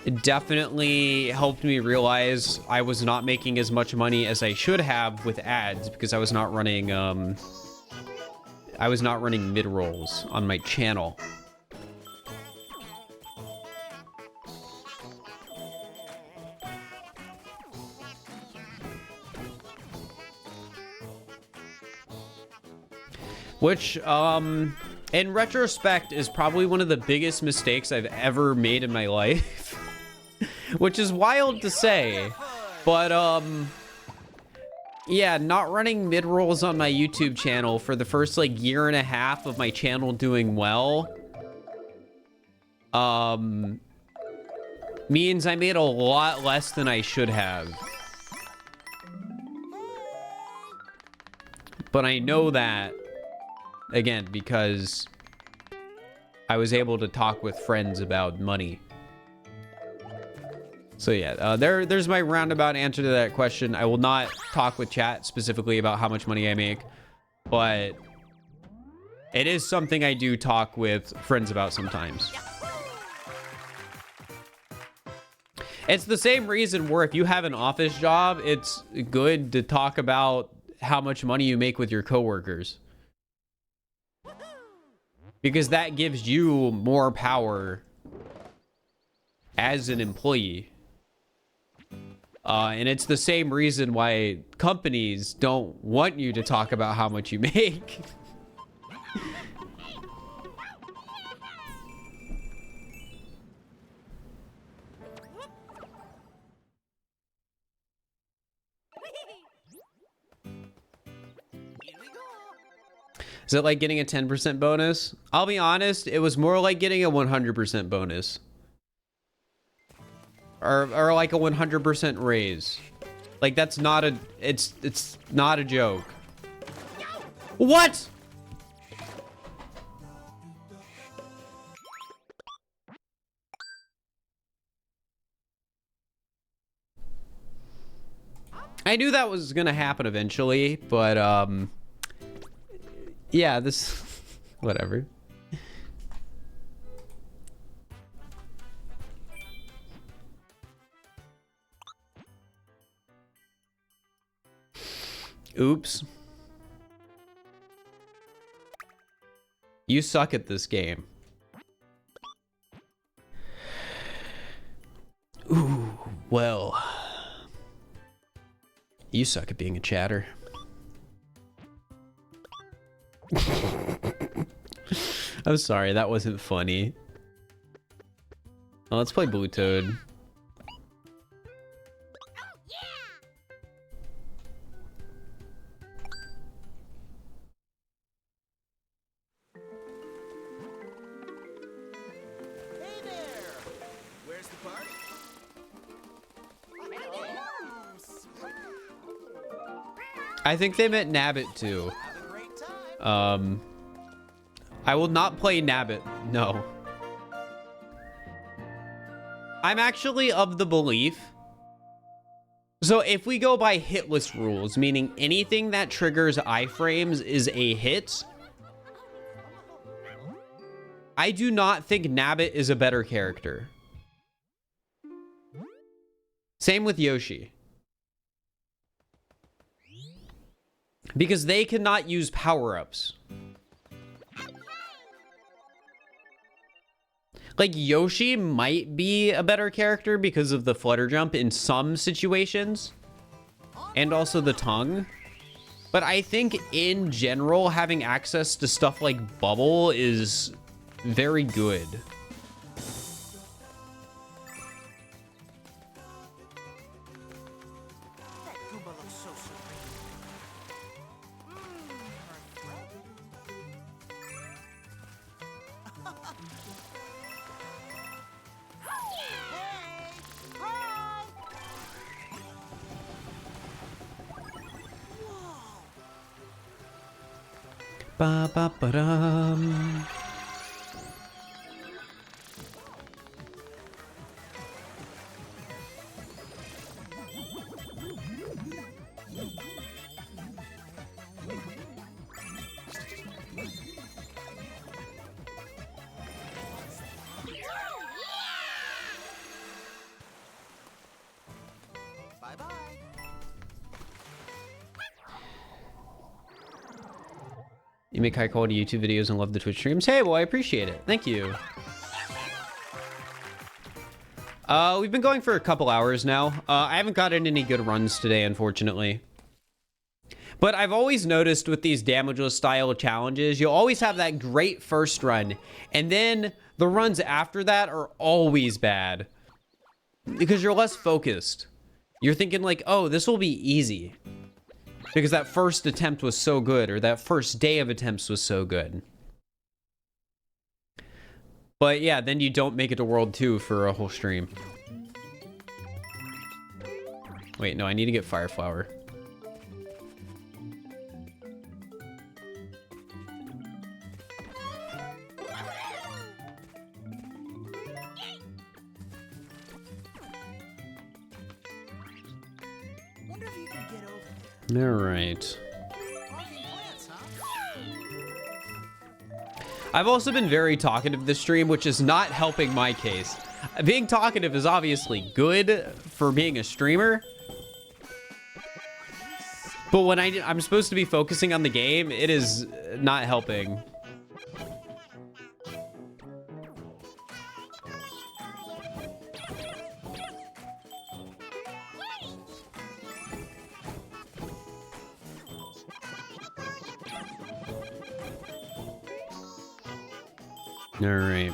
it definitely helped me realize I was not making as much money as I should have with ads because I was not running mid-rolls on my channel. Which, in retrospect, is probably one of the biggest mistakes I've ever made in my life. Which is wild to say. But, yeah, not running mid-rolls on my YouTube channel for the first, like, year and a half of my channel doing well, means I made a lot less than I should have. But I know that, again, because I was able to talk with friends about money. So yeah, there's my roundabout answer to that question. I will not talk with chat specifically about how much money I make, but it is something I do talk with friends about sometimes. It's the same reason where if you have an office job, it's good to talk about how much money you make with your coworkers. Because that gives you more power as an employee. And it's the same reason why companies don't want you to talk about how much you make. Is it like getting a 10% bonus? I'll be honest, it was more like getting a 100% bonus. Or like a 100% raise. Like that's not a, it's not a joke. What? I knew that was gonna happen eventually, but yeah, this whatever. Oops. You suck at this game. Ooh, well. You suck at being a chatter. I'm sorry, that wasn't funny. Oh, let's play Blue Toad. Hey there! Where's the party? I think they meant Nabbit too. Have a great time. I will not play Nabbit. No. I'm actually of the belief. So if we go by hit list rules, meaning anything that triggers iframes is a hit, I do not think Nabbit is a better character. Same with Yoshi. Because they cannot use power-ups. Like, Yoshi might be a better character because of the flutter jump in some situations. And also the tongue. But I think, in general, having access to stuff like Bubble is very good. That Goomba looks so serene. Hey! Hi! Ba ba ba dum. Bye-bye. You make high quality YouTube videos and love the Twitch streams. Hey, well, I appreciate it. Thank you. We've been going for a couple hours now. I haven't gotten any good runs today, unfortunately. But I've always noticed with these Damageless style challenges, you'll always have that great first run. And then the runs after that are always bad. Because you're less focused. You're thinking like, oh, this will be easy. Because that first attempt was so good, or that first day of attempts was so good. But yeah, then you don't make it to World 2 for a whole stream. Wait, no, I need to get Fire Flower. Wonder if you can get over there. All right. Talking plants, huh? I've also been very talkative this stream, which is not helping my case. Being talkative is obviously good for being a streamer. But when I'm supposed to be focusing on the game, it is not helping. All right.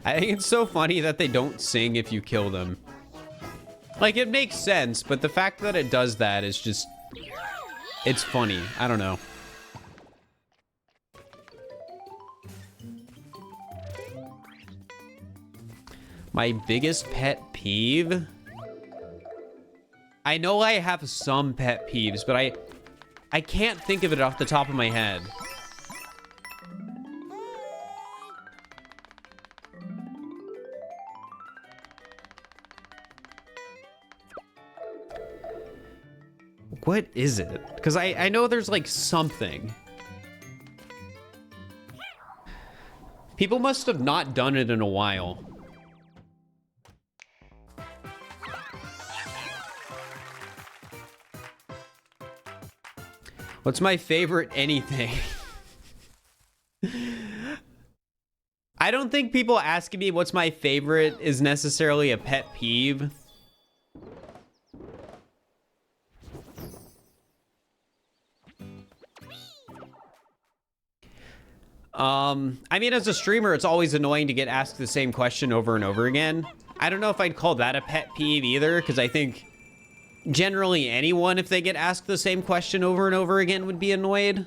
I think it's so funny that they don't sing if you kill them. Like, it makes sense, but the fact that it does that is just... It's funny. I don't know. My biggest pet peeve? I know I have some pet peeves, but I can't think of it off the top of my head. What is it? Because I know there's like something. People must have not done it in a while. What's my favorite anything? I don't think people asking me what's my favorite is necessarily a pet peeve. I mean, as a streamer, it's always annoying to get asked the same question over and over again. I don't know if I'd call that a pet peeve either, because I think generally anyone, if they get asked the same question over and over again, would be annoyed.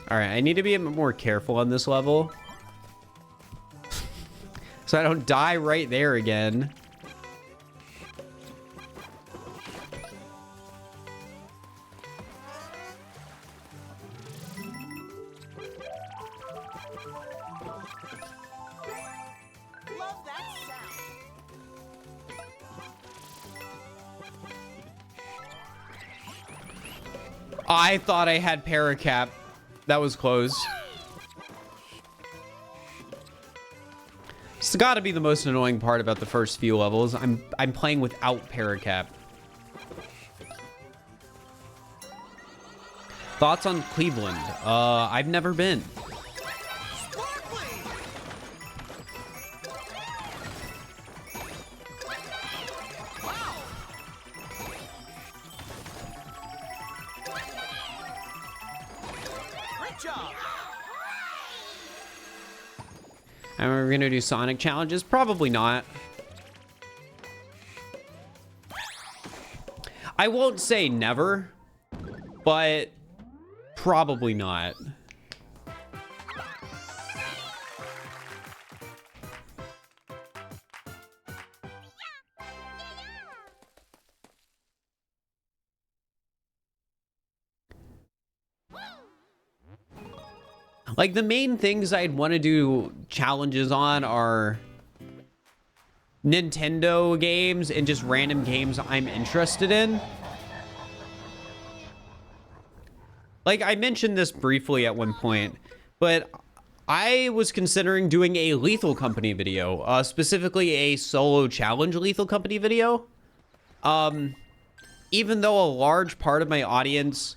All right, I need to be a bit more careful on this level. So I don't die right there again. Love that sound. I thought I had Paracap. That was close. It's got to be the most annoying part about the first few levels. I'm playing without Paracap. Thoughts on Cleveland? I've never been. Sparkly! Wow! Great job! And we're gonna do Sonic challenges? Probably not. I won't say never, but probably not. Like, the main things I'd want to do challenges on are Nintendo games and just random games I'm interested in. Like, I mentioned this briefly at one point, but I was considering doing a Lethal Company video, specifically a solo challenge Lethal Company video. Even though a large part of my audience,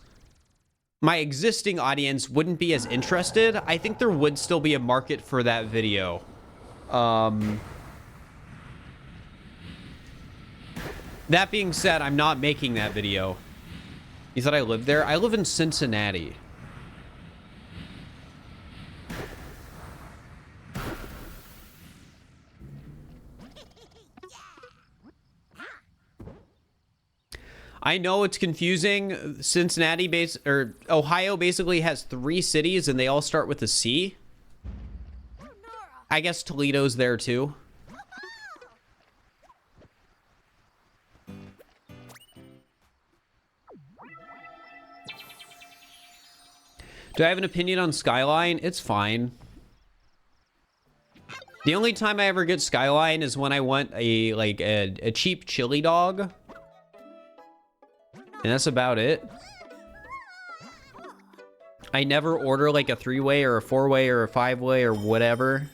my existing audience, wouldn't be as interested, I think there would still be a market for that video. That being said, I'm not making that video. You thought I lived there? I live in Cincinnati. I know it's confusing. Ohio basically has 3 cities and they all start with a C. I guess Toledo's there too. Do I have an opinion on Skyline? It's fine. The only time I ever get Skyline is when I want a cheap chili dog. And that's about it. I never order like a 3-way or a 4-way or a 5-way or whatever.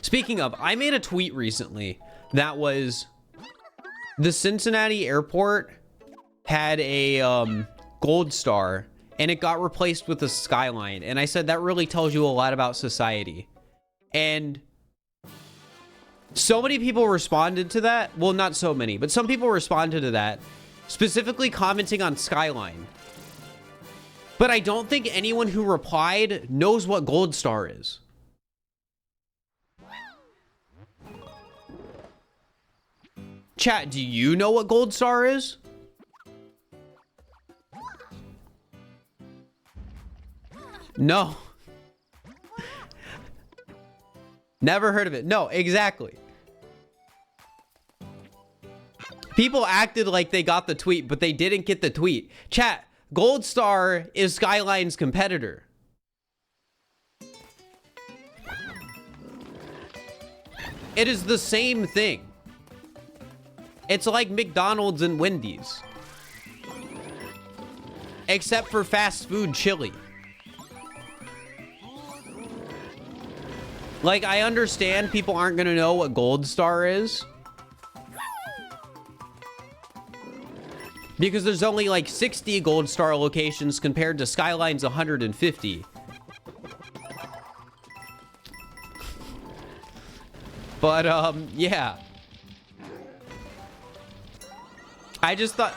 Speaking of, I made a tweet recently that was the Cincinnati airport had a gold star and it got replaced with a Skyline. And I said that really tells you a lot about society. And so many people responded to that. Well, not so many, but some people responded to that, specifically commenting on Skyline. But I don't think anyone who replied knows what Gold Star is. Chat, do you know what Gold Star is? No. Never heard of it. No, exactly. People acted like they got the tweet, but they didn't get the tweet. Chat, Gold Star is Skyline's competitor. It is the same thing. It's like McDonald's and Wendy's. Except for fast food chili. Like, I understand people aren't gonna know what Gold Star is. Because there's only like 60 Gold Star locations compared to Skyline's 150. But, yeah. I just thought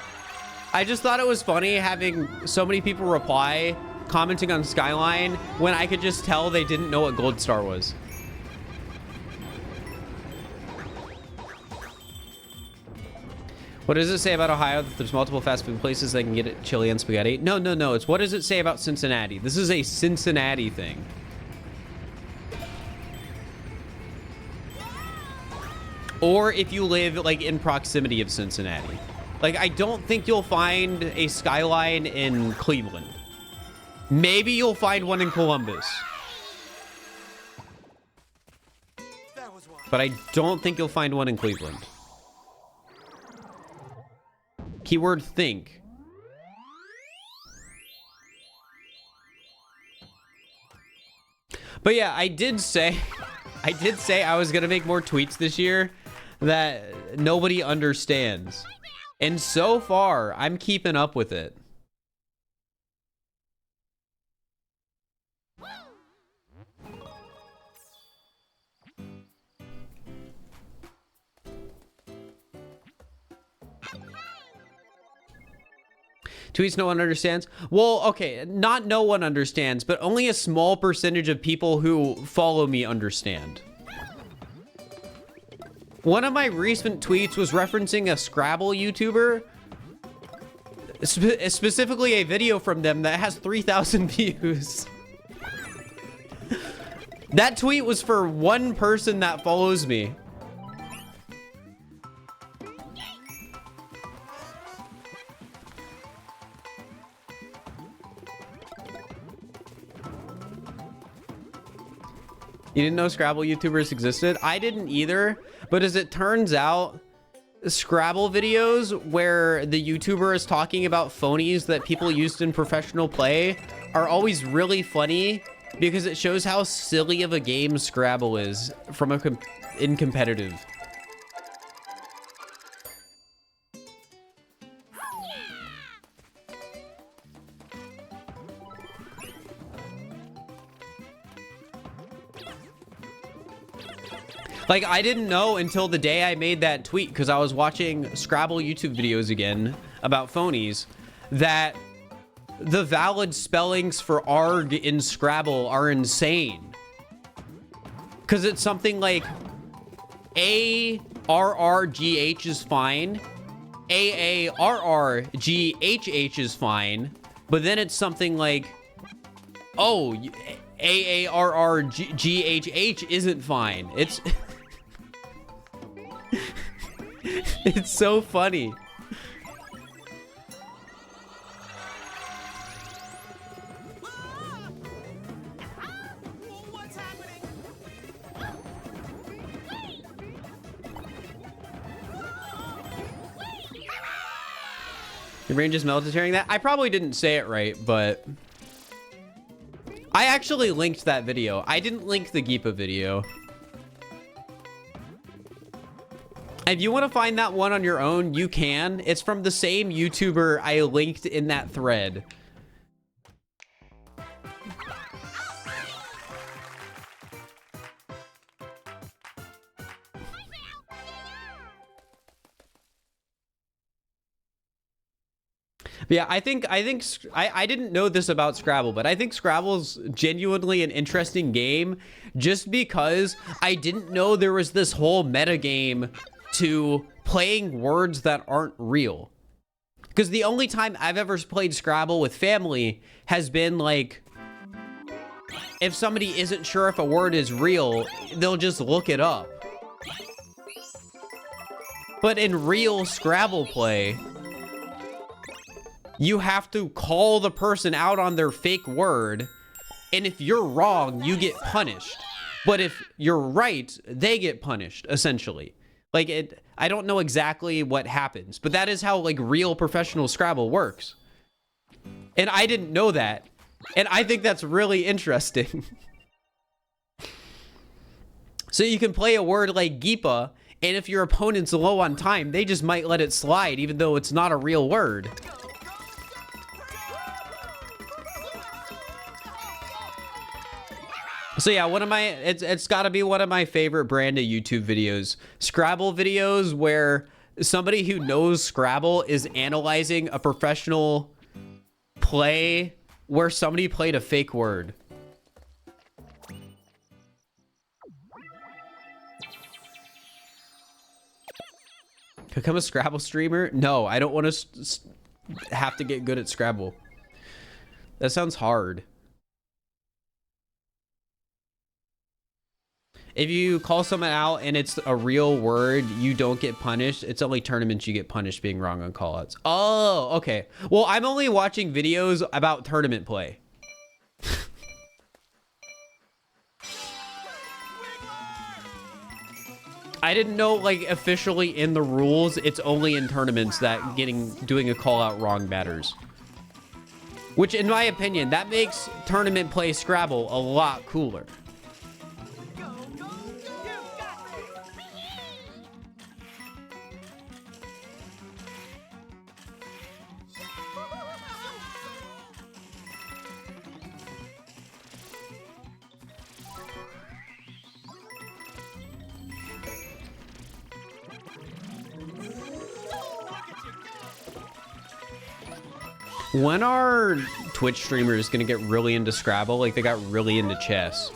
it was funny having so many people reply, commenting on Skyline, when I could just tell they didn't know what Gold Star was. What does it say about Ohio that there's multiple fast food places that can get it chili and spaghetti? No, no, no. It's what does it say about Cincinnati? This is a Cincinnati thing. Or if you live like in proximity of Cincinnati. Like, I don't think you'll find a Skyline in Cleveland. Maybe you'll find one in Columbus. But I don't think you'll find one in Cleveland. Keyword think. But yeah, I did say I was gonna make more tweets this year that nobody understands. And so far, I'm keeping up with it. Tweets no one understands. Well, okay, not no one understands, but only a small percentage of people who follow me understand. One of my recent tweets was referencing a Scrabble YouTuber, specifically a video from them that has 3,000 views. That tweet was for one person that follows me. You didn't know Scrabble YouTubers existed? I didn't either, but as it turns out, Scrabble videos where the YouTuber is talking about phonies that people used in professional play are always really funny because it shows how silly of a game Scrabble is from in competitive. Like, I didn't know until the day I made that tweet, because I was watching Scrabble YouTube videos again about phonies, that the valid spellings for arg in Scrabble are insane. Because it's something like ARRGH is fine, AARRGHH is fine, but then it's something like, oh, AARRGHH isn't fine. It's it's so funny. What's happening? Your brain just melted hearing that. I probably didn't say it right, but I actually linked that video. I didn't link the Geepa video. If you want to find that one on your own, you can. It's from the same YouTuber I linked in that thread. But yeah, I didn't know this about Scrabble, but I think Scrabble's genuinely an interesting game just because I didn't know there was this whole meta game to playing words that aren't real. Because the only time I've ever played Scrabble with family has been like, if somebody isn't sure if a word is real, they'll just look it up. But in real Scrabble play, you have to call the person out on their fake word, and if you're wrong, you get punished. But if you're right, they get punished, essentially. Like, I don't know exactly what happens, but that is how, like, real professional Scrabble works. And I didn't know that, and I think that's really interesting. So you can play a word like Geepa, and if your opponent's low on time, they just might let it slide, even though it's not a real word. So yeah, it's got to be one of my favorite brand of YouTube videos. Scrabble videos where somebody who knows Scrabble is analyzing a professional play where somebody played a fake word. Become a Scrabble streamer? No, I don't want to have to get good at Scrabble. That sounds hard. If you call someone out and it's a real word, you don't get punished. It's only tournaments you get punished being wrong on callouts. Oh, okay. Well, I'm only watching videos about tournament play. I didn't know, like, officially in the rules, it's only in tournaments that doing a call out wrong matters. Which, in my opinion, that makes tournament play Scrabble a lot cooler. When are Twitch streamers gonna get really into Scrabble? Like they got really into chess.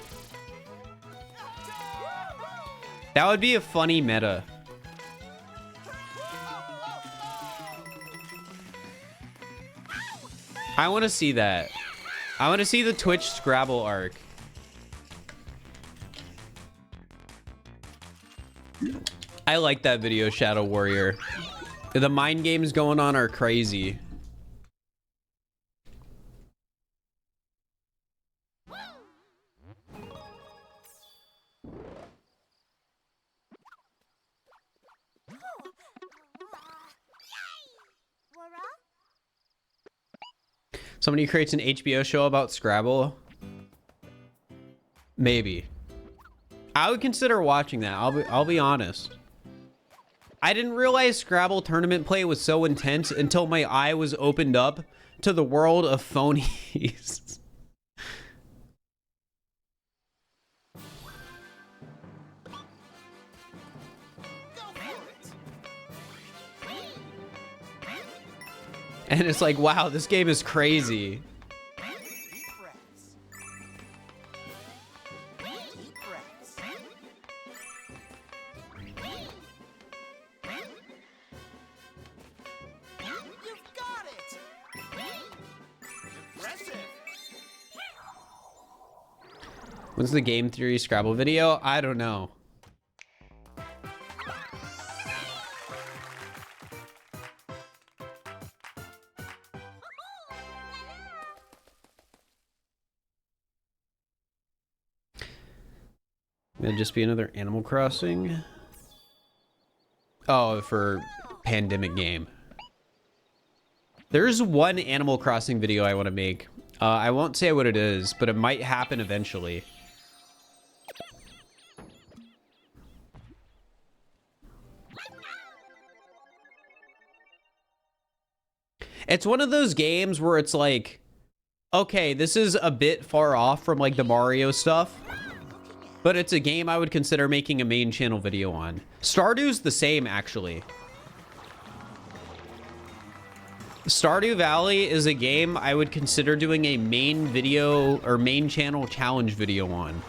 That would be a funny meta. I want to see that. I want to see the Twitch Scrabble arc. I like that video, Shadow Warrior. The mind games going on are crazy. Somebody creates an HBO show about Scrabble. Maybe. I would consider watching that. I'll be honest. I didn't realize Scrabble tournament play was so intense until my eye was opened up to the world of phonies. And it's like, wow, this game is crazy. Deep breaths. Deep breaths. You've got it! Impressive! When's the game theory Scrabble video? I don't know. It'll just be another Animal Crossing. Oh, for pandemic game. There's one Animal Crossing video I want to make. I won't say what it is, but it might happen eventually. It's one of those games where it's like, okay, this is a bit far off from like the Mario stuff, but it's a game I would consider making a main channel video on. Stardew's the same, actually. Stardew Valley is a game I would consider doing a main video or main channel challenge video on.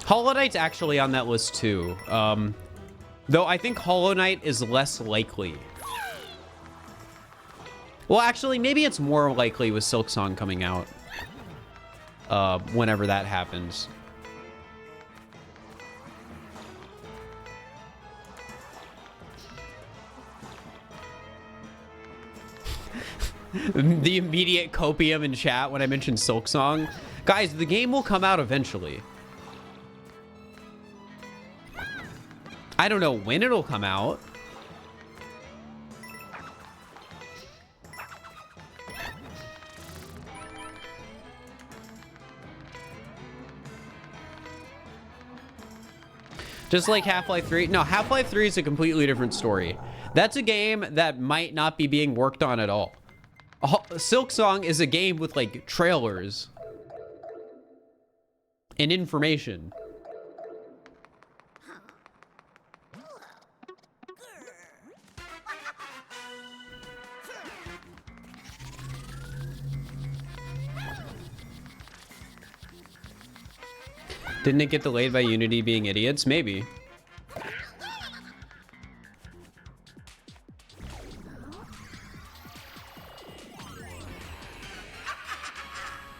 Hollow Knight's actually on that list too. Though I think Hollow Knight is less likely. Well, actually, maybe it's more likely with Silksong coming out. Whenever that happens. The immediate copium in chat when I mentioned Silksong. Guys, the game will come out eventually. I don't know when it'll come out. Just like Half-Life 3. No, Half-Life 3 is a completely different story. That's a game that might not be being worked on at all. Silksong is a game with like trailers and information. Didn't it get delayed by Unity being idiots? Maybe.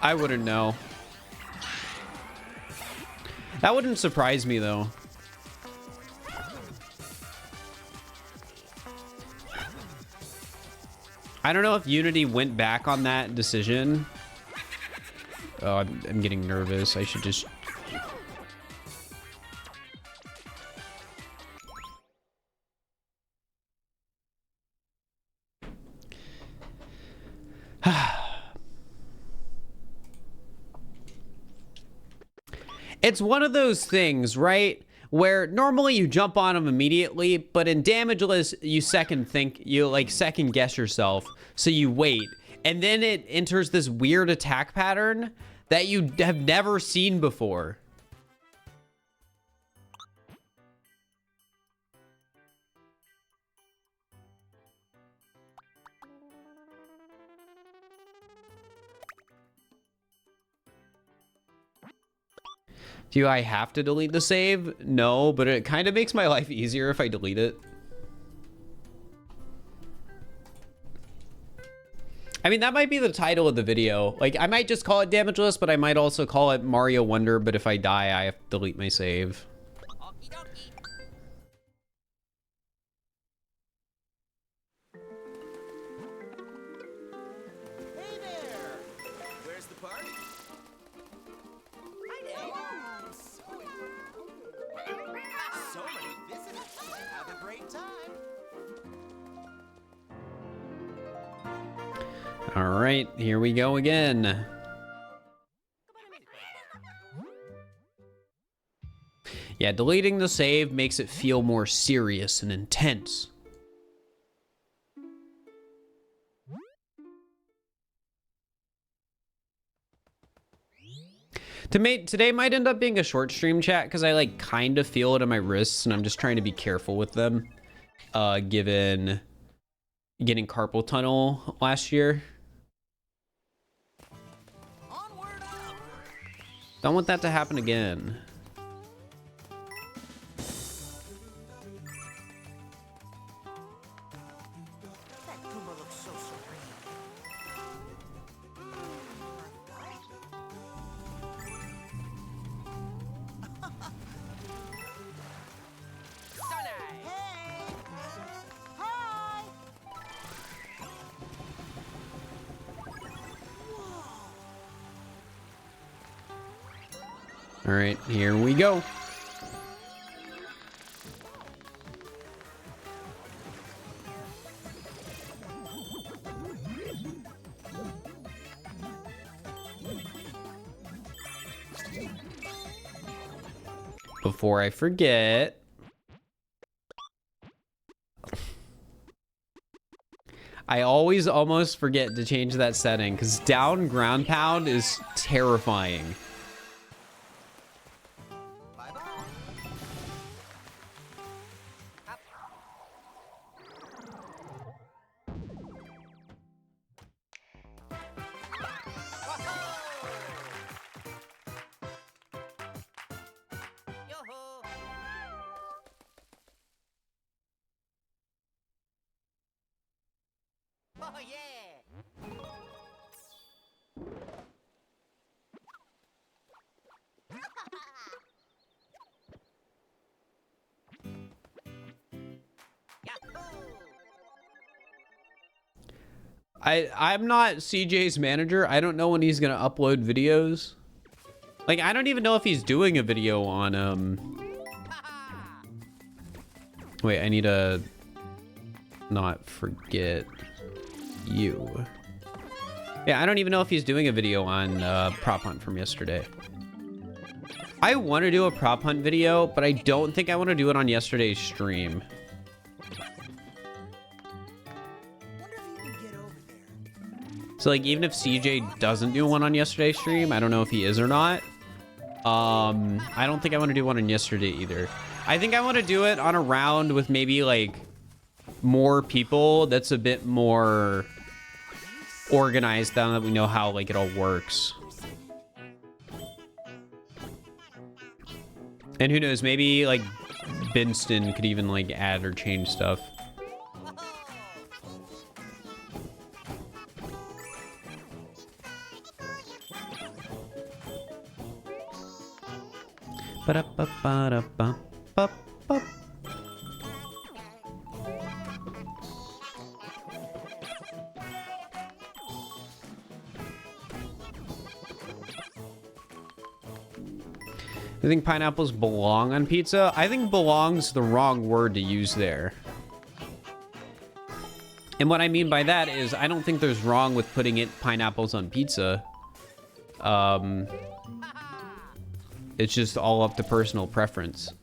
I wouldn't know. That wouldn't surprise me, though. I don't know if Unity went back on that decision. Oh, I'm getting nervous. I should just... It's one of those things, right? Where normally you jump on them immediately, but in Damageless, you second guess yourself. So you wait. And then it enters this weird attack pattern that you have never seen before. Do I have to delete the save? No, but it kind of makes my life easier if I delete it. I mean, that might be the title of the video. Like, I might just call it Damageless, but I might also call it Mario Wonder, but if I die, I have to delete my save. Okie dokie. Hey there! Where's the party? Hi there! So many visitors! Have a great time! All right, here we go again. Yeah, deleting the save makes it feel more serious and intense. Today might end up being a short stream, chat, because I like kind of feel it in my wrists, and I'm just trying to be careful with them, given getting carpal tunnel last year. Onward up. Don't want that to happen again. That Goomba looks so serene. Hey! Hi! All right, here we go. Before I forget, I always almost forget to change that setting because down ground pound is terrifying. Bye-bye. Up. Yo-ho! Oh yeah! Yahoo! I'm not CJ's manager. I don't know when he's gonna upload videos. Like, I don't even know if he's doing a video on Ha-ha! wait, I need to not forget you. Yeah, I don't even know if he's doing a video on prop hunt from yesterday. I want to do a prop hunt video, but I don't think I want to do it on yesterday's stream. Wonder if you can get over there. So like, even if CJ doesn't do one on yesterday's stream, I don't know if he is or not. I don't think I want to do one on yesterday either. I think I want to do it on a round with maybe like more people that's a bit more organized now that we know how like it all works. And who knows, maybe like Binston could even like add or change stuff. Ba-da-ba-ba-da-ba-ba-ba. I think pineapples belong on pizza. I think belong's the wrong word to use there. And what I mean by that is I don't think there's wrong with putting pineapples on pizza. It's just all up to personal preference.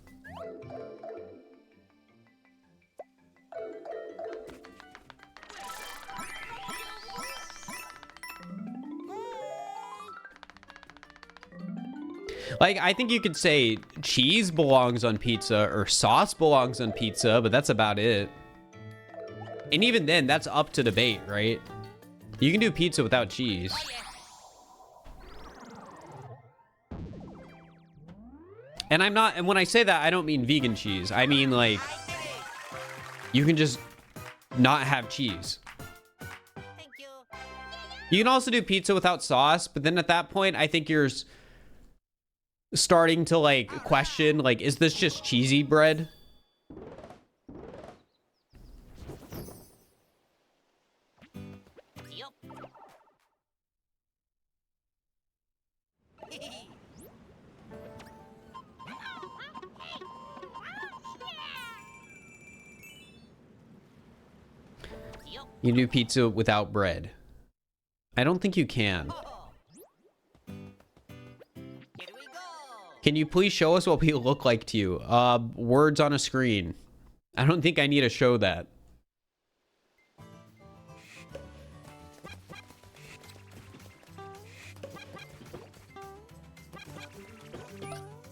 Like, I think you could say cheese belongs on pizza or sauce belongs on pizza, but that's about it. And even then, that's up to debate, right? You can do pizza without cheese. And and when I say that, I don't mean vegan cheese. I mean, like, you can just not have cheese. Thank you. You can also do pizza without sauce, but then at that point, I think you're starting to like question, like, is this just cheesy bread? Yup. Yup. You can do pizza without bread. I don't think you can. Here we go. Can you please show us what we look like to you? Words on a screen. I don't think I need to show that.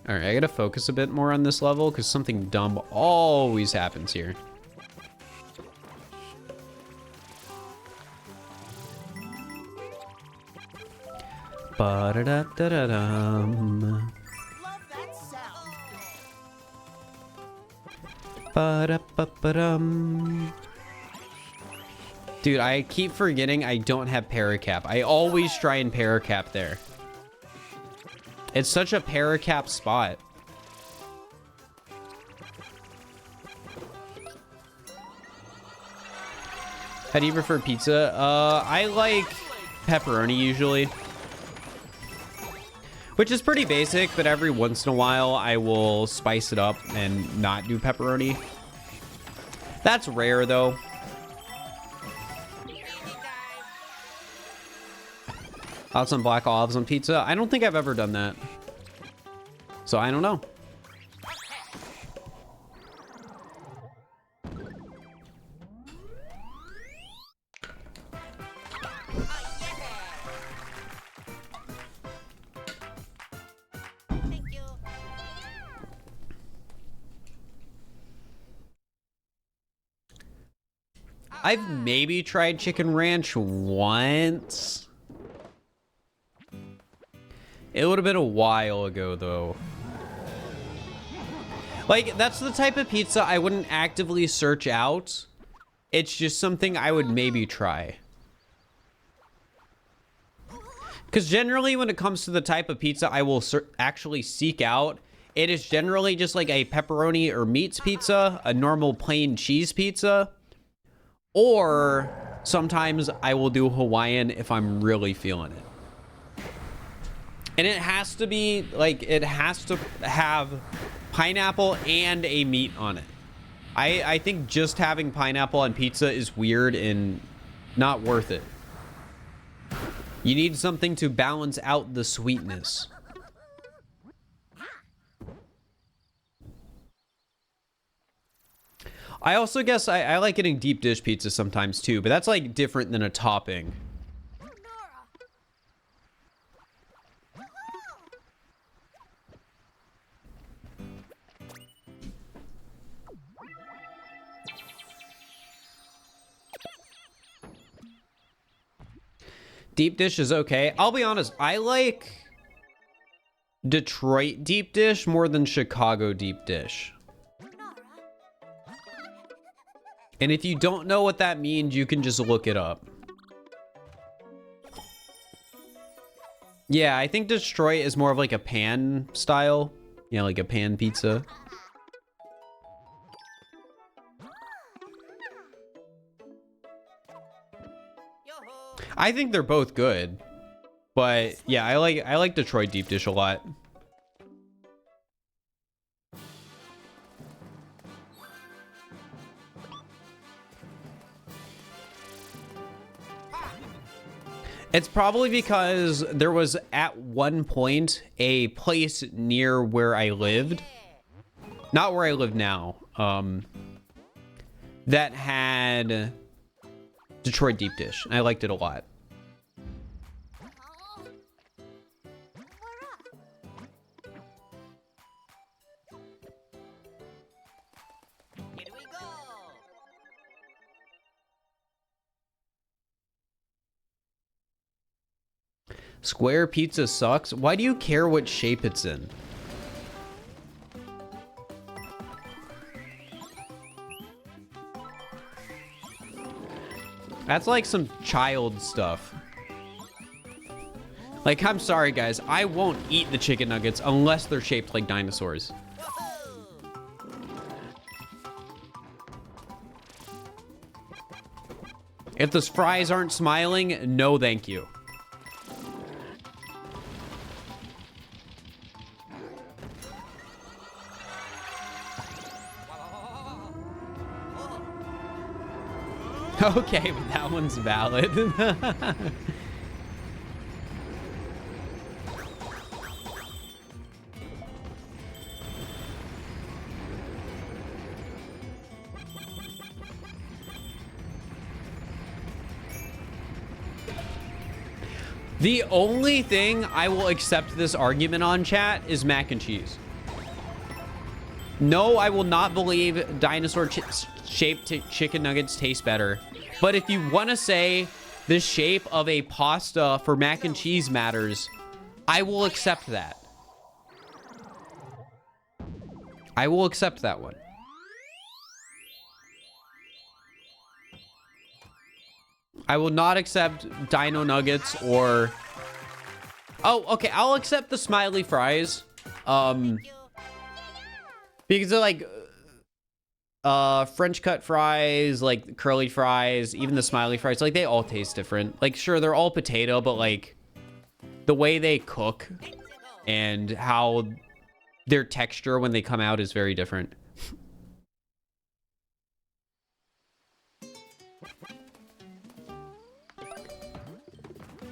All right, I gotta focus a bit more on this level because something dumb always happens here. Ba-da-da-da-da-dum. Love that sound. Ba-da-ba-ba-dum. Dude, I keep forgetting I don't have paracap. I always try and paracap there. It's such a paracap spot. How do you prefer pizza? I like pepperoni usually. Which is pretty basic, but every once in a while I will spice it up and not do pepperoni. That's rare though. Out some black olives on pizza. I don't think I've ever done that. So I don't know. Thank you. I've maybe tried chicken ranch once. It would have been a while ago, though. Like, that's the type of pizza I wouldn't actively search out. It's just something I would maybe try. Because generally, when it comes to the type of pizza I will actually seek out, it is generally just like a pepperoni or meats pizza, a normal plain cheese pizza, or sometimes I will do Hawaiian if I'm really feeling it. And it has to be, like, it has to have pineapple and a meat on it. I think just having pineapple on pizza is weird and not worth it. You need something to balance out the sweetness. I also guess I like getting deep dish pizza sometimes too, but that's like different than a topping. Deep dish is okay. I'll be honest, I like Detroit deep dish more than Chicago deep dish. And if you don't know what that means, you can just look it up. Yeah, I think Detroit is more of like a pan style. Yeah, like a pan pizza. I think they're both good. But yeah, I like Detroit deep dish a lot. It's probably because there was at one point a place near where I lived, not where I live now, that had Detroit deep dish. I liked it a lot. Here we go. Square pizza sucks. Why do you care what shape it's in? That's like some child stuff. Like, I'm sorry, guys. I won't eat the chicken nuggets unless they're shaped like dinosaurs. If those fries aren't smiling, no thank you. Okay, but that one's valid. The only thing I will accept this argument on, chat, is mac and cheese. No, I will not believe dinosaur-shaped chicken nuggets taste better. But if you want to say the shape of a pasta for mac and cheese matters, I will accept that. I will accept that one. I will not accept dino nuggets or... Oh, okay, I'll accept the smiley fries. Because they're like French cut fries, like curly fries, even the smiley fries, like they all taste different. Like sure, they're all potato, but like the way they cook and how their texture when they come out is very different.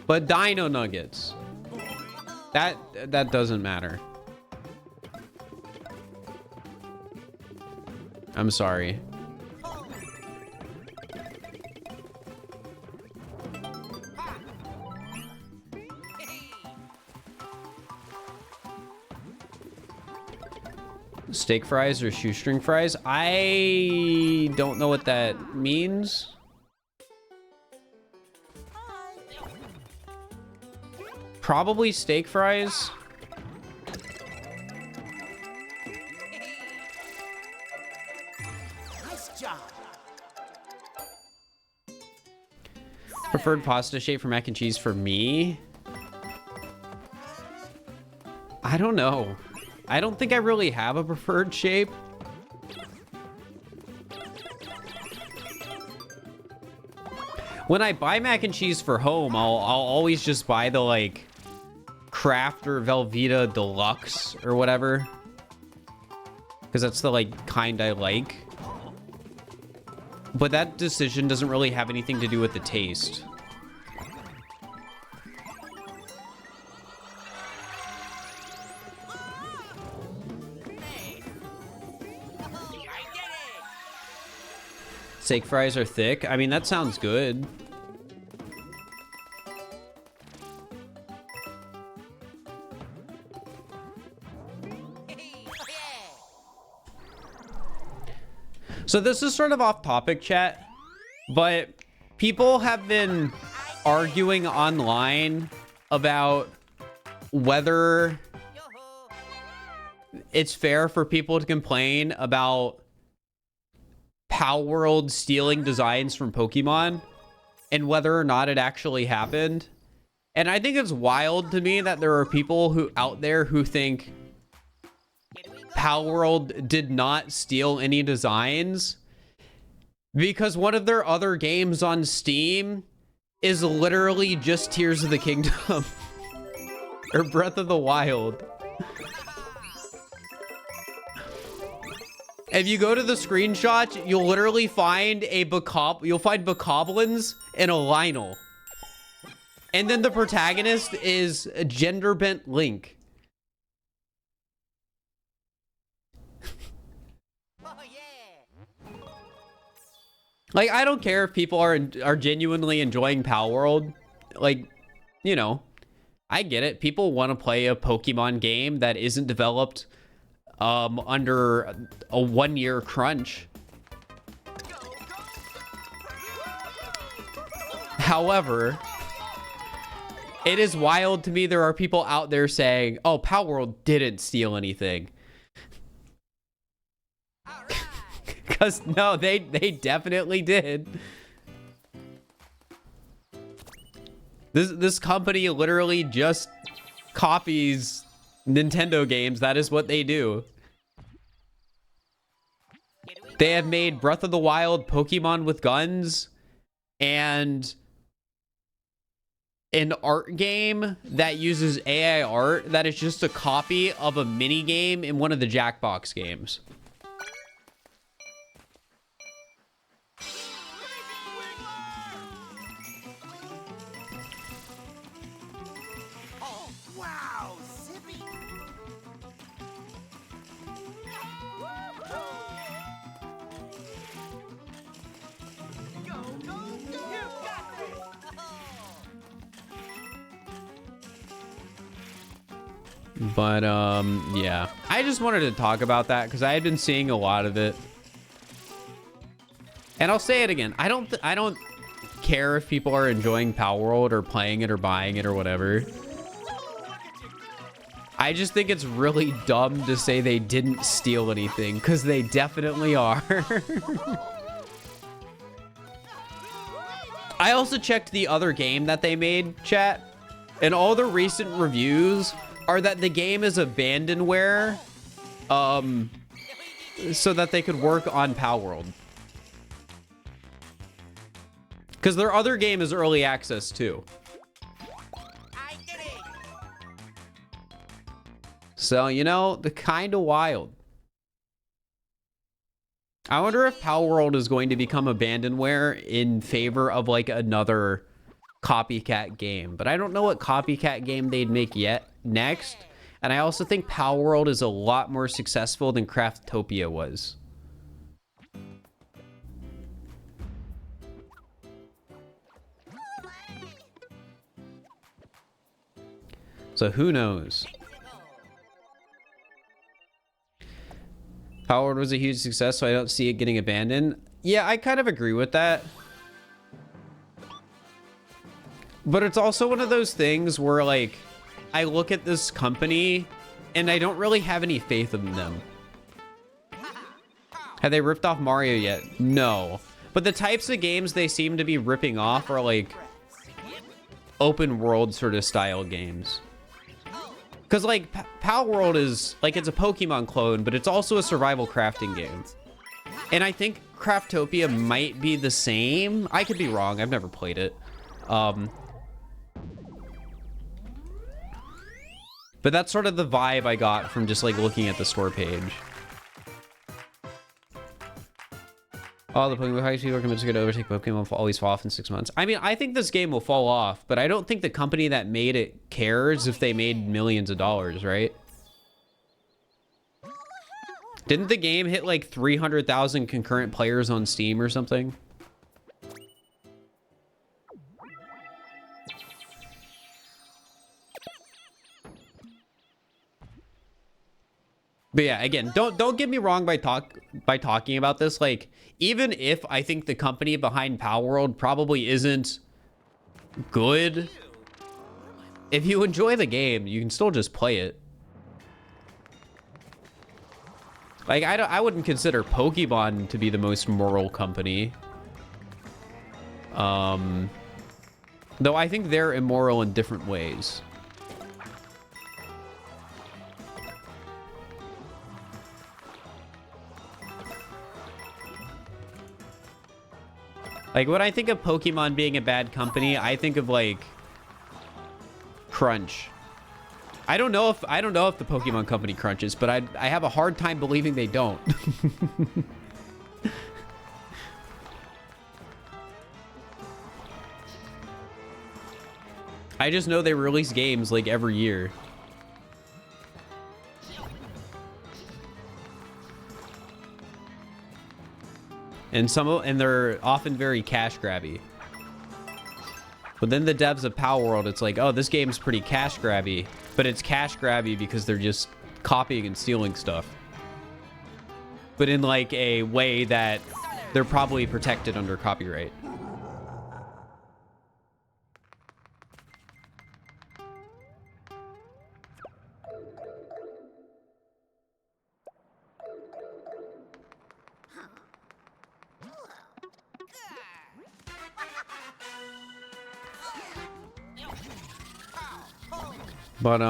But dino nuggets, that doesn't matter. I'm sorry. Steak fries or shoestring fries? I don't know what that means. Probably steak fries. Nice job. Preferred pasta shape for mac and cheese for me? I don't know. I don't think I really have a preferred shape. When I buy mac and cheese for home, I'll always just buy the like Kraft or Velveeta Deluxe or whatever, because that's the like kind I like. But that decision doesn't really have anything to do with the taste. Steak fries are thick. I mean, that sounds good. So this is sort of off topic, chat, but people have been arguing online about whether it's fair for people to complain about Power World stealing designs from Pokemon and whether or not it actually happened. And I think it's wild to me that there are people who out there who think Power World did not steal any designs, because one of their other games on Steam is literally just Tears of the Kingdom or Breath of the Wild. If you go to the screenshot, you'll literally find you'll find Bokoblins and a Lionel. And then the protagonist is a gender-bent Link. Like, I don't care if people are genuinely enjoying Power World. Like, you know, I get it. People want to play a Pokemon game that isn't developed under a 1-year crunch. However, it is wild to me there are people out there saying, oh, Power World didn't steal anything. Because no, they definitely did. This company literally just copies Nintendo games. That is what they do. They have made Breath of the Wild Pokemon with guns and an art game that uses AI art that is just a copy of a mini game in one of the Jackbox games. Wow, zippy. Go, go, go. You got this. But yeah, I just wanted to talk about that because I had been seeing a lot of it. And I'll say it again. I don't care if people are enjoying Power World or playing it or buying it or whatever. I just think it's really dumb to say they didn't steal anything, because they definitely are. I also checked the other game that they made, chat, and all the recent reviews are that the game is abandonware, so that they could work on Power World. Because their other game is early access too. So, you know, the kind of wild. I wonder if Power World is going to become abandonware in favor of like another copycat game. But I don't know what copycat game they'd make yet next. And I also think Power World is a lot more successful than Craftopia was. So who knows? Power World was a huge success, so I don't see it getting abandoned. Yeah, I kind of agree with that. But it's also one of those things where, like, I look at this company and I don't really have any faith in them. Have they ripped off Mario yet? No. But the types of games they seem to be ripping off are, like, open world sort of style games. Because, like, Power World is, like, it's a Pokemon clone, but it's also a survival crafting game. And I think Craftopia might be the same. I could be wrong. I've never played it. But that's sort of the vibe I got from just, like, looking at the store page. All the Pokemon high people are convinced to overtake Pokemon will always fall off in 6 months. I mean, I think this game will fall off, but I don't think the company that made it cares if they made millions of dollars, right? Didn't the game hit like 300,000 concurrent players on Steam or something? But yeah, again, don't get me wrong by talking about this. Like, even if I think the company behind Power World probably isn't good, if you enjoy the game, you can still just play it. Like, I wouldn't consider Pokemon to be the most moral company. Though I think they're immoral in different ways. Like, when I think of Pokemon being a bad company, I think of, like, Crunch. I don't know if the Pokemon company crunches, but I have a hard time believing they don't. I just know they release games, like, every year. And they're often very cash grabby. But then the devs of Power World, it's like, oh, this game's pretty cash grabby, but it's cash grabby because they're just copying and stealing stuff. But in like a way that they're probably protected under copyright. But,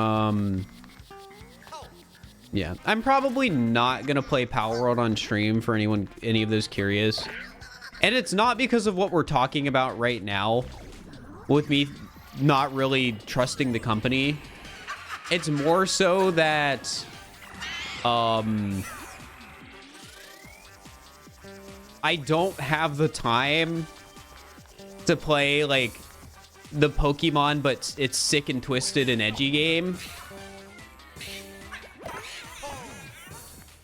yeah, I'm probably not going to play Power World on stream for any of those curious. And it's not because of what we're talking about right now with me not really trusting the company. It's more so that, I don't have the time to play, like, the Pokemon, but it's sick and twisted and edgy game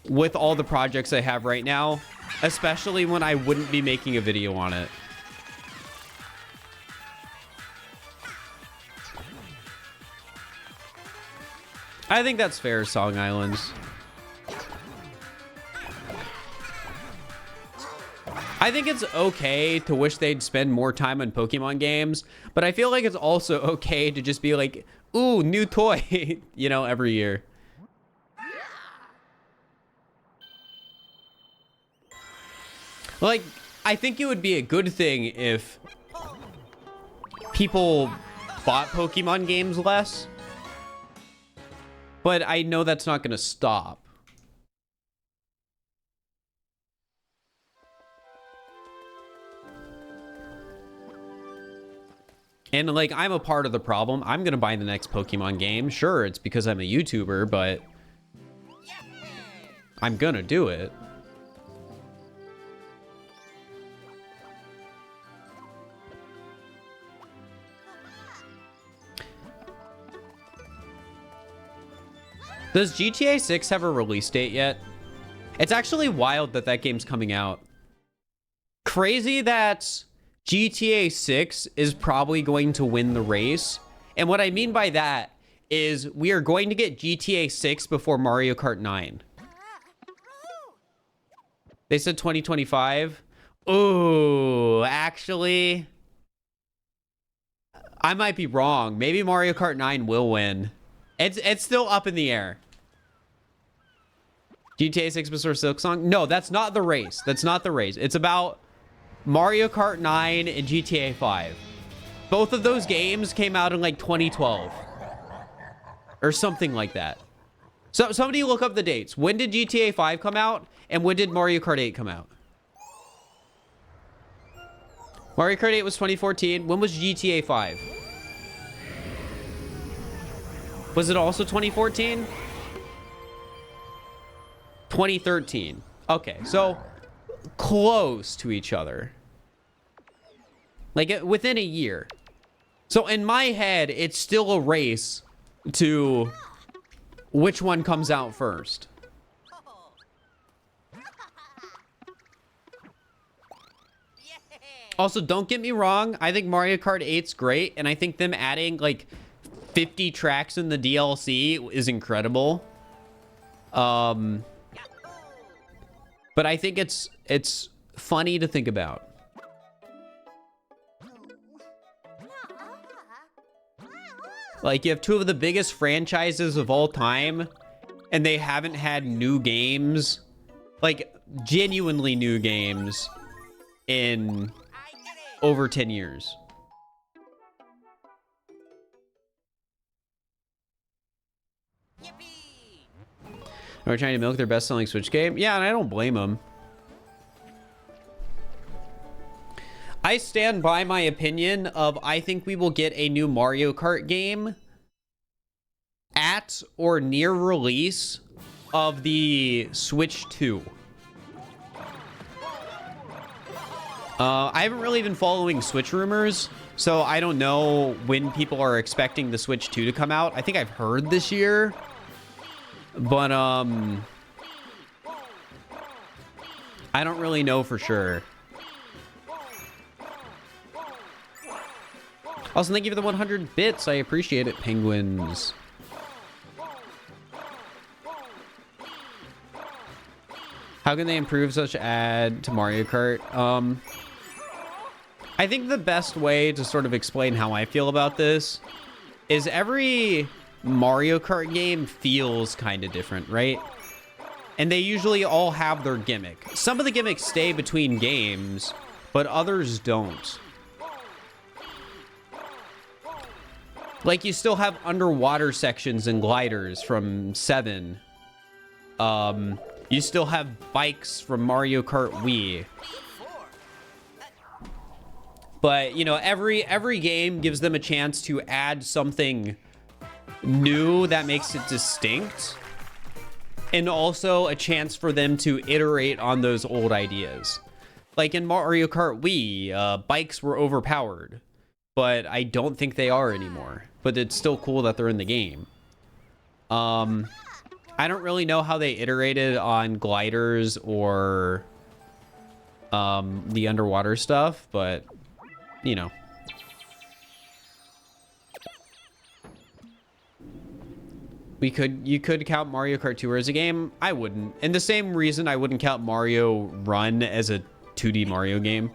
with all the projects I have right now, especially when I wouldn't be making a video on it. I think that's fair, Song Islands. I think it's okay to wish they'd spend more time on Pokemon games, but I feel like it's also okay to just be like, ooh, new toy, you know, every year. Like, I think it would be a good thing if people bought Pokemon games less, but I know that's not going to stop. And like, I'm a part of the problem. I'm going to buy the next Pokemon game. Sure, it's because I'm a YouTuber, but I'm going to do it. Does GTA 6 have a release date yet? It's actually wild that that game's coming out. Crazy that GTA 6 is probably going to win the race. And what I mean by that is we are going to get GTA 6 before Mario Kart 9. They said 2025. Ooh, actually, I might be wrong. Maybe Mario Kart 9 will win. It's still up in the air. GTA 6 before Silksong? No, that's not the race. That's not the race. It's about Mario Kart 9 and GTA 5. Both of those games came out in like 2012 or something like that. So somebody look up the dates. When did GTA 5 come out and when did Mario Kart 8 come out? Mario Kart 8 was 2014. When was GTA 5? Was it also 2014? 2013. Okay, so close to each other. Like within a year. So in my head, it's still a race to which one comes out first. Also, don't get me wrong. I think Mario Kart 8's great. And I think them adding like 50 tracks in the DLC is incredible. But I think it's funny to think about. Like, you have two of the biggest franchises of all time, and they haven't had new games, like genuinely new games, in over 10 years. Are trying to milk their best-selling Switch game? Yeah, and I don't blame them. I stand by my opinion of I think we will get a new Mario Kart game at or near release of the Switch 2. I haven't really been following Switch rumors, so I don't know when people are expecting the Switch 2 to come out. I think I've heard this year. But, I don't really know for sure. Also, thank you for the 100 bits. I appreciate it, penguins. How can they improve such add to Mario Kart? I think the best way to sort of explain how I feel about this is every Mario Kart game feels kind of different, right? And they usually all have their gimmick. Some of the gimmicks stay between games, but others don't. Like, you still have underwater sections and gliders from 7. You still have bikes from Mario Kart Wii. But, you know, every game gives them a chance to add something new that makes it distinct, and also a chance for them to iterate on those old ideas. Like in Mario Kart Wii, bikes were overpowered, but I don't think they are anymore. But it's still cool that they're in the game. I don't really know how they iterated on gliders or the underwater stuff, but you know. You could count Mario Kart Tour as a game. I wouldn't. And the same reason I wouldn't count Mario Run as a 2D Mario game.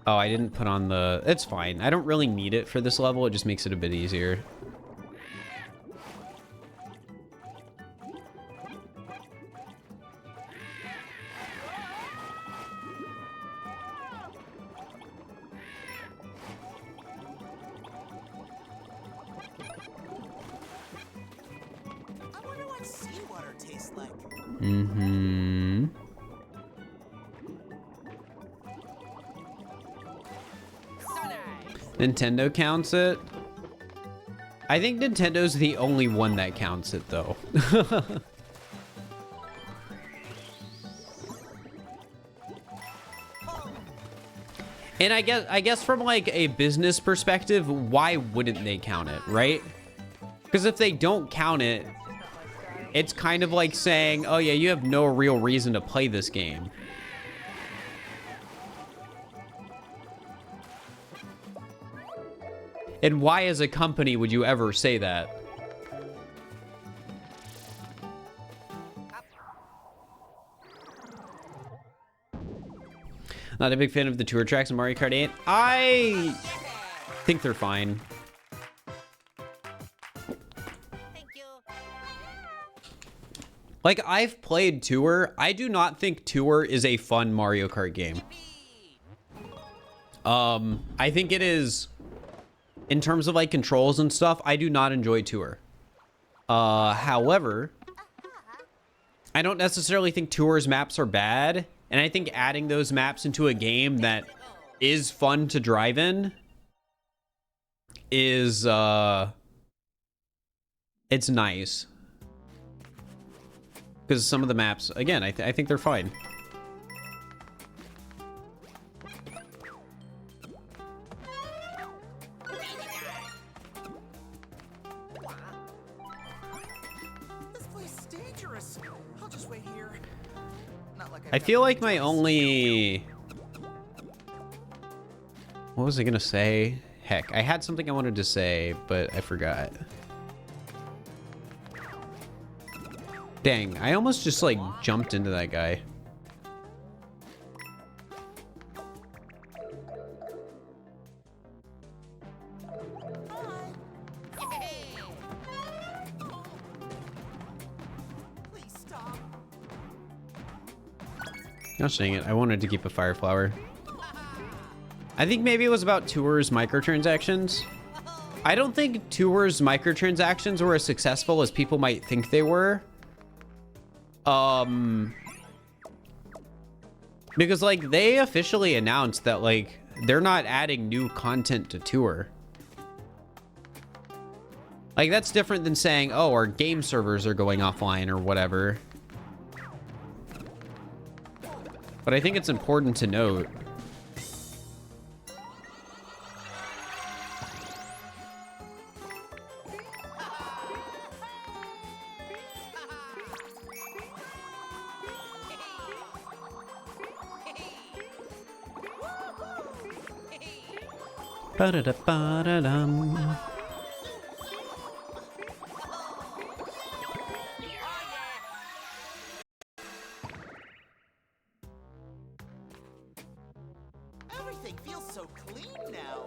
Oh, I didn't put on the... It's fine. I don't really need it for this level. It just makes it a bit easier. I wonder what seawater tastes like. Mm-hmm. Nintendo counts it. I think Nintendo's the only one that counts it, though. And I guess from like a business perspective, why wouldn't they count it, right? Because if they don't count it, it's kind of like saying, oh yeah, you have no real reason to play this game. And why as a company would you ever say that? Not a big fan of the tour tracks in Mario Kart 8. I think they're fine. Thank you. Like, I've played Tour. I do not think Tour is a fun Mario Kart game. I think it is... In terms of like controls and stuff, I do not enjoy Tour. However, I don't necessarily think Tour's maps are bad. And I think adding those maps into a game that is fun to drive in is, it's nice. Because some of the maps, again, I think they're fine. This place is dangerous. I'll just wait here. Not like I feel like my only... What was I gonna say? Heck, I had something I wanted to say, but I forgot. Dang, I almost just like jumped into that guy. Please stop. Gosh dang it, I wanted to keep a fire flower. I think maybe it was about Tour's microtransactions. I don't think Tour's microtransactions were as successful as people might think they were. Because like they officially announced that like they're not adding new content to Tour. Like that's different than saying, oh, our game servers are going offline or whatever. But I think it's important to note. Ba-da-da-ba-da-dum. Everything feels so clean now.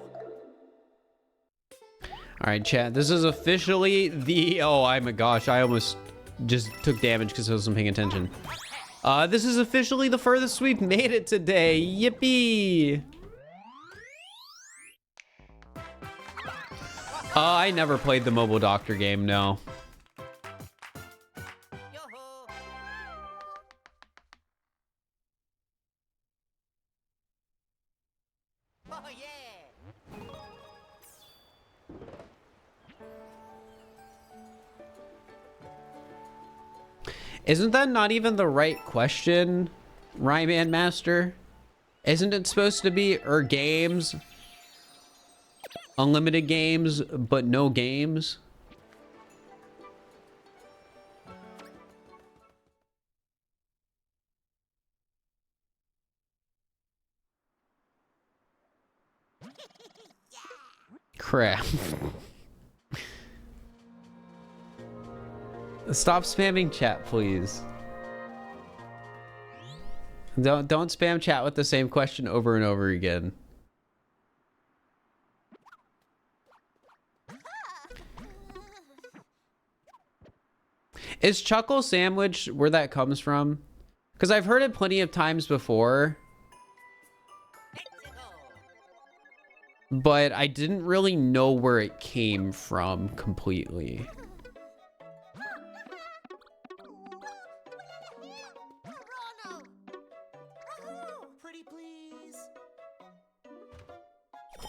All right, chat. This is officially the... Oh, my gosh. I almost just took damage because I wasn't paying attention. This is officially the furthest we've made it today. Yippee! I never played the Mobile Doctor game, no. Yo-ho. Oh yeah. Isn't that not even the right question, Rayman Master? Isn't it supposed to be games? Unlimited games, but no games? Crap. Stop spamming chat, please. Don't spam chat with the same question over and over again. Is Chuckle Sandwich where that comes from? Because I've heard it plenty of times before, but I didn't really know where it came from completely. Pretty please. Oh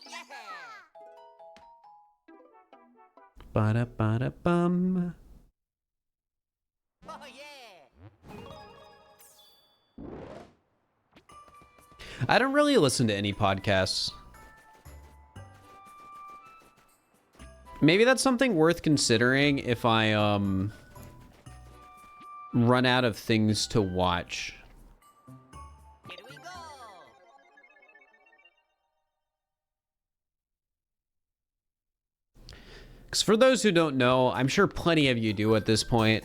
yeah. Ba-da-ba-da-bum. Oh yeah. I don't really listen to any podcasts. Maybe that's something worth considering if I run out of things to watch. Here we go. Because for those who don't know, I'm sure plenty of you do at this point.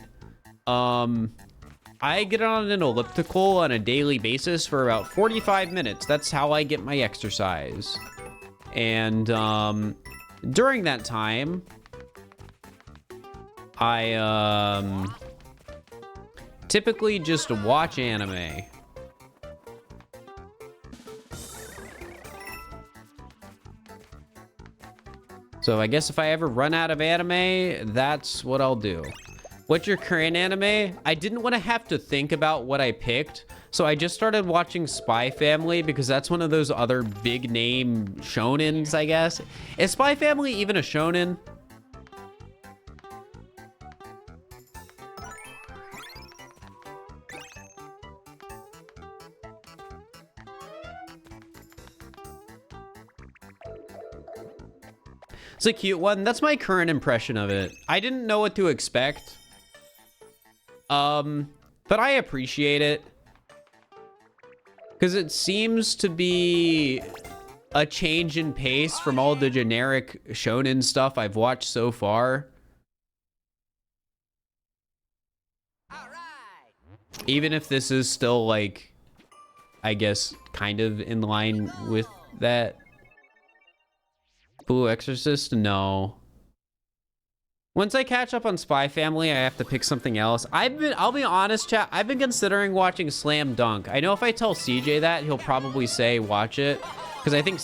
I get on an elliptical on a daily basis for about 45 minutes. That's how I get my exercise. And during that time, I typically just watch anime. So I guess if I ever run out of anime, that's what I'll do. What's your current anime? I didn't want to have to think about what I picked, so I just started watching Spy Family because that's one of those other big name shonens, I guess. Is Spy Family even a shonen? It's a cute one. That's my current impression of it. I didn't know what to expect. But I appreciate it. Because it seems to be a change in pace from all the generic shonen stuff I've watched so far. All right. Even if this is still, like, I guess, kind of in line with that. Blue Exorcist? No. Once I catch up on Spy Family, I have to pick something else. I'll be honest, chat, I've been considering watching Slam Dunk. I know if I tell CJ that, he'll probably say watch it. Because I think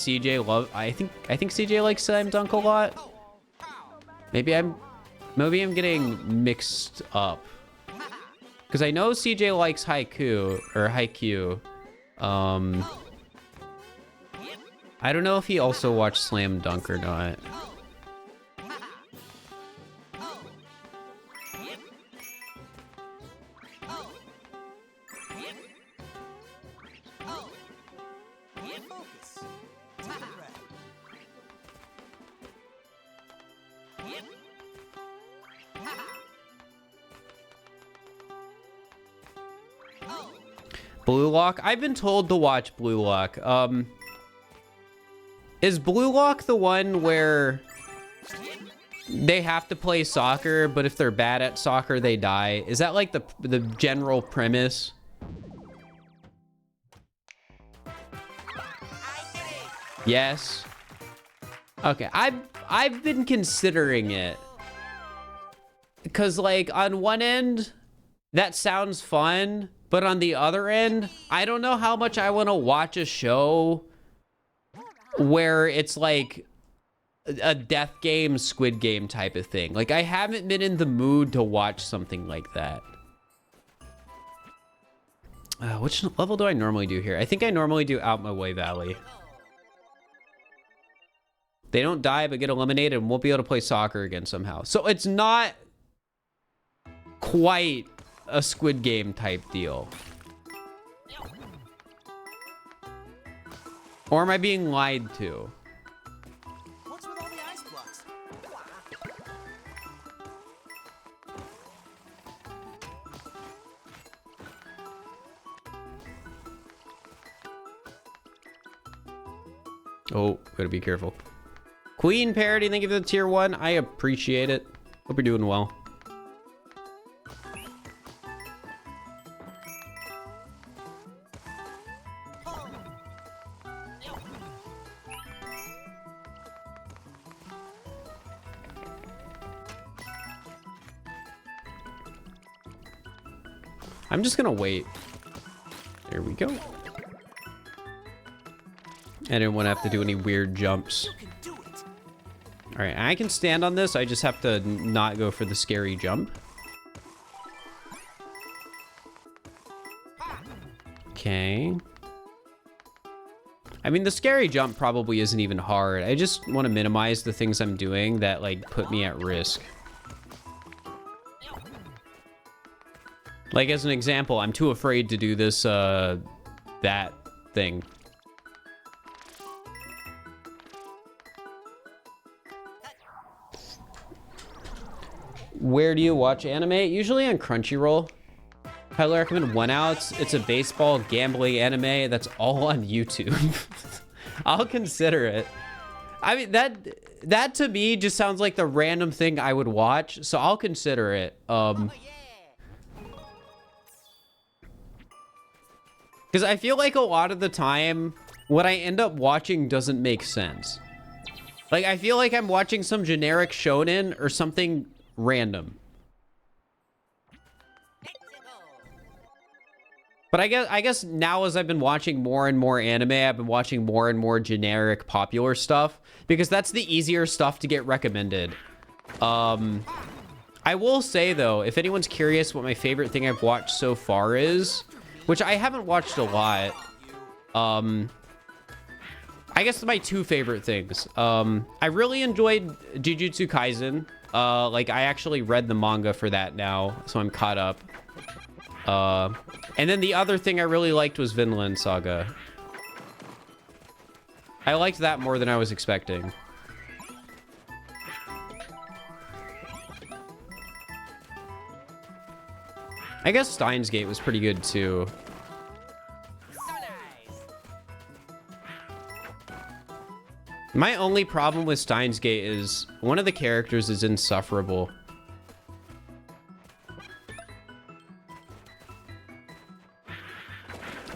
I think CJ likes Slam Dunk a lot. Maybe I'm getting mixed up. Because I know CJ likes Haikyuu. I don't know if he also watched Slam Dunk or not. Focus. Take a breath. Blue Lock? I've been told to watch Blue Lock. Is Blue Lock the one where they have to play soccer, but if they're bad at soccer, they die? Is that like the general premise? Yes. Okay, I've been considering it. Because like on one end, that sounds fun, but on the other end, I don't know how much I want to watch a show where it's like a death game, Squid Game type of thing. Like, I haven't been in the mood to watch something like that. Which level do I normally do here? I think I normally do Out My Way Valley. They don't die but get eliminated and won't be able to play soccer again somehow. So it's not quite a Squid Game type deal. Or am I being lied to? What's with all the ice blocks? Oh, gotta be careful. Queen Parody, thank you for the tier 1. I appreciate it. Hope you're doing well. I'm just gonna wait. There we go. I didn't want to have to do any weird jumps. You can do it. All right, I can stand on this. I just have to not go for the scary jump. Okay. I mean, the scary jump probably isn't even hard. I just want to minimize the things I'm doing that, like, put me at risk. Like, as an example, I'm too afraid to do this, that thing. Where do you watch anime? Usually on Crunchyroll. Highly recommend One Outs. It's a baseball gambling anime that's all on YouTube. I'll consider it. I mean, that to me just sounds like the random thing I would watch, so I'll consider it. Because I feel like a lot of the time, what I end up watching doesn't make sense. Like, I feel like I'm watching some generic shonen or something random. But I guess now as I've been watching more and more anime, I've been watching more and more generic popular stuff because that's the easier stuff to get recommended. I will say though, if anyone's curious what my favorite thing I've watched so far is, which I haven't watched a lot, I guess my two favorite things. I really enjoyed Jujutsu Kaisen. Like I actually read the manga for that now, so I'm caught up. And then the other thing I really liked was Vinland Saga. I liked that more than I was expecting. I guess Steins Gate was pretty good too. So nice. My only problem with Steins Gate is one of the characters is insufferable.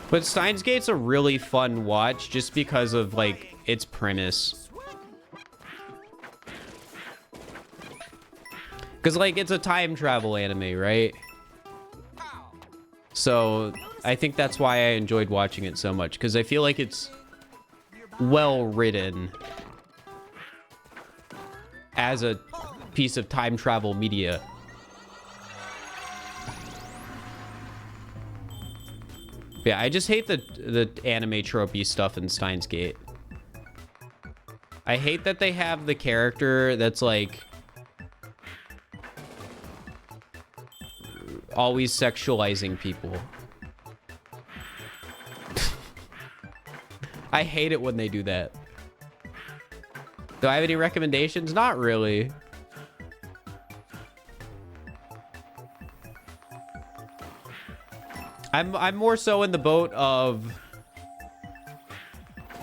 But Steins Gate's a really fun watch just because of like its premise. Because like it's a time travel anime, right? So I think that's why I enjoyed watching it so much, because I feel like it's well written as a piece of time travel media. Yeah, I just hate the anime tropey stuff in Steins Gate. I hate that they have the character that's like always sexualizing people. I hate it when they do that. Do I have any recommendations? Not really. I'm more so in the boat of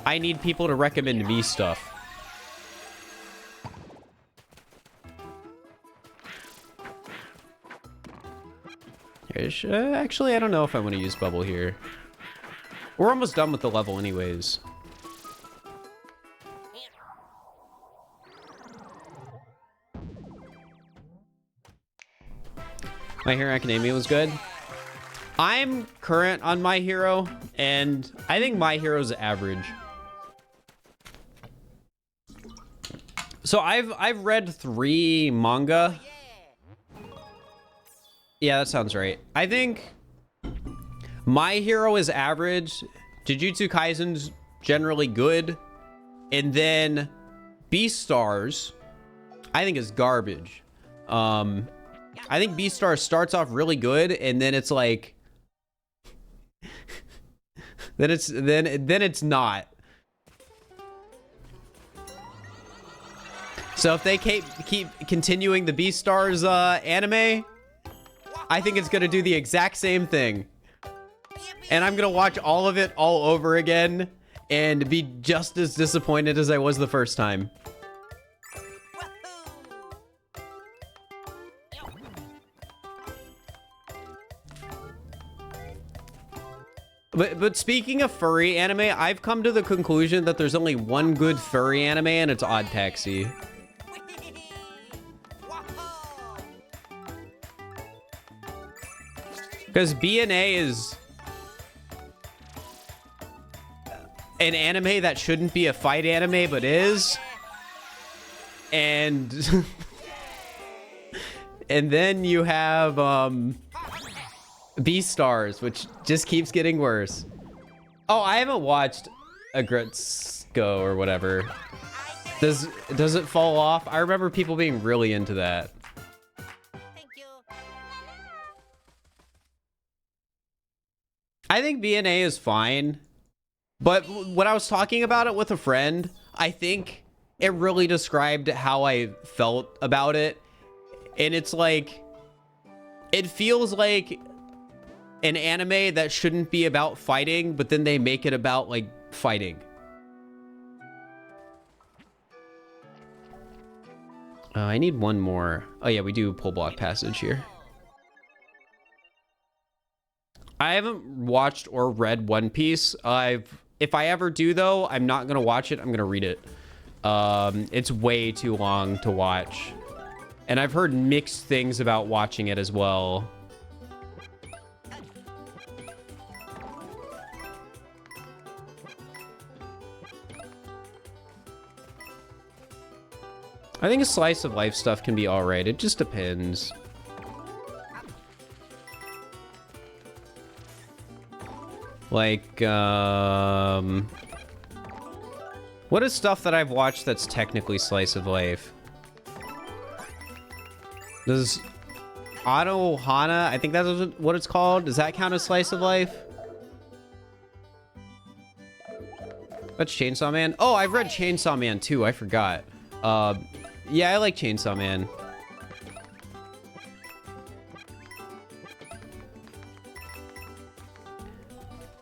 I need people to recommend me stuff. Actually, I don't know if I want to use bubble here. We're almost done with the level anyways. My Hero Academia was good. I'm current on My Hero, and I think My Hero's average. So I've read 3 manga. Yeah, that sounds right. I think My Hero is average. Jujutsu Kaisen's generally good. And then Beastars, I think is garbage. I think Beastars starts off really good, and then it's like then it's not. So if they keep continuing the Beastars anime, I think it's gonna do the exact same thing. And I'm gonna watch all of it all over again and be just as disappointed as I was the first time. But speaking of furry anime, I've come to the conclusion that there's only one good furry anime, and it's Odd Taxi. Because BNA is an anime that shouldn't be a fight anime, but is. And and then you have Beastars, which just keeps getting worse. Oh, I haven't watched Agretsuko or whatever. Does it fall off? I remember people being really into that. Thank you. I think BNA is fine, but when I was talking about it with a friend, I think it really described how I felt about it. And it's like, it feels like an anime that shouldn't be about fighting, but then they make it about like fighting. I need one more. Oh yeah, we do pull block passage here. I haven't watched or read One Piece. If I ever do though, I'm not gonna watch it. I'm gonna read it. It's way too long to watch, and I've heard mixed things about watching it as well. I think a slice of life stuff can be all right. It just depends. Like, what is stuff that I've watched that's technically slice of life? Does Anohana, I think that's what it's called. Does that count as slice of life? That's Chainsaw Man. Oh, I've read Chainsaw Man too. I forgot. Yeah, I like Chainsaw Man.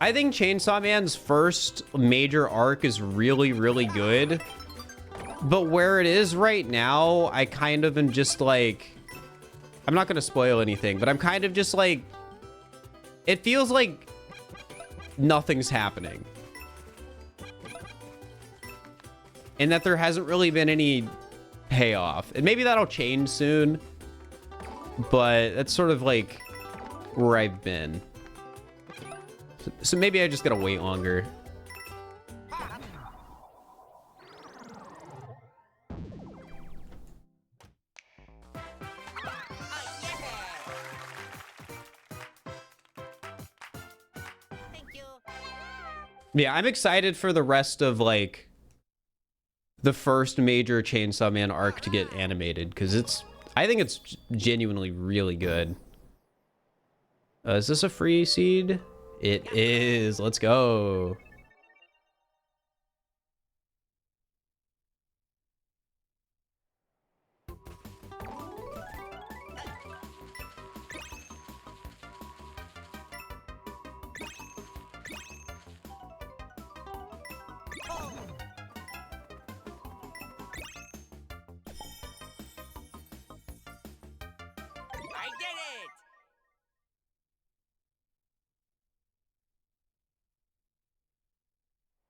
I think Chainsaw Man's first major arc is really, really good. But where it is right now, I kind of am just like... I'm not going to spoil anything, but I'm kind of just like... It feels like nothing's happening. And that there hasn't really been any payoff. And maybe that'll change soon. But that's sort of like where I've been. So maybe I just gotta wait longer. Thank you. Yeah, I'm excited for the rest of like the first major Chainsaw Man arc to get animated, because I think it's genuinely really good. Is this a free seed? It is. Let's go. I did it.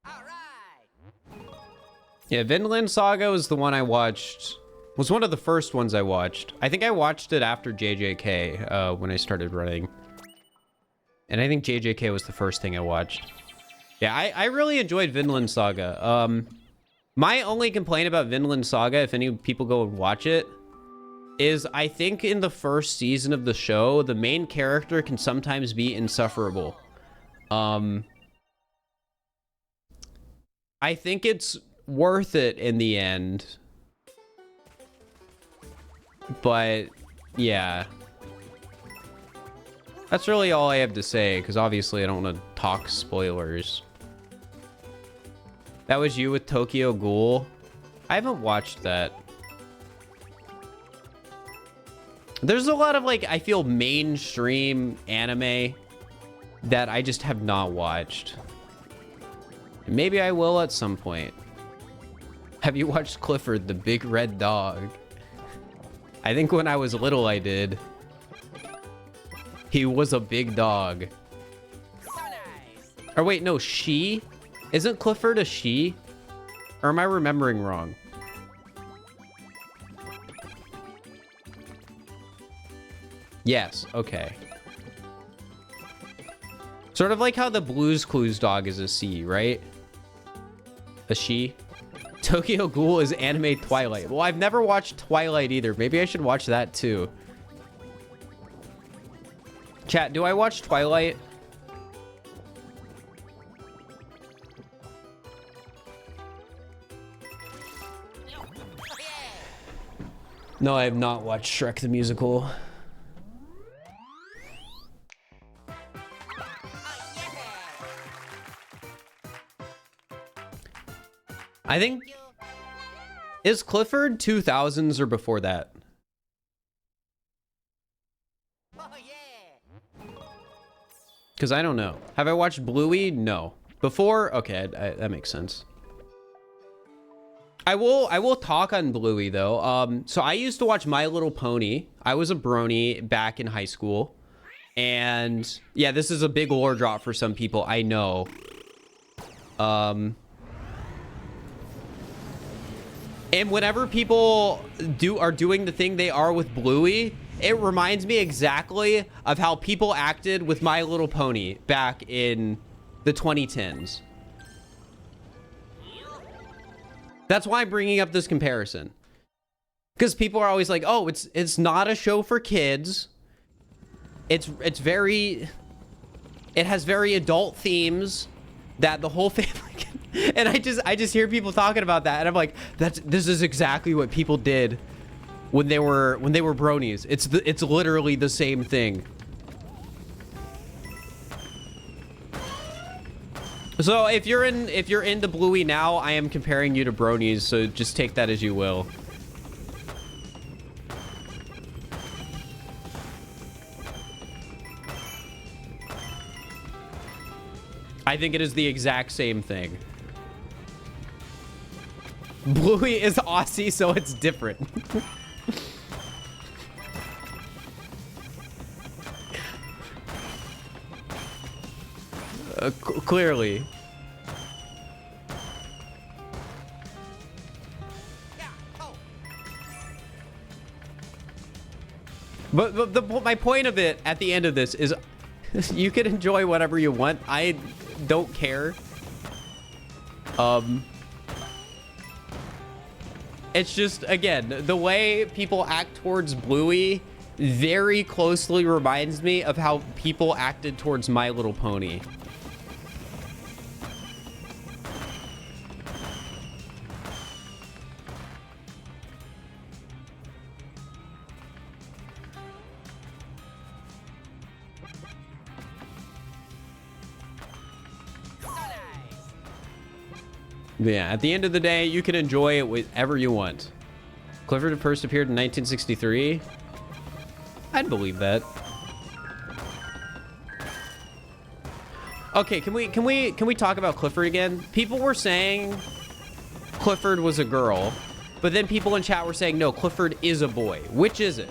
All right. Yeah, Vinland Saga was the one I watched. Was one of the first ones I watched. I think I watched it after JJK when I started running. And I think JJK was the first thing I watched. Yeah, I really enjoyed Vinland Saga. My only complaint about Vinland Saga, if any people go and watch it, is I think in the first season of the show, the main character can sometimes be insufferable. I think it's worth it in the end. But, yeah. That's really all I have to say, because obviously I don't want to talk spoilers. That was you with Tokyo Ghoul? I haven't watched that. There's a lot of, like, I feel mainstream anime that I just have not watched. Maybe I will at some point. Have you watched Clifford the Big Red Dog? I think when I was little I did. He was a big dog. So nice. Or wait, no, she? Isn't Clifford a she? Or am I remembering wrong? Yes, okay. Sort of like how the Blue's Clues dog is a C, right? A she? Tokyo Ghoul is anime Twilight. Well, I've never watched Twilight either. Maybe I should watch that too. Chat, do I watch Twilight? Oh, yeah. No, I have not watched Shrek the Musical. Oh, yeah. I think... You. Is Clifford 2000s or before that? Oh, yeah. Because I don't know. Have I watched Bluey? No. Before? Okay, that makes sense. I will talk on Bluey though. So I used to watch My Little Pony. I was a brony back in high school. And yeah, this is a big lore drop for some people, I know. And whenever people are doing the thing they are with Bluey, it reminds me exactly of how people acted with My Little Pony back in the 2010s. That's why I'm bringing up this comparison. Because people are always like, oh, it's not a show for kids. It has very adult themes that the whole family can... And I just hear people talking about that, and I'm like, this is exactly what people did when they were bronies. It's literally the same thing. So if you're into Bluey now, I am comparing you to bronies, so just take that as you will. I think it is the exact same thing. Bluey is Aussie, so it's different. Clearly. Yeah. Oh. But my point of it at the end of this is you can enjoy whatever you want. I don't care. It's just, again, the way people act towards Bluey very closely reminds me of how people acted towards My Little Pony. Yeah, at the end of the day, you can enjoy it whatever you want. Clifford first appeared in 1963. I'd believe that. Okay, can we talk about Clifford again? People were saying Clifford was a girl, but then people in chat were saying no, Clifford is a boy. Which is it?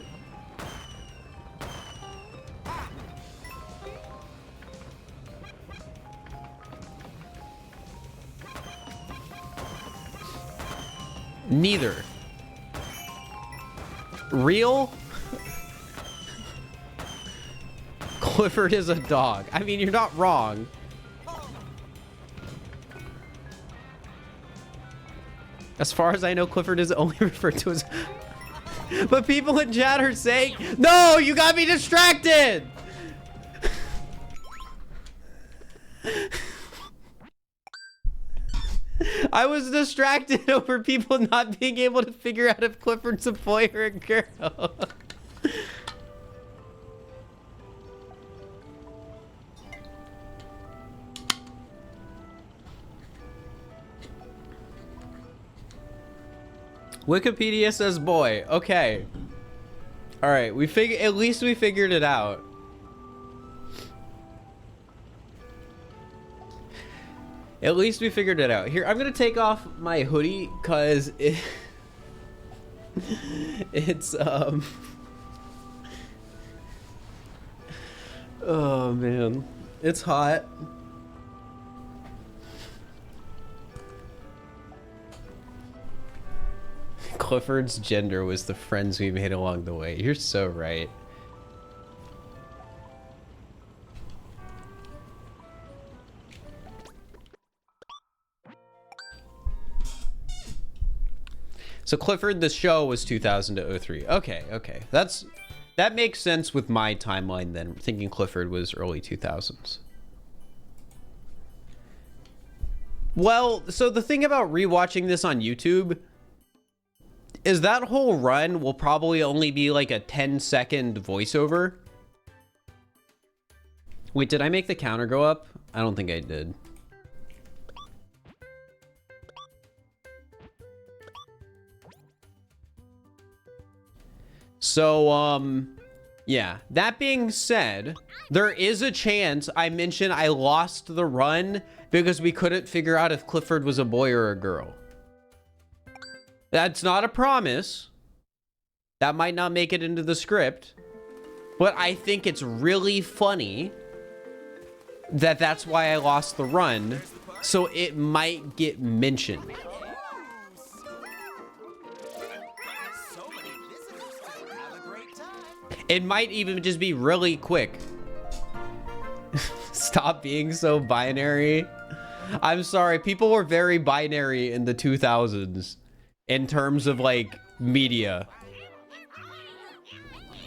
Neither. Real? Clifford is a dog. I mean, you're not wrong. As far as I know, Clifford is only referred to as... But people in chat are saying... No, you got me distracted! I was distracted over people not being able to figure out if Clifford's a boy or a girl. Wikipedia says boy. Okay. All right, at least we figured it out. At least we figured it out. Here, I'm gonna take off my hoodie because it's oh man, it's hot. Clifford's gender was the friends we made along the way. You're so right. So Clifford, the show was 2000 to 03. Okay, okay. That makes sense with my timeline then, thinking Clifford was early 2000s. Well, so the thing about rewatching this on YouTube is that whole run will probably only be like a 10-second voiceover. Wait, did I make the counter go up? I don't think I did. So, yeah. That being said, there is a chance I mentioned I lost the run because we couldn't figure out if Clifford was a boy or a girl. That's not a promise. That might not make it into the script. But I think it's really funny that that's why I lost the run. So it might get mentioned. So many visitors today. Have a great time. It might even just be really quick. Stop being so binary. I'm sorry. People were very binary in the 2000s in terms of like media.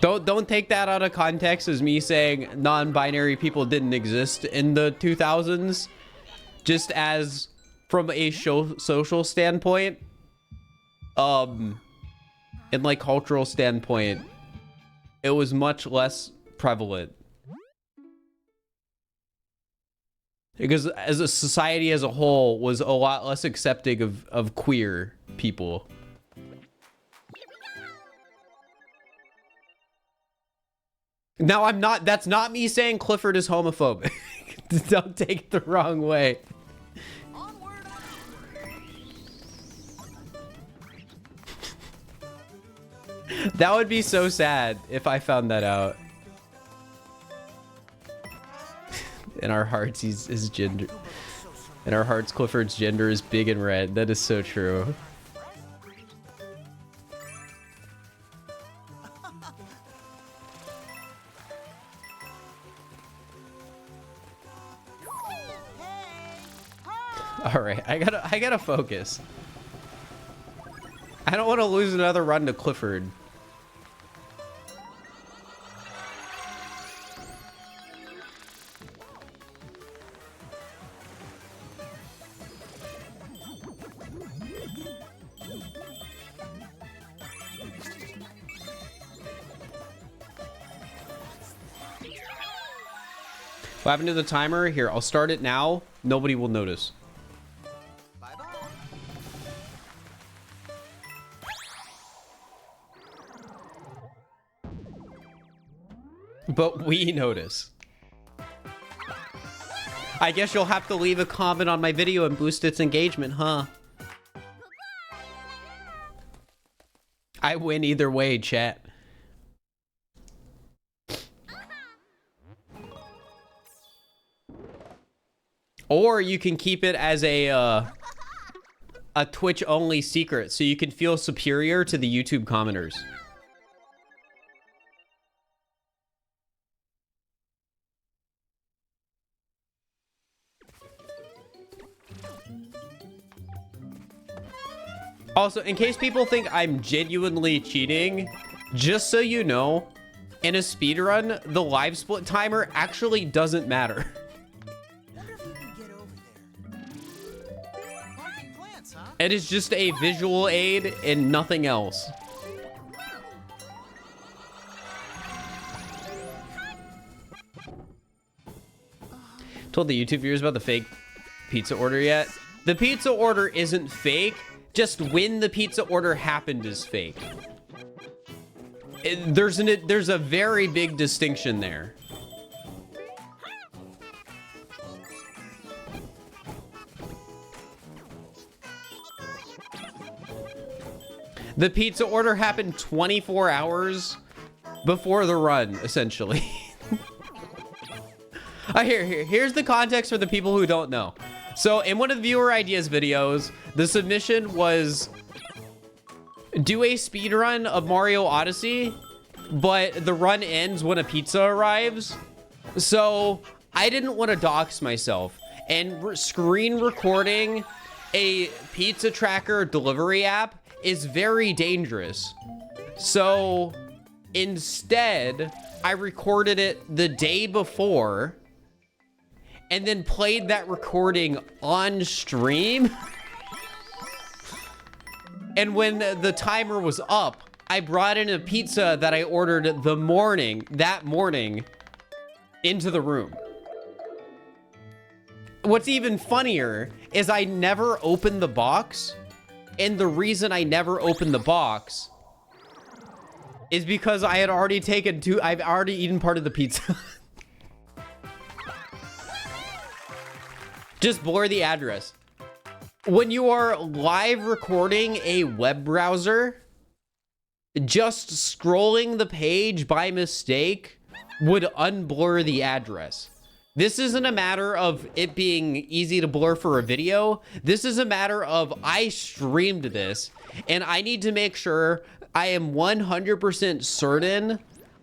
Don't take that out of context as me saying non-binary people didn't exist in the 2000s. Just as from a social standpoint, and like cultural standpoint, it was much less prevalent. Because as a society as a whole was a lot less accepting of queer people. Now that's not me saying Clifford is homophobic. Don't take it the wrong way. Onward. That would be so sad if I found that out. In our hearts, his gender. In our hearts, Clifford's gender is big and red. That is so true. All right, I gotta focus. I don't want to lose another run to Clifford. What happened to the timer? Here, I'll start it now. Nobody will notice. Bye-bye. But we notice. I guess you'll have to leave a comment on my video and boost its engagement, huh? I win either way, chat. Or you can keep it as a Twitch-only secret, so you can feel superior to the YouTube commenters. Also, in case people think I'm genuinely cheating, just so you know, in a speedrun, the live split timer actually doesn't matter. Wonder if we can get over there. Parking plants, huh? It is just a visual aid and nothing else. Told the YouTube viewers about the fake pizza order yet? The pizza order isn't fake. Just when the pizza order happened is fake. There's a very big distinction there. The pizza order happened 24 hours before the run, essentially. Here's the context for the people who don't know. So in one of the viewer ideas videos, the submission was do a speed run of Mario Odyssey, but the run ends when a pizza arrives. So I didn't want to dox myself, and screen recording a pizza tracker delivery app is very dangerous. So instead, I recorded it the day before and then played that recording on stream. And when the timer was up, I brought in a pizza that I ordered that morning into the room. What's even funnier is I never opened the box, and the reason I never opened the box is because I had already I've already eaten part of the pizza. Just blur the address. When you are live recording a web browser, just scrolling the page by mistake would unblur the address. This isn't a matter of it being easy to blur for a video. This is a matter of I streamed this, and I need to make sure I am 100% certain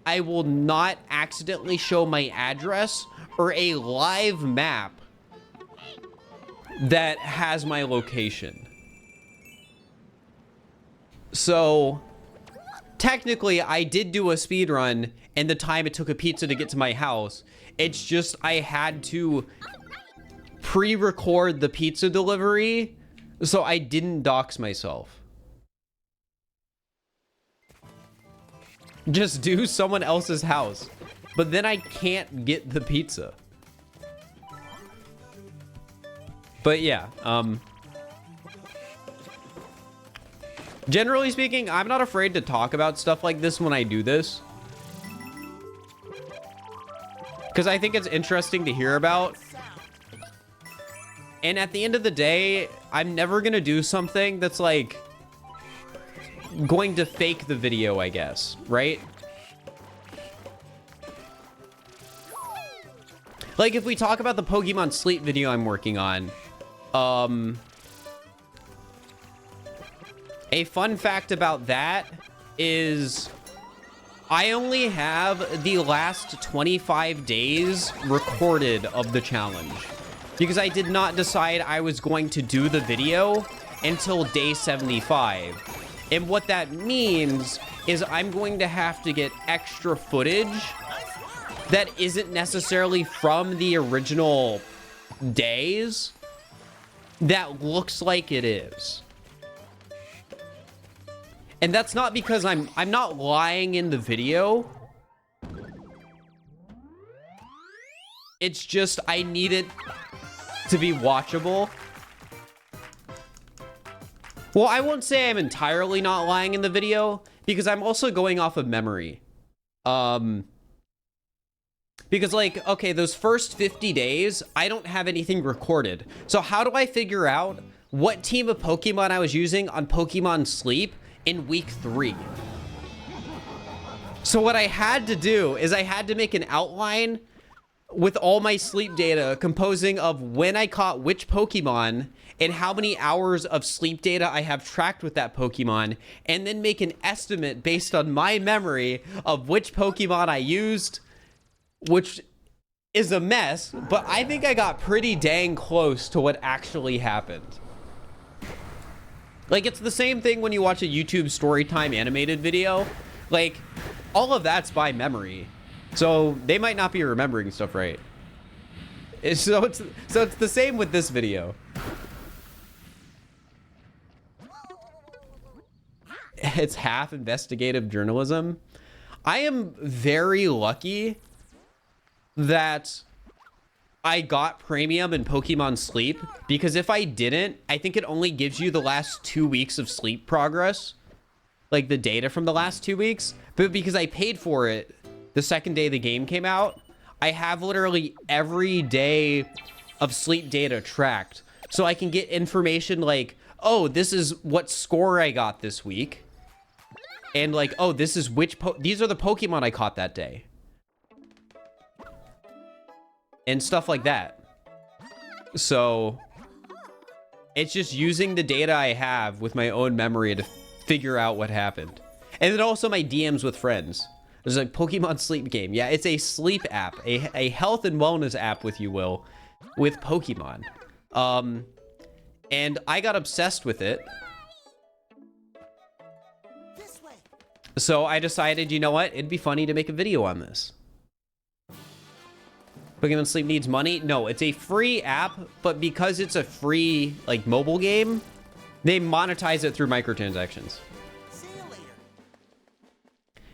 I will not accidentally show my address or a live map that has my location. So technically I did do a speed run and the time it took a pizza to get to my house. It's just I had to pre-record the pizza delivery so I didn't dox myself. Just do someone else's house, but then I can't get the pizza. But yeah, generally speaking, I'm not afraid to talk about stuff like this when I do this, because I think it's interesting to hear about. And at the end of the day, I'm never gonna do something that's like going to fake the video, I guess, right? Like if we talk about the Pokemon Sleep video I'm working on, a fun fact about that is I only have the last 25 days recorded of the challenge because I did not decide I was going to do the video until day 75. And what that means is I'm going to have to get extra footage that isn't necessarily from the original days that looks like it is. And that's not because I'm not lying in the video. It's just I need it to be watchable. Well, I won't say I'm entirely not lying in the video because I'm also going off of memory. Because like, okay, those first 50 days, I don't have anything recorded. So how do I figure out what team of Pokemon I was using on Pokemon Sleep in week 3? So what I had to do is I had to make an outline with all my sleep data composing of when I caught which Pokemon and how many hours of sleep data I have tracked with that Pokemon, and then make an estimate based on my memory of which Pokemon I used, which is a mess, but I think I got pretty dang close to what actually happened. Like, it's the same thing when you watch a YouTube storytime animated video. Like, all of that's by memory. So they might not be remembering stuff right. So it's the same with this video. It's half investigative journalism. I am very lucky that I got premium in Pokemon Sleep, because if I didn't, I think it only gives you the last 2 weeks of sleep progress, like the data from the last 2 weeks. But because I paid for it the second day the game came out, I have literally every day of sleep data tracked, so I can get information like, oh, this is what score I got this week, and like, oh, this is these are the Pokemon I caught that day. And stuff like that. So it's just using the data I have with my own memory to figure out what happened. And then also my DMs with friends. There's a Pokemon sleep game. Yeah, it's a sleep app, a health and wellness app, with you will, with Pokemon. And I got obsessed with it. This way. So I decided, you know what? It'd be funny to make a video on this. Pokemon Sleep needs money? No, it's a free app, but because it's a free, like, mobile game, they monetize it through microtransactions. See you later.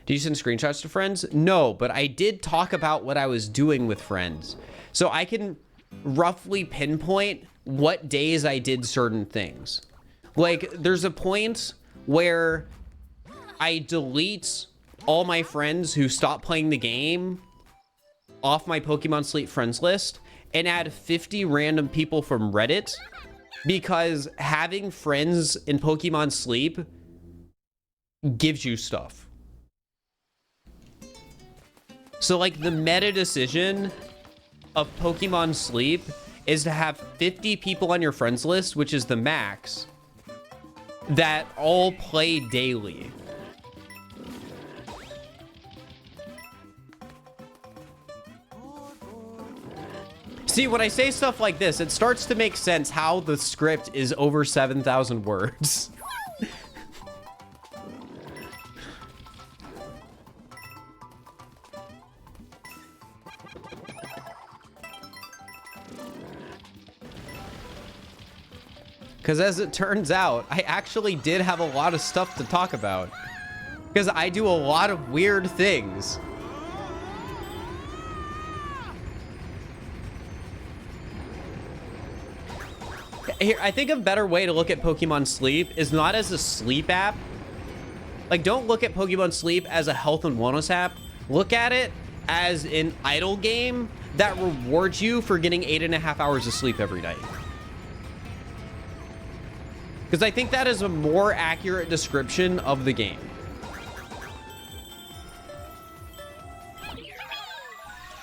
Do you send screenshots to friends? No, but I did talk about what I was doing with friends. So I can roughly pinpoint what days I did certain things. Like, there's a point where I delete all my friends who stop playing the game off my Pokemon Sleep friends list and add 50 random people from Reddit, because having friends in Pokemon Sleep gives you stuff. So like the meta decision of Pokemon Sleep is to have 50 people on your friends list, which is the max, that all play daily. See, when I say stuff like this, it starts to make sense how the script is over 7,000 words. Because as it turns out, I actually did have a lot of stuff to talk about. Because I do a lot of weird things. Here, I think a better way to look at Pokemon Sleep is not as a sleep app. Like, don't look at Pokemon Sleep as a health and wellness app. Look at it as an idle game that rewards you for getting 8.5 hours of sleep every night. Because I think that is a more accurate description of the game.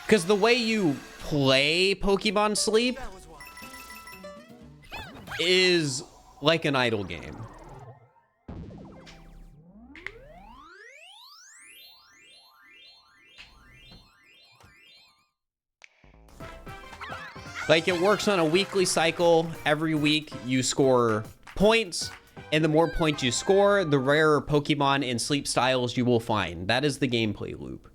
Because the way you play Pokemon Sleep That was one. is like an idle game. Like, it works on a weekly cycle. Every week you score points, and the more points you score, the rarer Pokemon and sleep styles you will find. That is the gameplay loop.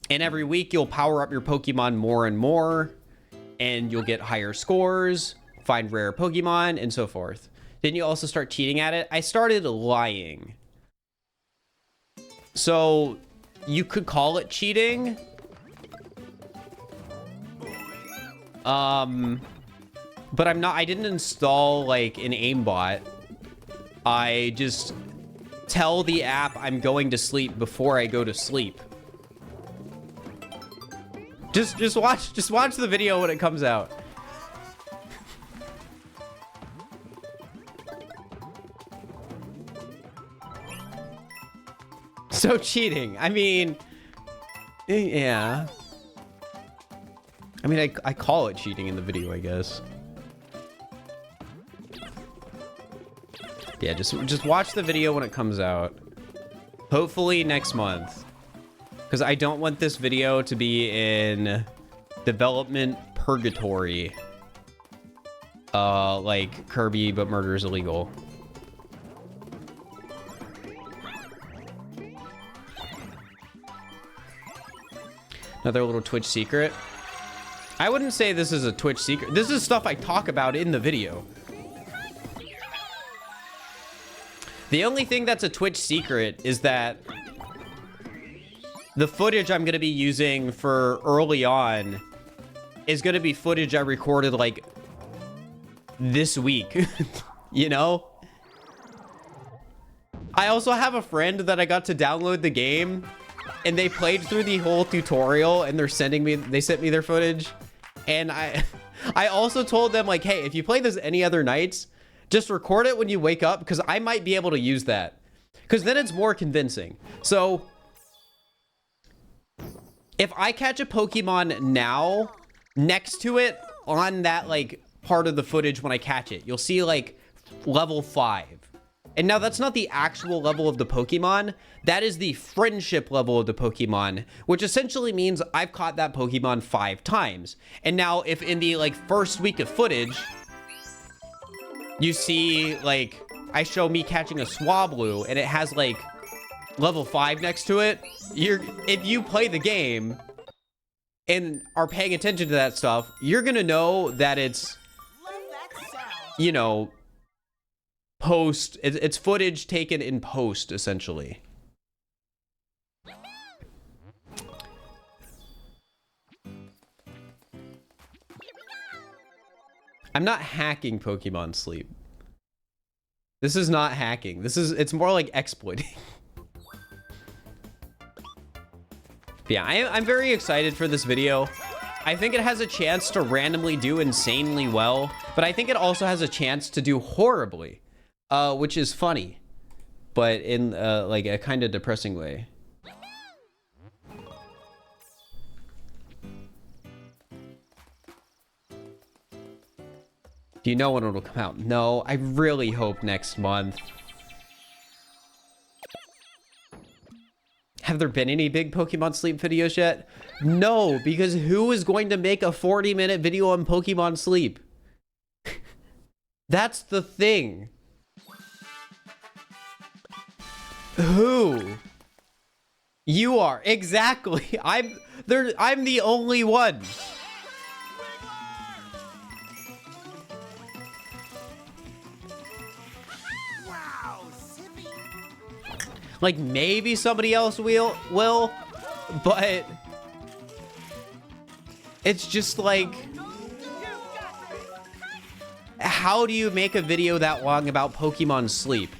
And every week you'll power up your Pokemon more and more, and you'll get higher scores, find rare Pokemon, and so forth. Then you also start cheating at it. I started lying. So you could call it cheating. But I didn't install like an aimbot. I just tell the app I'm going to sleep before I go to sleep. Just watch the video when it comes out. So cheating. I mean, yeah. I mean, I call it cheating in the video, I guess. Yeah, just watch the video when it comes out. Hopefully next month. Because I don't want this video to be in development purgatory. Like Kirby, but murder is illegal. Another little Twitch secret. I wouldn't say this is a Twitch secret. This is stuff I talk about in the video. The only thing that's a Twitch secret is that the footage I'm going to be using for early on is going to be footage I recorded like this week, you know? I also have a friend that I got to download the game and they played through the whole tutorial and they sent me their footage. And I also told them like, hey, if you play this any other nights, Just record it when you wake up, because I might be able to use that. Because then it's more convincing. So, if I catch a Pokemon now, next to it, on that, like, part of the footage when I catch it, you'll see, like, level 5. And now that's not the actual level of the Pokemon. That is the friendship level of the Pokemon, which essentially means I've caught that Pokemon 5 times. And now if in the, like, first week of footage, you see, like, I show me catching a Swablu and it has, like, level 5 next to it, if you play the game and are paying attention to that stuff, you're gonna know that it's, you know, it's footage taken in post, essentially. I'm not hacking Pokemon Sleep. This is not hacking. It's more like exploiting. Yeah, I'm very excited for this video. I think it has a chance to randomly do insanely well, but I think it also has a chance to do horribly, which is funny, but in like a kind of depressing way. Do you know when it'll come out? No, I really hope next month. Have there been any big Pokemon Sleep videos yet? No, because who is going to make a 40-minute video on Pokemon Sleep? That's the thing. Who? You are. Exactly. I'm the only one. Like, maybe somebody else will, but it's just like, how do you make a video that long about Pokemon Sleep?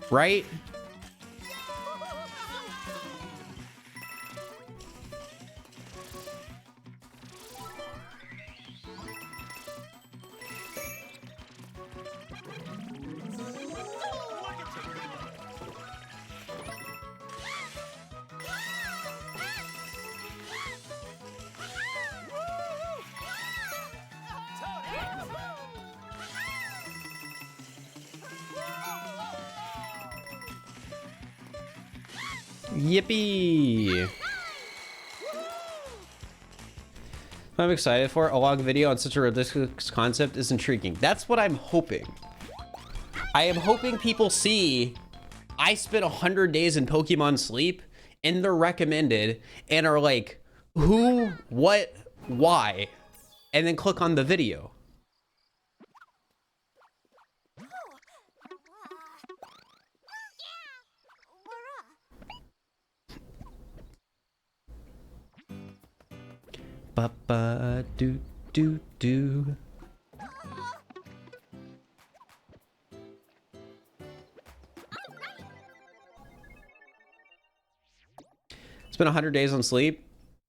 Right? Yippee! I'm excited for a long video on such a ridiculous concept is intriguing. That's what I'm hoping. I am hoping people see I spent 100 days in Pokemon Sleep and they're recommended and are like, who, what, why? And then click on the video. Ba do do do. It's been 100 days on Sleep.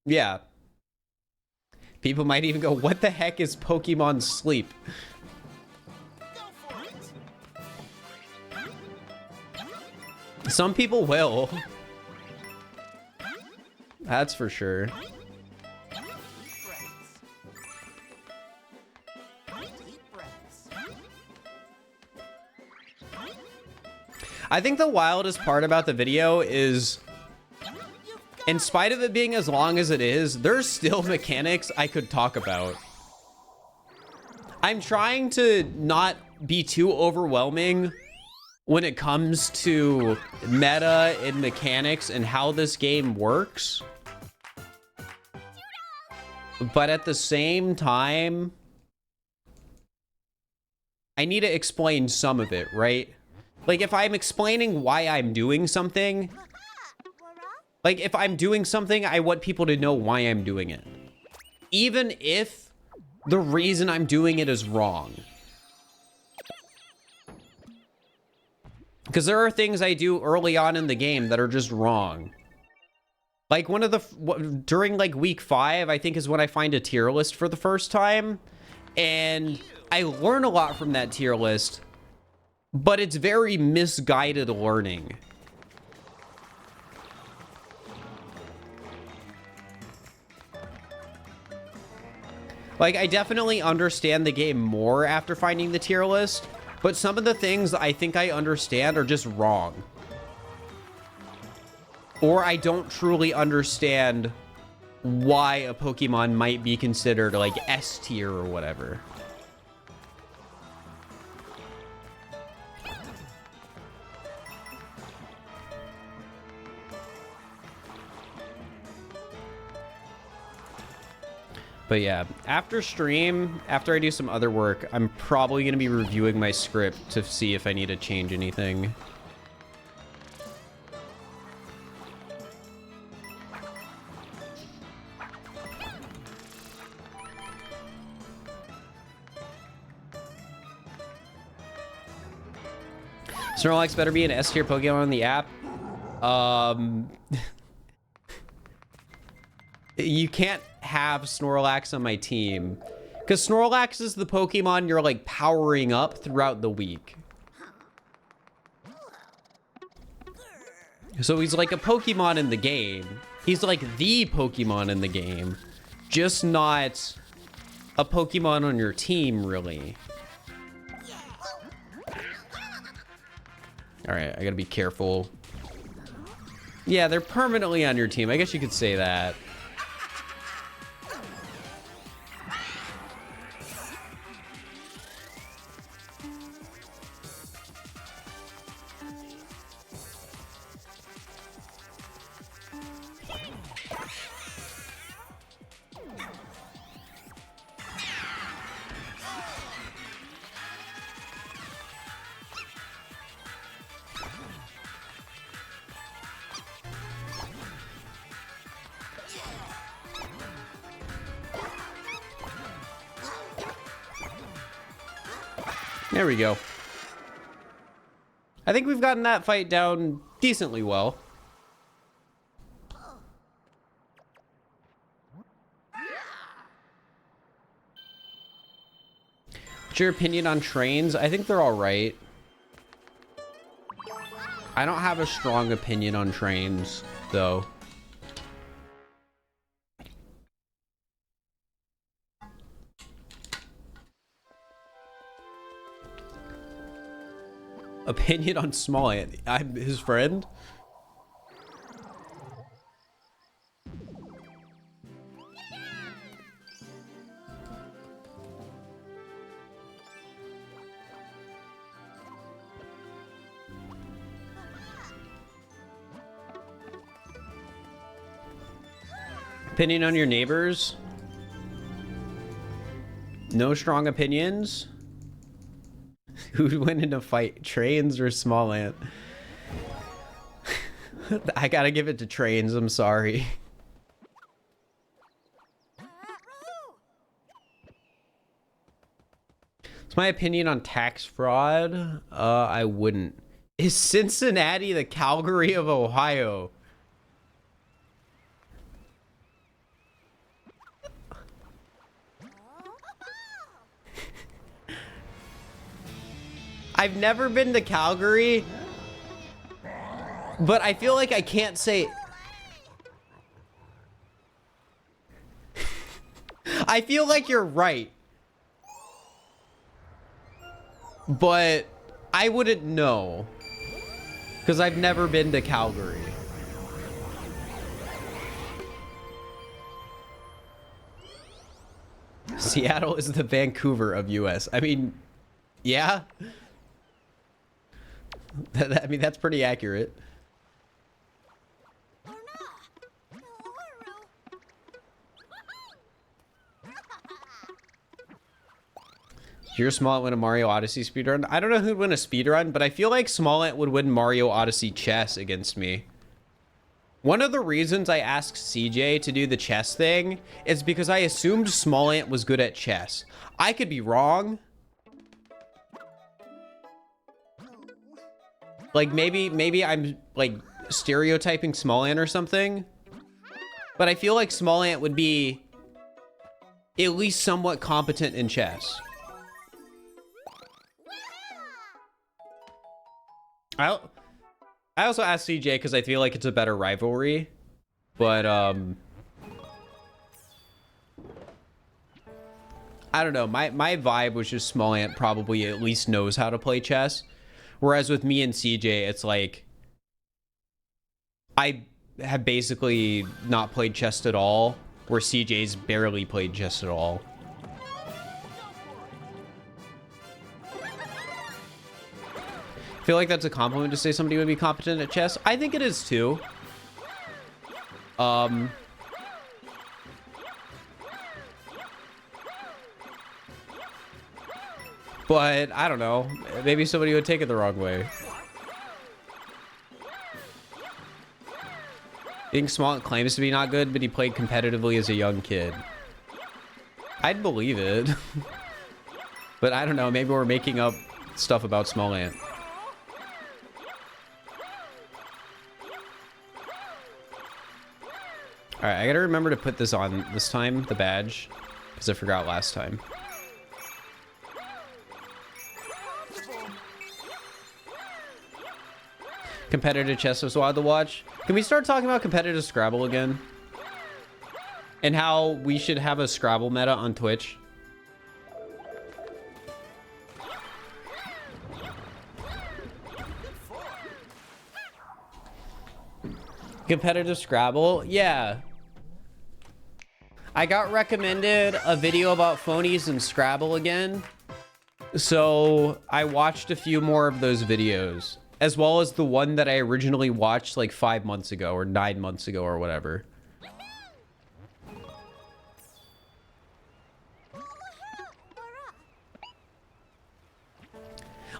Yeah. People might even go, what the heck is Pokemon Sleep? Some people will. That's for sure. I think the wildest part about the video is, in spite of it being as long as it is, there's still mechanics I could talk about. I'm trying to not be too overwhelming when it comes to meta and mechanics and how this game works. But at the same time, I need to explain some of it, right? Like, if I'm explaining why I'm doing something, like, if I'm doing something, I want people to know why I'm doing it. Even if the reason I'm doing it is wrong. Because there are things I do early on in the game that are just wrong. Like, one of the, during, like, week 5, I think is when I find a tier list for the first time. And I learn a lot from that tier list, but it's very misguided learning. Like, I definitely understand the game more after finding the tier list, but some of the things I think I understand are just wrong. Or I don't truly understand why a Pokemon might be considered like S tier or whatever. But yeah, after stream, after I do some other work, I'm probably going to be reviewing my script to see if I need to change anything. Snorlax better be an S tier Pokemon on the app. You can't have Snorlax on my team, because Snorlax is the Pokemon you're like powering up throughout the week. So he's like a Pokemon in the game. He's like the Pokemon in the game, just not a Pokemon on your team, really. All right, I gotta be careful. Yeah, they're permanently on your team. I guess you could say that. There we go. I think we've gotten that fight down decently well. What's your opinion on trains? I think they're all right. I don't have a strong opinion on trains, though. Opinion on Smollett. I'm his friend. Opinion on your neighbors? No strong opinions? Who'd win in a fight, Trains or Smollett? I gotta give it to Trains, I'm sorry. It's my opinion on tax fraud. I wouldn't. Is Cincinnati the Calgary of Ohio? I've never been to Calgary, but I feel like I can't say... I feel like you're right, but I wouldn't know, because I've never been to Calgary. Seattle is the Vancouver of US. I mean, yeah. I mean, that's pretty accurate. Your Smollett win a Mario Odyssey speedrun? I don't know who'd win a speedrun, but I feel like Smollett would win Mario Odyssey chess against me. One of the reasons I asked CJ to do the chess thing is because I assumed Smollett was good at chess. I could be wrong. Like, maybe I'm, like, stereotyping Smollett or something. But I feel like Smollett would be at least somewhat competent in chess. I also asked CJ because I feel like it's a better rivalry, but I don't know. My vibe was just Small Ant probably at least knows how to play chess, whereas with me and CJ, it's like I have basically not played chess at all, where CJ's barely played chess at all. I feel like that's a compliment to say somebody would be competent at chess. I think it is too. But I don't know. Maybe somebody would take it the wrong way. Being Small claims to be not good, but he played competitively as a young kid. I'd believe it. But I don't know. Maybe we're making up stuff about Small Ant. All right, I gotta remember to put this on this time, the badge, because I forgot last time. Competitive chess was wild to watch. Can we start talking about competitive Scrabble again? And how we should have a Scrabble meta on Twitch? Competitive Scrabble? Yeah. I got recommended a video about phonies and Scrabble again. So I watched a few more of those videos, as well as the one that I originally watched like 5 months ago or 9 months ago or whatever.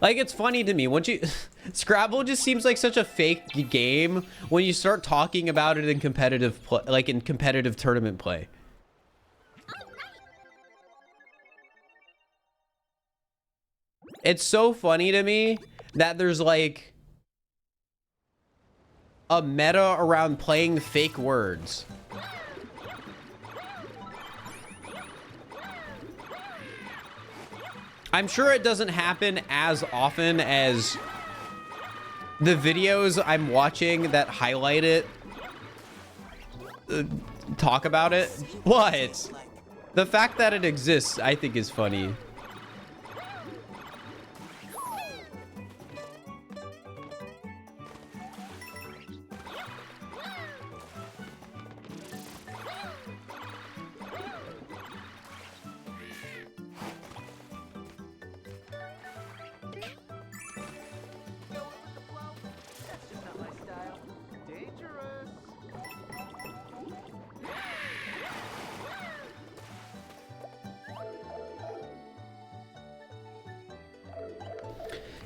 Like, it's funny to me once you Scrabble just seems like such a fake game when you start talking about it in competitive play, like in competitive tournament play. It's so funny to me that there's like a meta around playing fake words. I'm sure it doesn't happen as often as the videos I'm watching that highlight it, talk about it, but the fact that it exists, I think, is funny. That's just not my style. Dangerous.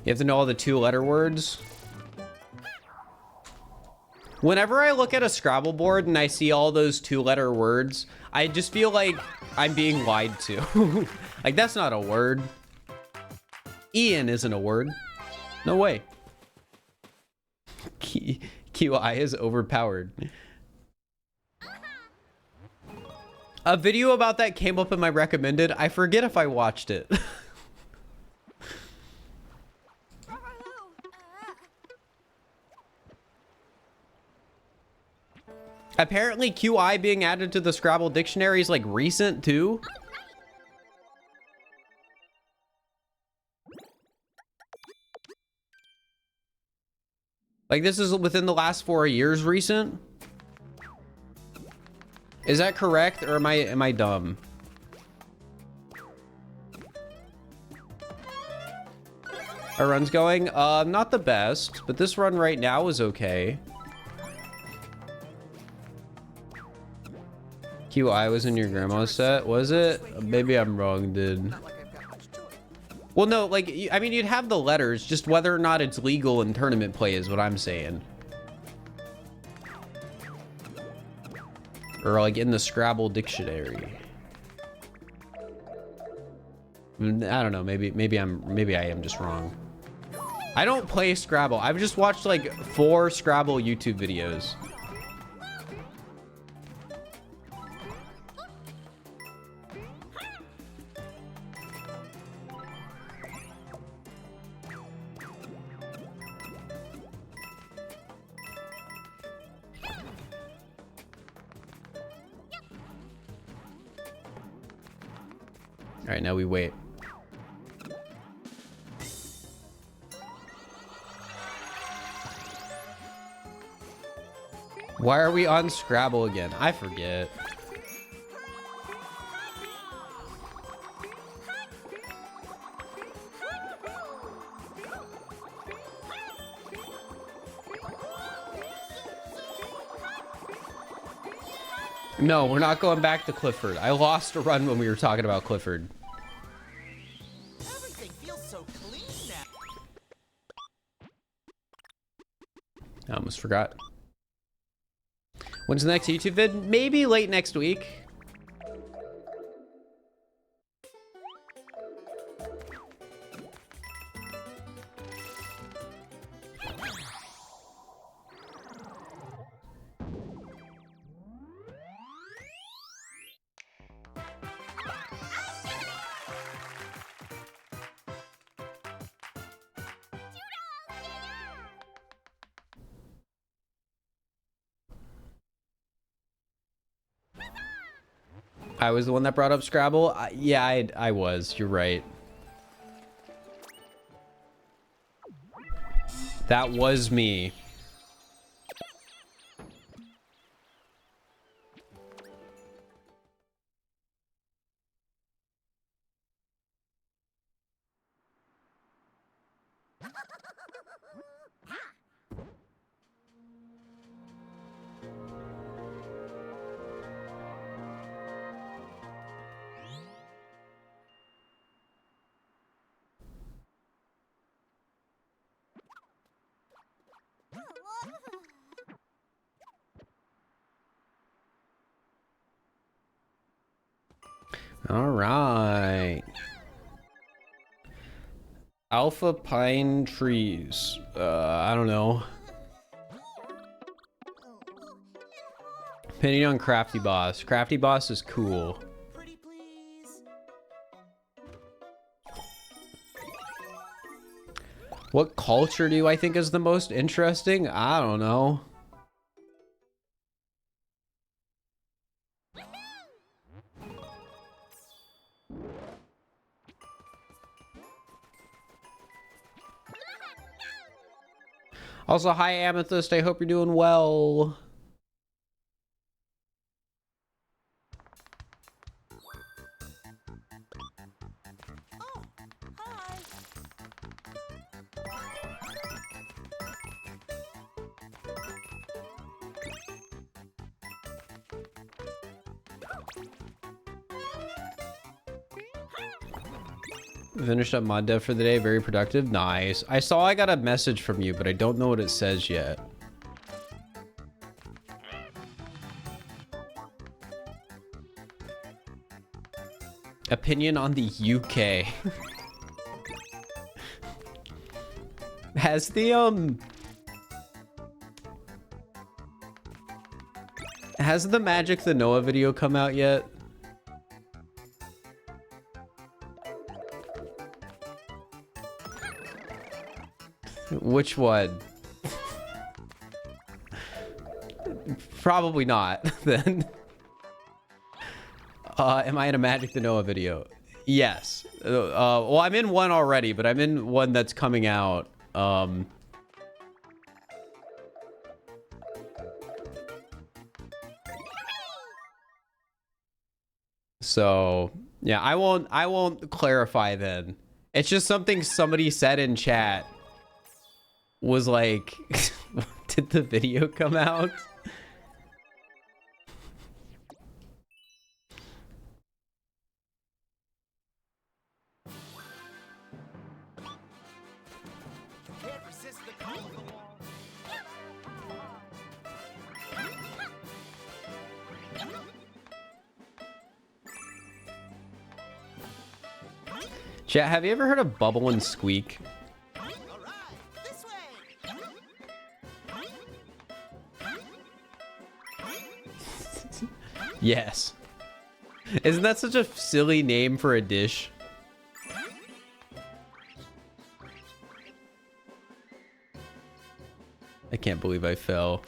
You have to know all the 2-letter words. Whenever I look at a Scrabble board and I see all those 2-letter words, I just feel like I'm being lied to. Like, that's not a word. Ian isn't a word. No way. QI is overpowered. A video about that came up in my recommended. I forget if I watched it. Apparently QI being added to the Scrabble dictionary is like recent too. Like, this is within the last 4 years recent. Is that correct, or am I dumb? Our run's going not the best, but this run right now is okay. QI was in your grandma's set, was it? Maybe I'm wrong, dude. Not like I've got much to it. Well, no, like, I mean, you'd have the letters, just whether or not it's legal in tournament play is what I'm saying. Or like in the Scrabble dictionary. I don't know, maybe I am just wrong. I don't play Scrabble. I've just watched like 4 Scrabble YouTube videos. All right, now we wait. Why are we on Scrabble again? I forget. No, we're not going back to Clifford. I lost a run when we were talking about Clifford. Everything feels so clean now. I almost forgot. When's the next YouTube vid? Maybe late next week. I was the one that brought up Scrabble. Yeah, I was. You're right. That was me. All right. Alpha pine trees. I don't know. Opinion on Crafty Boss. Crafty Boss is cool. Pretty please. What culture do I think is the most interesting? I don't know. Also, hi Amethyst. I hope you're doing well. Oh, hi. Finished up mod dev for the day. Very productive. Nice. I saw I got a message from you, but I don't know what it says yet. Opinion on the UK. Has the has the Magic the Noah video come out yet? Which one? Probably not, then. Am I in a Magic the Noah video? Yes. Well, I'm in one already, but I'm in one that's coming out. So, yeah, I won't clarify then. It's just something somebody said in chat. Was like, did the video come out? Can't resist the call of the wall. Chat, have you ever heard of Bubble and Squeak? All right, this way. Yes. Isn't that such a silly name for a dish? I can't believe I fell.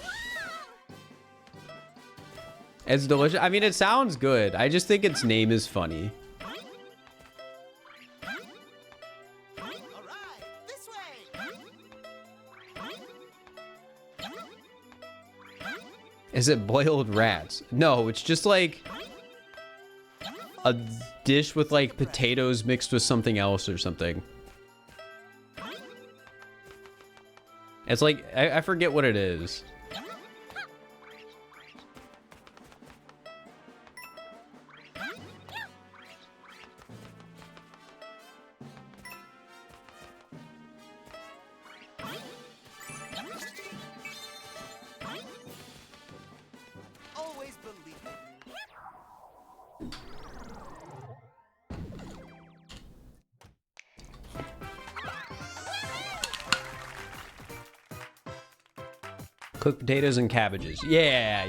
It's delicious. I mean, it sounds good. I just think its name is funny. Is it boiled rats? No, it's just like a dish with like potatoes mixed with something else or something. It's like, I forget what it is. Always believe it. Cooked potatoes and cabbages. Yeah.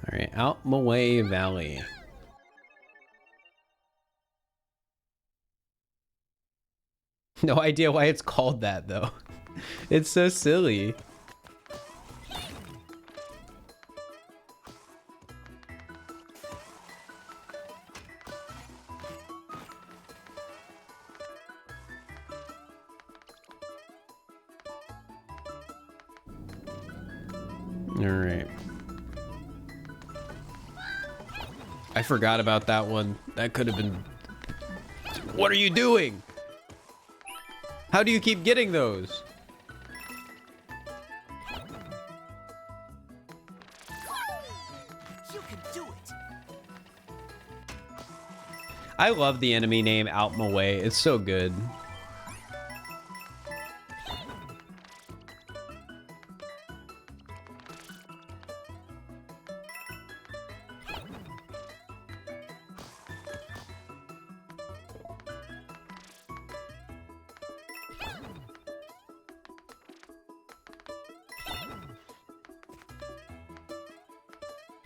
All right, out Malay Valley. No idea why it's called that though. It's so silly. All right. I forgot about that one. That could have been... What are you doing? How do you keep getting those? You can do it. I love the enemy name Out My Way. It's so good.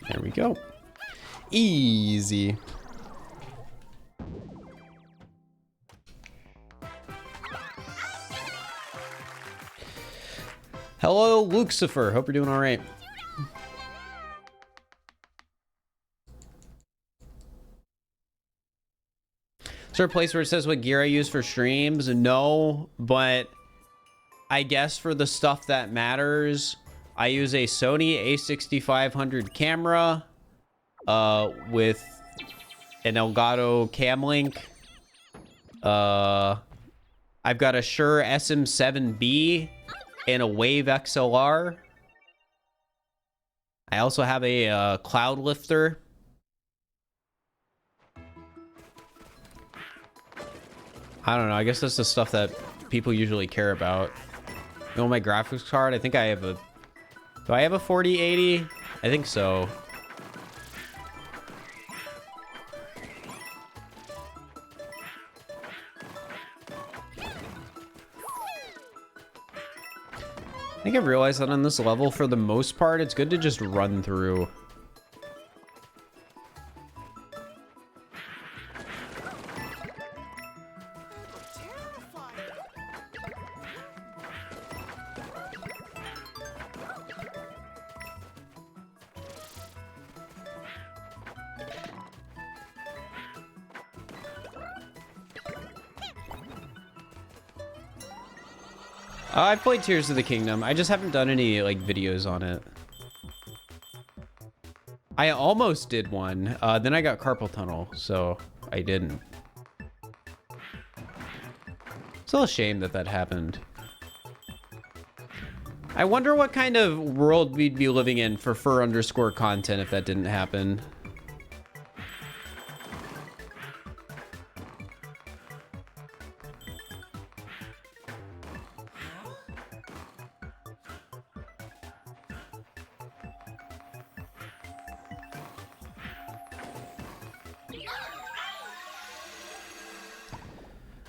There we go. Easy. Hello, Lucifer. Hope you're doing all right. Is there a place where it says what gear I use for streams? No, but I guess for the stuff that matters, I use a Sony a6500 camera with an Elgato cam link. I've got a Shure SM7B and a Wave XLR. I also have a cloud lifter. I don't know. I guess that's the stuff that people usually care about. You know, my graphics card, I think I have a... Do I have a 4080? I think so. I think I've realized that on this level, for the most part, it's good to just run through. I've played Tears of the Kingdom. I just haven't done any like videos on it. I almost did one. Then I got carpal tunnel, so I didn't. It's a shame that that happened. I wonder what kind of world we'd be living in for Fir_ content if that didn't happen.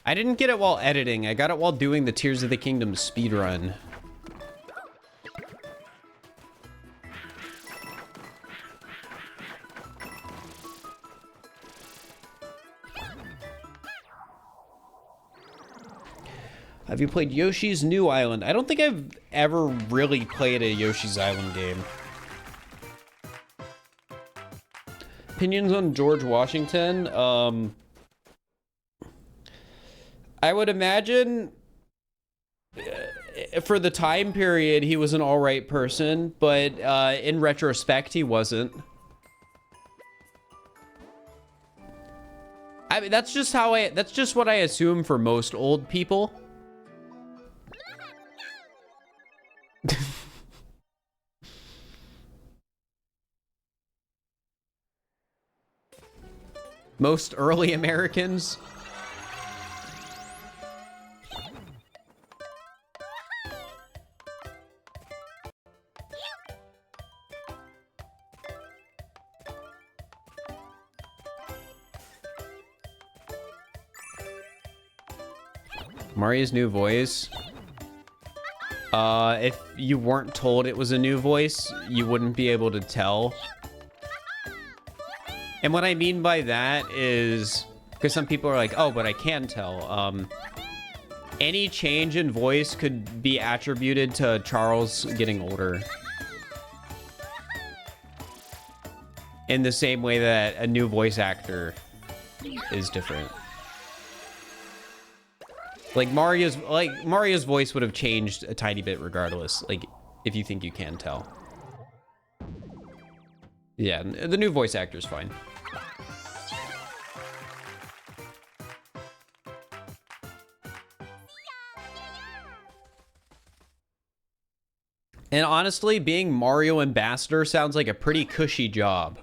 I didn't get it while editing. I got it while doing the Tears of the Kingdom speedrun. Have you played Yoshi's New Island? I don't think I've ever really played a Yoshi's Island game. Opinions on George Washington? I would imagine for the time period he was an all right person, but in retrospect he wasn't. I mean, that's just what I assume for most old people. Most early Americans. Mario's new voice. If you weren't told it was a new voice, you wouldn't be able to tell. And what I mean by that is, because some people are like, oh, but I can tell. Any change in voice could be attributed to Charles getting older. In the same way that a new voice actor is different. Like Mario's voice would have changed a tiny bit regardless, like if you think you can tell. Yeah, the new voice actor is fine. And honestly, being Mario Ambassador sounds like a pretty cushy job.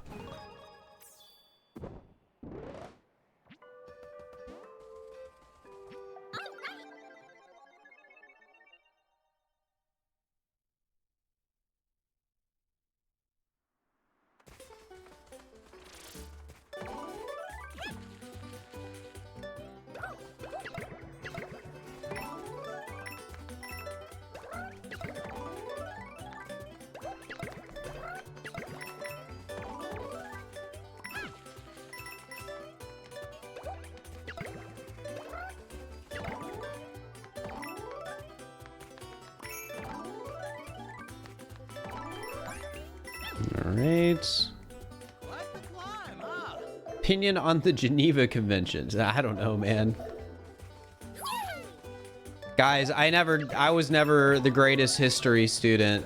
Opinion on the Geneva Conventions. I don't know, man. Guys, I was never the greatest history student.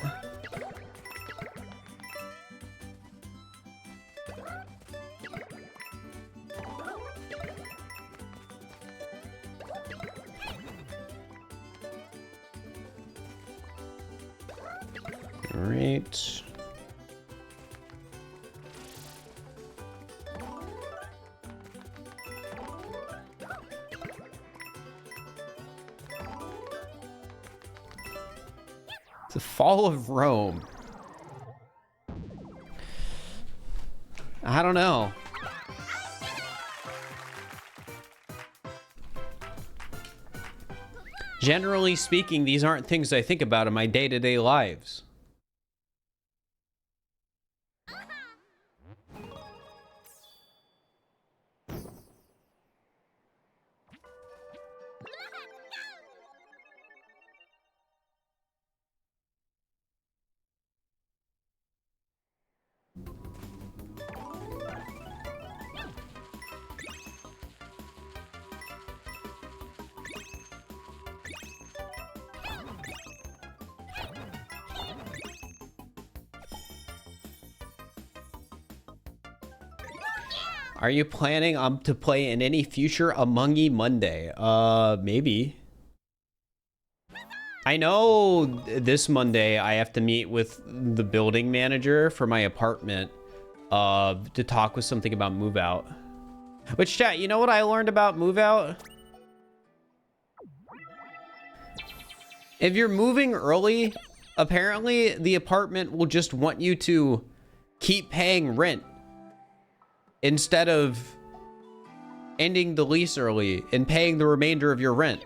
All right. The fall of Rome. I don't know. Generally speaking, these aren't things I think about in my day-to-day lives. Are you planning to play in any future Among Ye Monday? Maybe. I know this Monday I have to meet with the building manager for my apartment to talk with something about move out. Which, chat, you know what I learned about move out? If you're moving early, apparently the apartment will just want you to keep paying rent instead of ending the lease early and paying the remainder of your rent.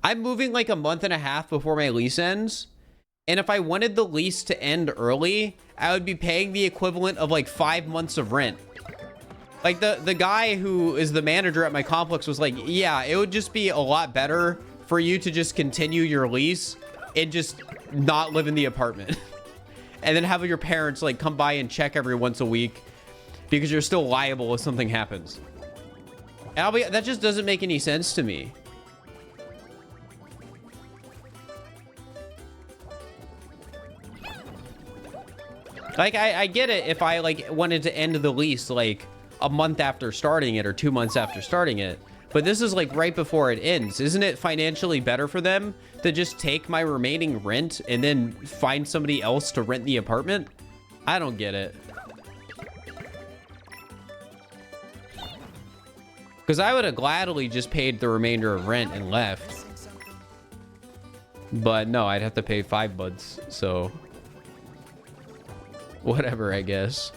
I'm moving like a month and a half before my lease ends. And if I wanted the lease to end early, I would be paying the equivalent of like 5 months of rent. Like the guy who is the manager at my complex was like, yeah, it would just be a lot better for you to just continue your lease and just not live in the apartment. and then have your parents like come by and check every once a week because you're still liable if something happens. And that just doesn't make any sense to me. Like, I get it if I like wanted to end the lease like a month after starting it or 2 months after starting it. But this is like right before it ends. Isn't it financially better for them to just take my remaining rent and then find somebody else to rent the apartment? I don't get it. Because I would have gladly just paid the remainder of rent and left. But no, I'd have to pay $5, so whatever, I guess.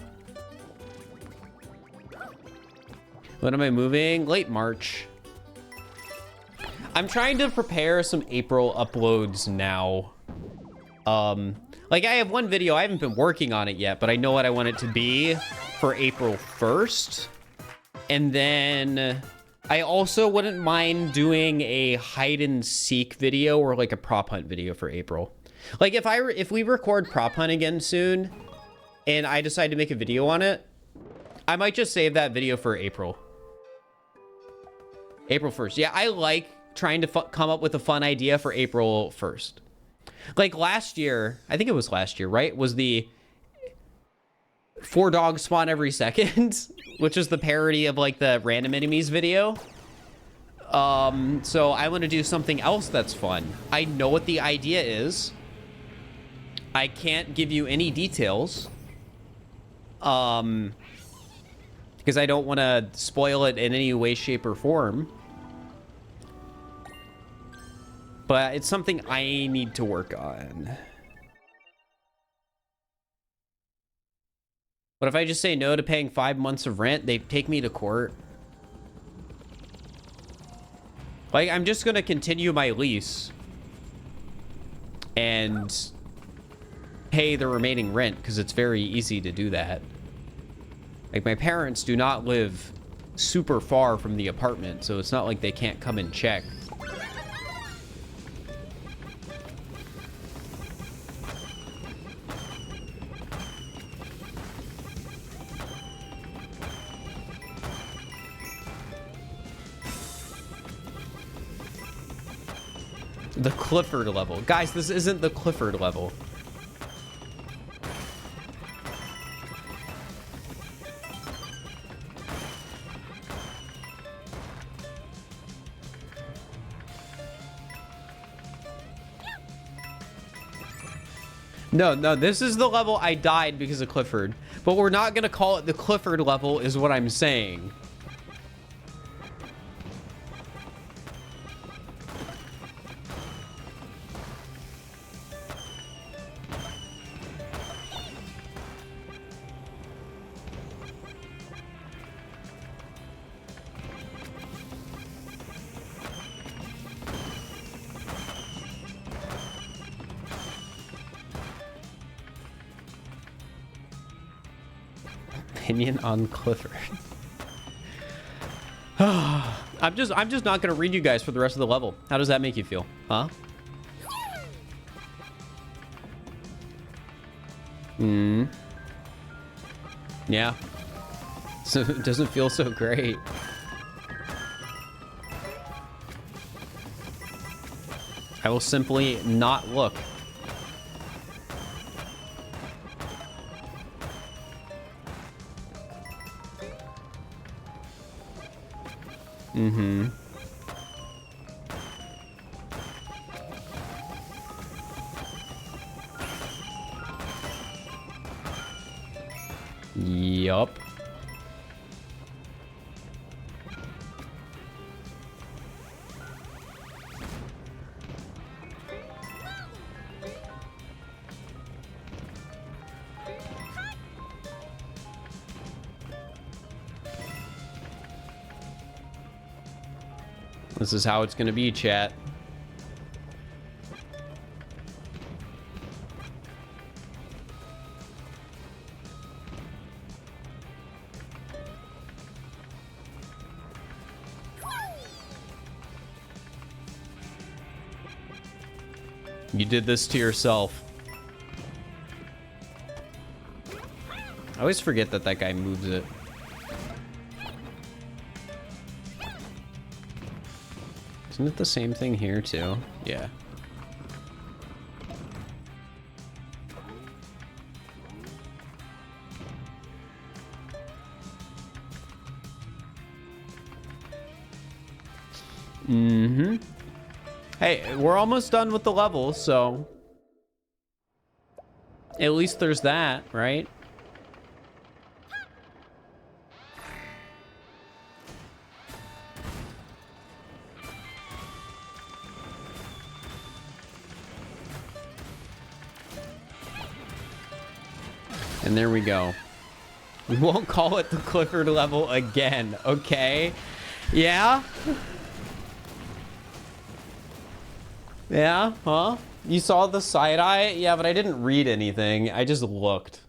When am I moving? Late March. I'm trying to prepare some April uploads now. Like I have one video, I haven't been working on it yet, but I know what I want it to be for April 1st. And then I also wouldn't mind doing a hide and seek video or like a prop hunt video for April. Like if we record prop hunt again soon and I decide to make a video on it, I might just save that video for April. April 1st. Yeah, I like trying to come up with a fun idea for April 1st. Like last year, I think it was last year, right? Was the 4 dogs spawn every second, which is the parody of like the random enemies video. So I want to do something else that's fun. I know what the idea is. I can't give you any details. Because I don't want to spoil it in any way, shape, or form. But it's something I need to work on. But if I just say no to paying 5 months of rent, they take me to court. Like, I'm just going to continue my lease and pay the remaining rent because it's very easy to do that. Like, my parents do not live super far from the apartment, so it's not like they can't come and check. The Clifford level. Guys, this isn't the Clifford level. No, this is the level I died because of Clifford. But we're not going to call it the Clifford level is what I'm saying. Opinion on Clifford. I'm just not gonna read you guys for the rest of the level. How does that make you feel? Huh? Yeah. So it doesn't feel so great. I will simply not look. Yup. This is how it's gonna be, chat. You did this to yourself. I always forget that that guy moves it. Isn't it the same thing here too? Yeah. Mm-hmm. Hey, we're almost done with the level, so at least there's that, right? And there we go. We won't call it the Clifford level again, okay? Yeah? Yeah, huh? You saw the side eye? Yeah, but I didn't read anything. I just looked.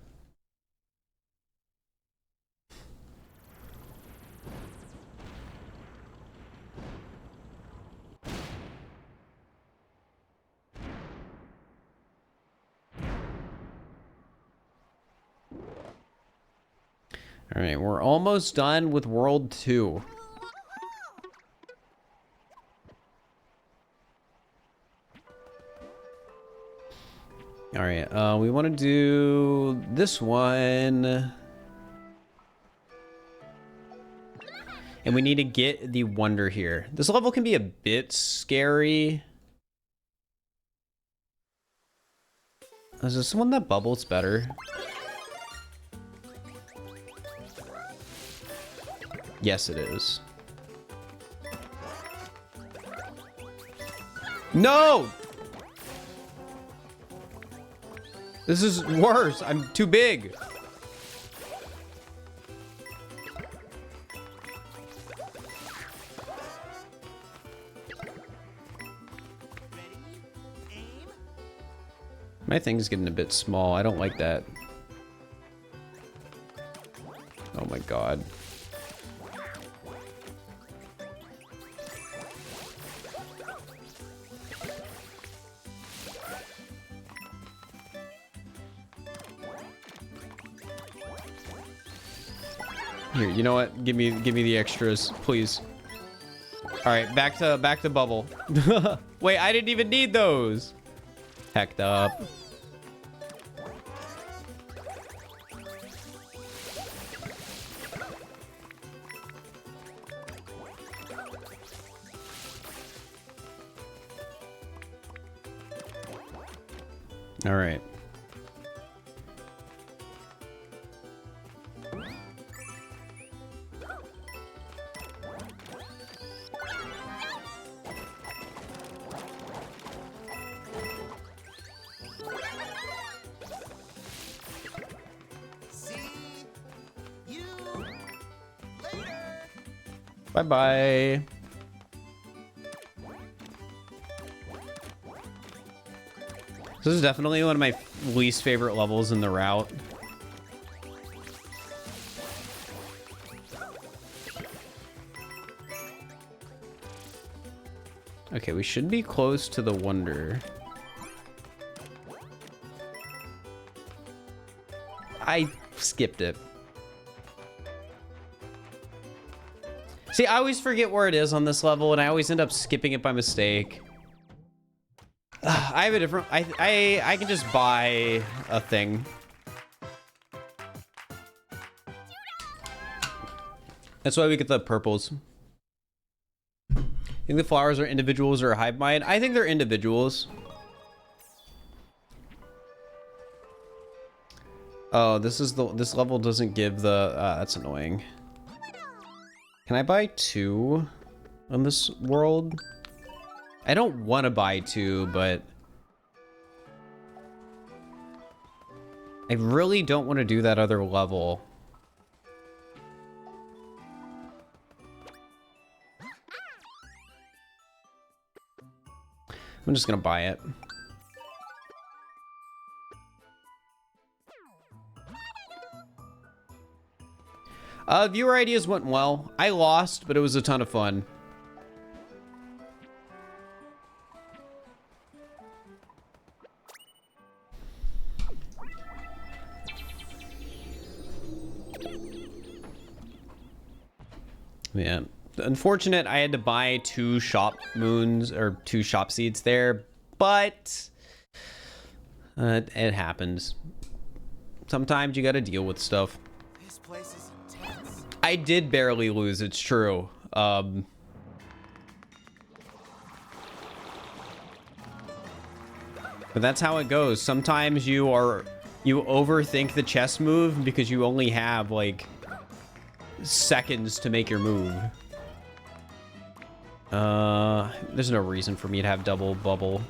All right, we're almost done with World 2. All right, we want to do this one. And we need to get the wonder here. This level can be a bit scary. Is this one that bubbles better? Yes, it is. No! This is worse. I'm too big. My thing's getting a bit small. I don't like that. Oh my god. Here, you know what? Give me the extras, please. All right, back to bubble. Wait, I didn't even need those. Hecked up. All right. See you later. Bye-bye. This is definitely one of my least favorite levels in the route. Okay, we should be close to the wonder. I skipped it. See, I always forget where it is on this level, and I always end up skipping it by mistake. I have a different... I can just buy a thing. That's why we get the purples. Think the flowers are individuals or a hive mind? I think they're individuals. Oh, this level doesn't give the... that's annoying. Can I buy 2 on this world? I don't want to buy 2, but I really don't want to do that other level. I'm just gonna buy it. Viewer ideas went well. I lost, but it was a ton of fun. Yeah. Unfortunate I had to buy 2 shop moons or 2 shop seeds there, but it happens. Sometimes you gotta deal with stuff. This place is intense. I did barely lose, it's true. But that's how it goes. Sometimes you overthink the chess move because you only have like seconds to make your move. There's no reason for me to have double bubble.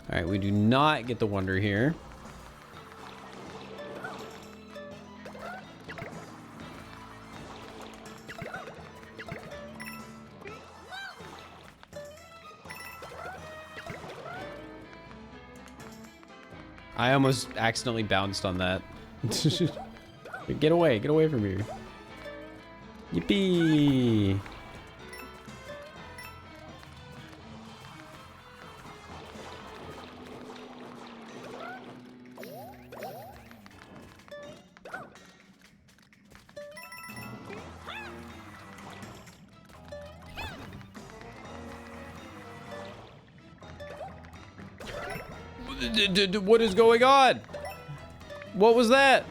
All right, we do not get the wonder here. I almost accidentally bounced on that. Get away from here. Yippee! What is going on? What was that?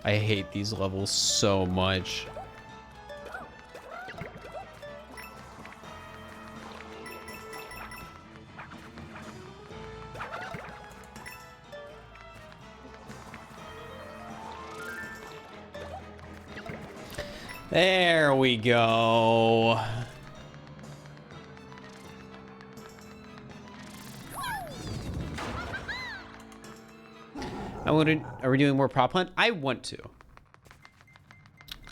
I hate these levels so much. There we go. Are we doing more prop hunt? I want to.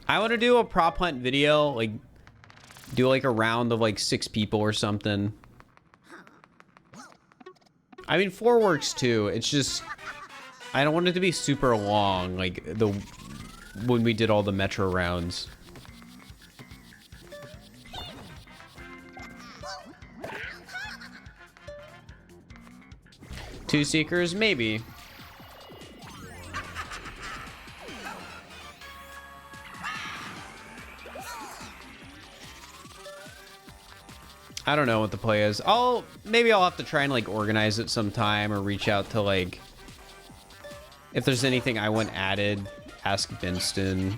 I want to do a prop hunt video, like do like a round of like 6 people or something. I mean, 4 works too. It's just I don't want it to be super long, like when we did all the metro rounds. Two seekers, maybe. I don't know what the play is. Maybe I'll have to try and like organize it sometime or reach out to like if there's anything I want added. Ask Binston.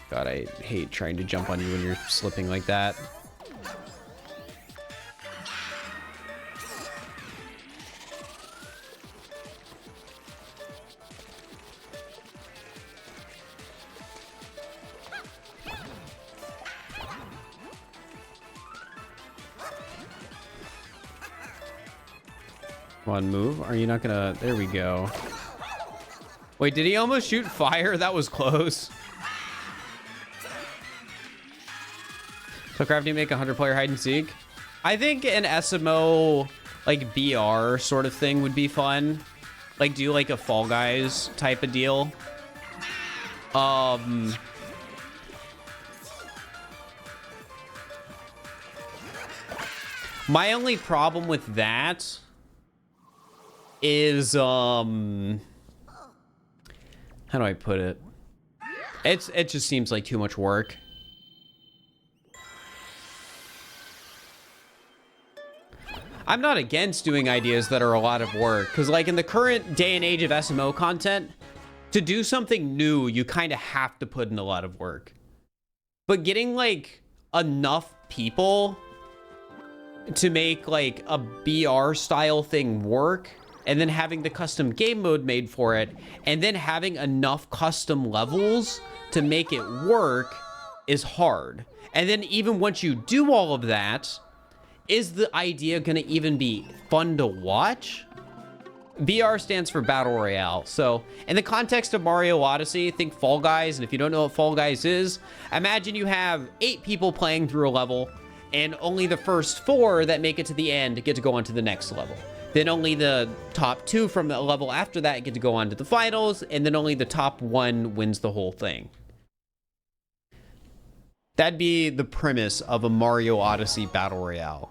God, I hate trying to jump on you when you're slipping like that. Come on, move. Are you not gonna... There we go. Wait, did he almost shoot fire? That was close. So crafty make a 100-player hide and seek. I think an SMO like BR sort of thing would be fun. Like do like a Fall Guys type of deal. My only problem with that is how do I put it? It just seems like too much work. I'm not against doing ideas that are a lot of work, because like in the current day and age of SMO content, to do something new, you kind of have to put in a lot of work. But getting like enough people to make like a BR style thing work, and then having the custom game mode made for it, and then having enough custom levels to make it work is hard. And then even once you do all of that, is the idea gonna even be fun to watch? BR stands for Battle Royale. So in the context of Mario Odyssey, think Fall Guys. And if you don't know what Fall Guys is, imagine you have 8 people playing through a level, and only the first 4 that make it to the end get to go on to the next level. Then only the top 2 from the level after that get to go on to the finals, and then only the top 1 wins the whole thing. That'd be the premise of a Mario Odyssey Battle Royale.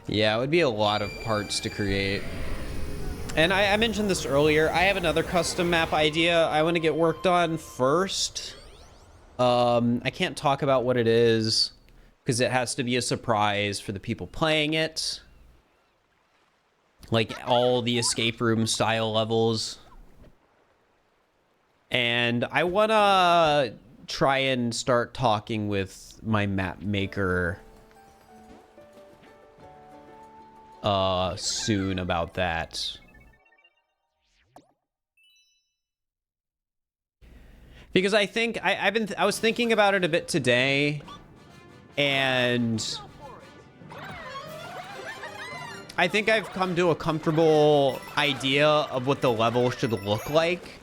Yeah, it would be a lot of parts to create. And I mentioned this earlier. I have another custom map idea I want to get worked on first. I can't talk about what it is because it has to be a surprise for the people playing it. Like all the escape room style levels. And I want to try and start talking with my map maker soon about that. Because I think I was thinking about it a bit today, and I think I've come to a comfortable idea of what the level should look like.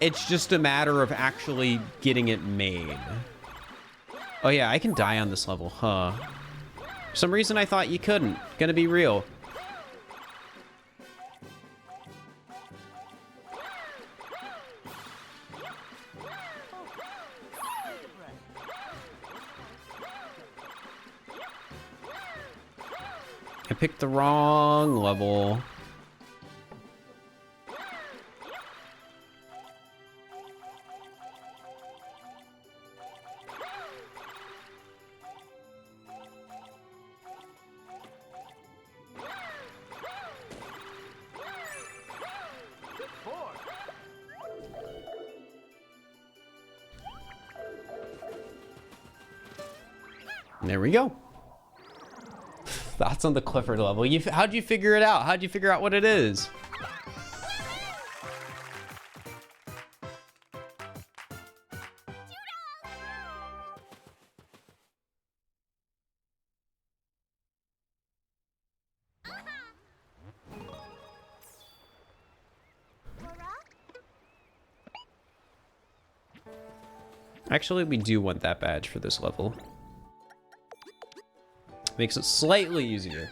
It's just a matter of actually getting it made. Oh yeah, I can die on this level, huh? For some reason I thought you couldn't. Gonna be real. I picked the wrong level. There we go. That's on the Clifford level. How'd you figure it out? How'd you figure out what it is? Actually, we do want that badge for this level. Makes it slightly easier.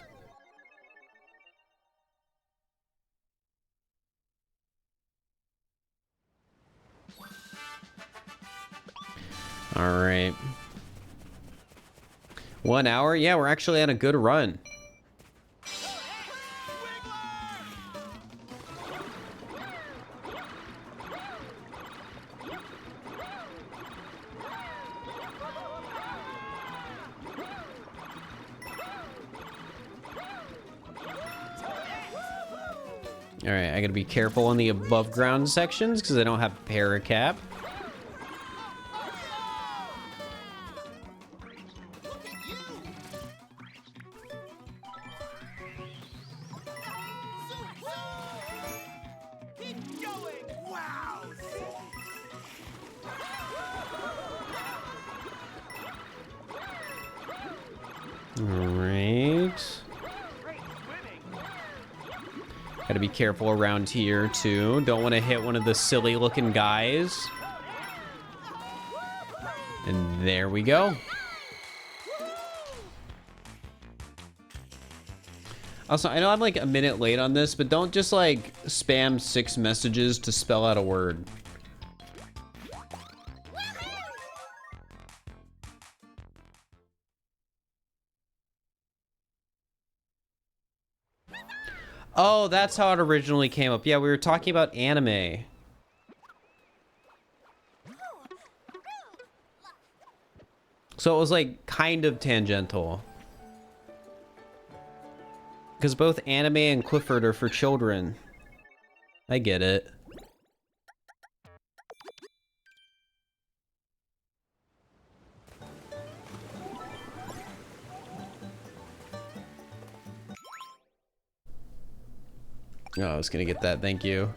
All right. 1 hour? Yeah, we're actually on a good run. All right, I gotta be careful on the above ground sections because I don't have paracap. Keep going! Wow! All right. Gotta be careful around here too. Don't want to hit one of the silly looking guys. And there we go. Also, I know I'm like a minute late on this, but don't just like spam 6 messages to spell out a word. Oh, that's how it originally came up. Yeah, we were talking about anime. So it was like kind of tangential. Because both anime and Clifford are for children. I get it. Oh, I was gonna get that, thank you.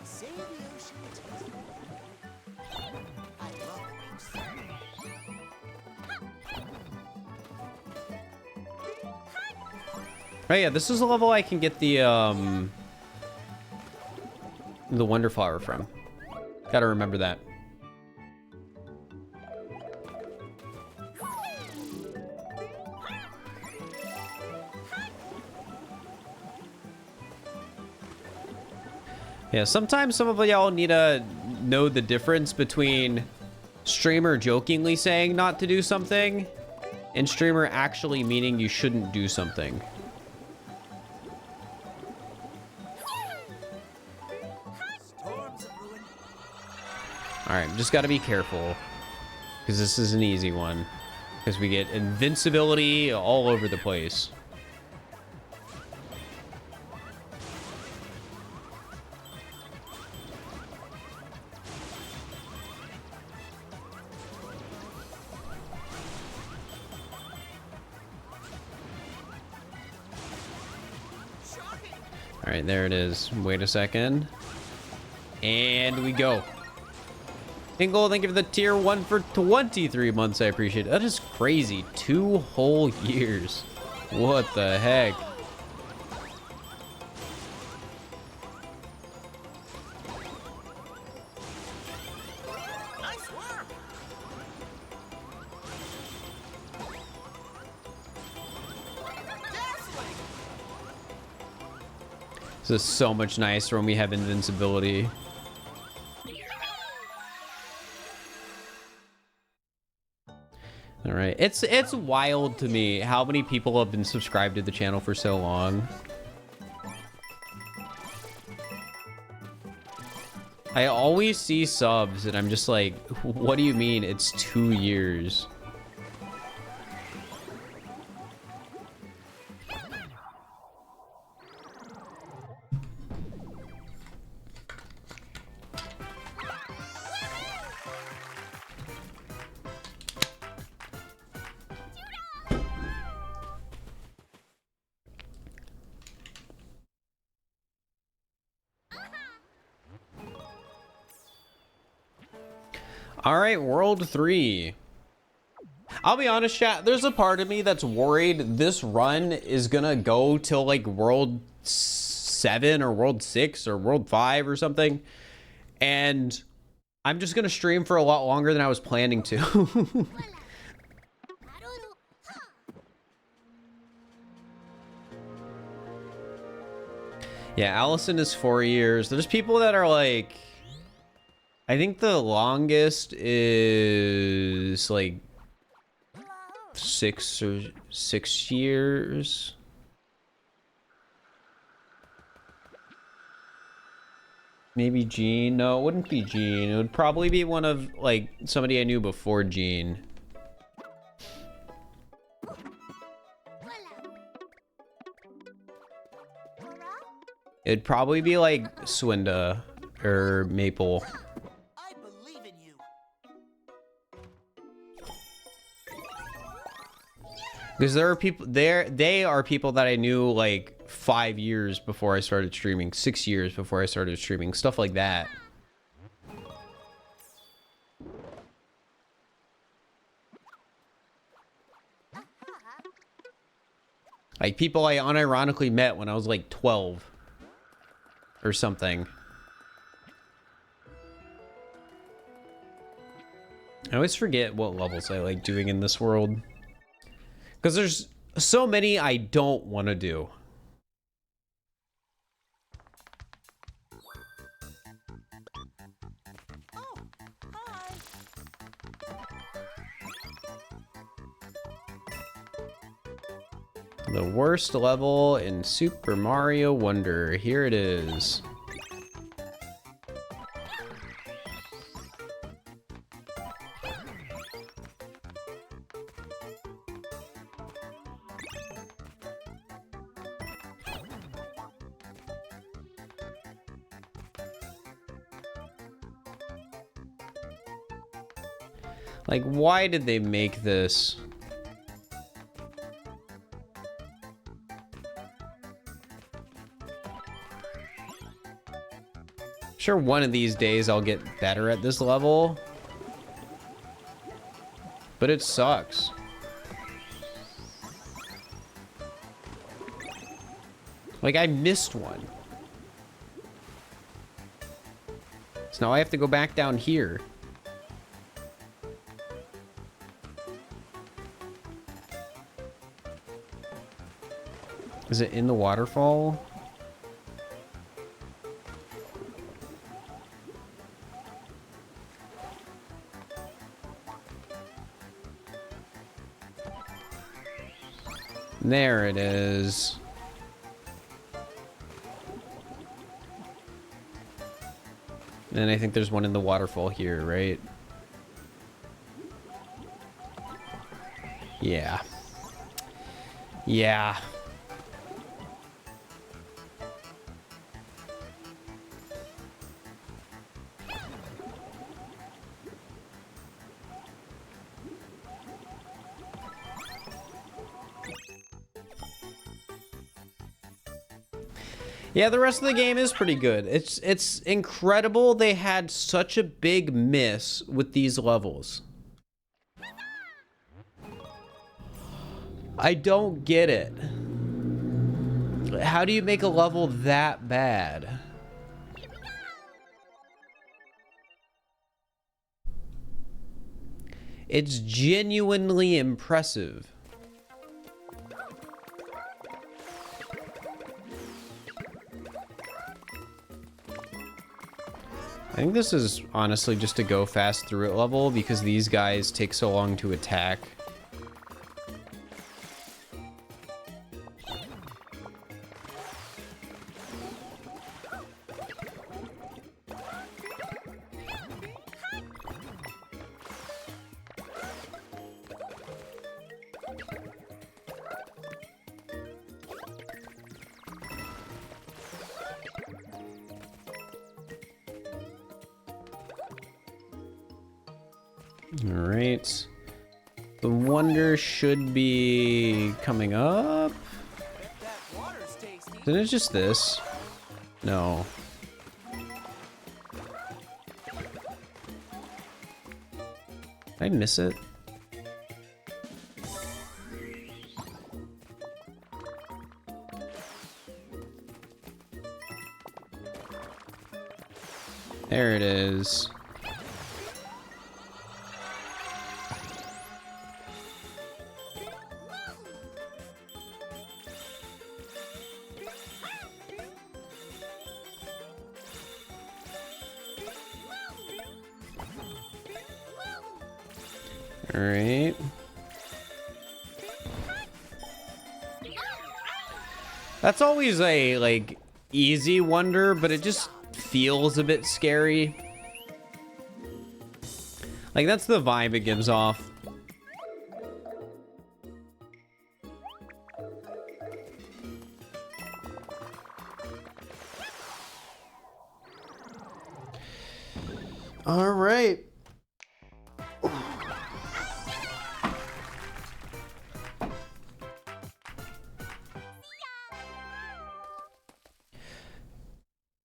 Save the ocean tastes I love Oh yeah, this is a level I can get the Wonder Flower from. Gotta remember that. Yeah, sometimes some of y'all need to know the difference between streamer jokingly saying not to do something and streamer actually meaning you shouldn't do something. storms of ruin. Alright, just gotta be careful. Because this is an easy one. Because we get invincibility all over the place. All right, there it is. Wait a second. And we go. Ingle, thank you for the tier 1 for 23 months. I appreciate it. That is crazy. 2 whole years. What the heck? Nice work. Dazzling. This is so much nicer when we have invincibility. All right, it's wild to me how many people have been subscribed to the channel for so long. I always see subs and I'm just like, what do you mean it's 2 years? All right, World 3. I'll be honest, chat, there's a part of me that's worried this run is gonna go till like World 7 or World 6 or World 5 or something. And I'm just gonna stream for a lot longer than I was planning to. Yeah, Allison is 4 years. There's people that are like, I think the longest is like 6 years. Maybe Gene. No, it wouldn't be Gene. It would probably be one of like somebody I knew before Gene. It'd probably be like Swinda or Maple. I believe in you. Because there are people there, they are people that I knew like 5 years before I started streaming, 6 years before I started streaming, stuff like that. Like people I unironically met when I was like 12 or something. I always forget what levels I like doing in this world. Because there's so many I don't want to do. Oh, hi. The worst level in Super Mario Wonder. Here it is. Like, why did they make this? Sure, one of these days I'll get better at this level. But it sucks. Like, I missed one. So now I have to go back down here. Is it in the waterfall? There it is. And I think there's one in the waterfall here, right? Yeah. Yeah. Yeah, the rest of the game is pretty good. It's incredible they had such a big miss with these levels. I don't get it. How do you make a level that bad? It's genuinely impressive. I think this is honestly just a go fast through it level because these guys take so long to attack. All right. The wonder should be coming up. That water's tasty. Isn't it just this? No. Did I miss it? There it is. All right. That's always a, like, easy wonder, but it just feels a bit scary. Like, that's the vibe it gives off. All right.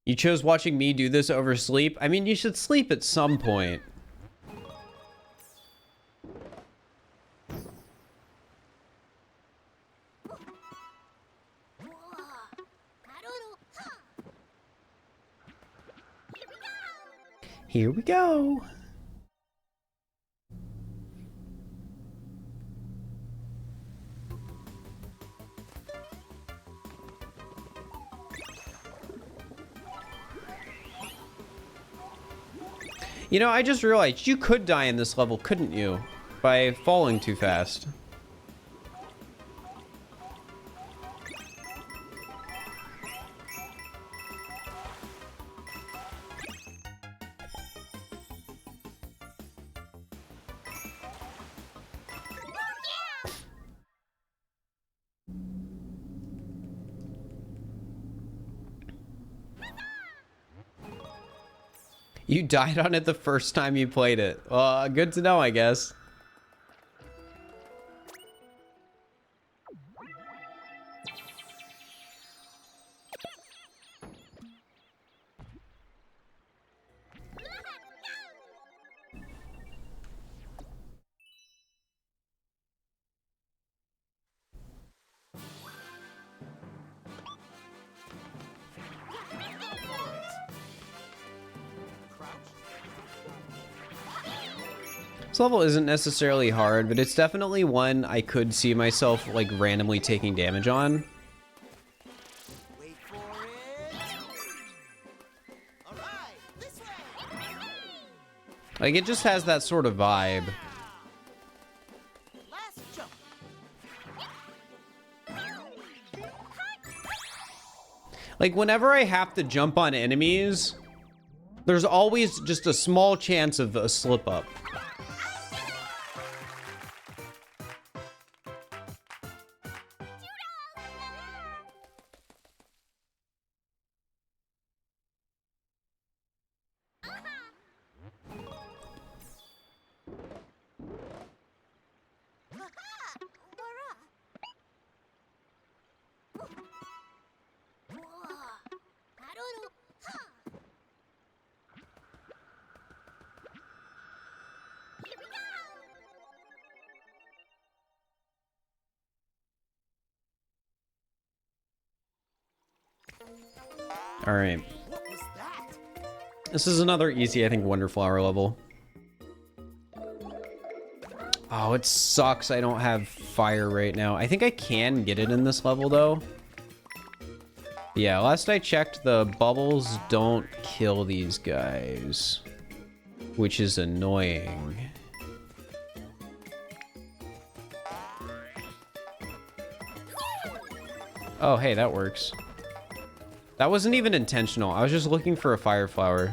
You chose watching me do this over sleep? I mean, you should sleep at some point. Here we go. You know, I just realized you could die in this level, couldn't you? By falling too fast. You died on it the first time you played it. Good to know, I guess. This level isn't necessarily hard, but it's definitely one I could see myself like randomly taking damage on. Wait for it. All right, this way. Like it just has that sort of vibe. Last jump. Like whenever I have to jump on enemies, there's always just a small chance of a slip up. All right. What was that? This is another easy, I think, Wonderflower level. Oh, it sucks I don't have fire right now. I think I can get it in this level, though. Yeah, last I checked, the bubbles don't kill these guys, which is annoying. Oh, hey, that works. That wasn't even intentional. I was just looking for a fire flower.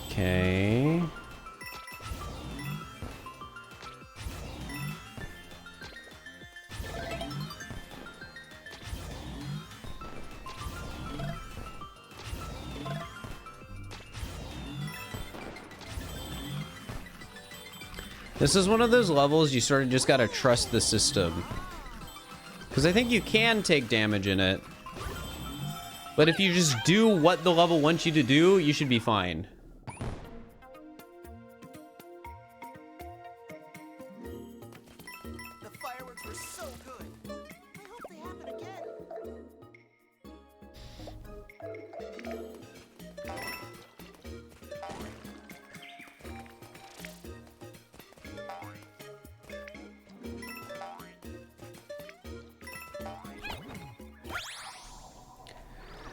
Okay. This is one of those levels you sort of just gotta trust the system. Because I think you can take damage in it. But if you just do what the level wants you to do, you should be fine. The fireworks were so good. I hope they happen again.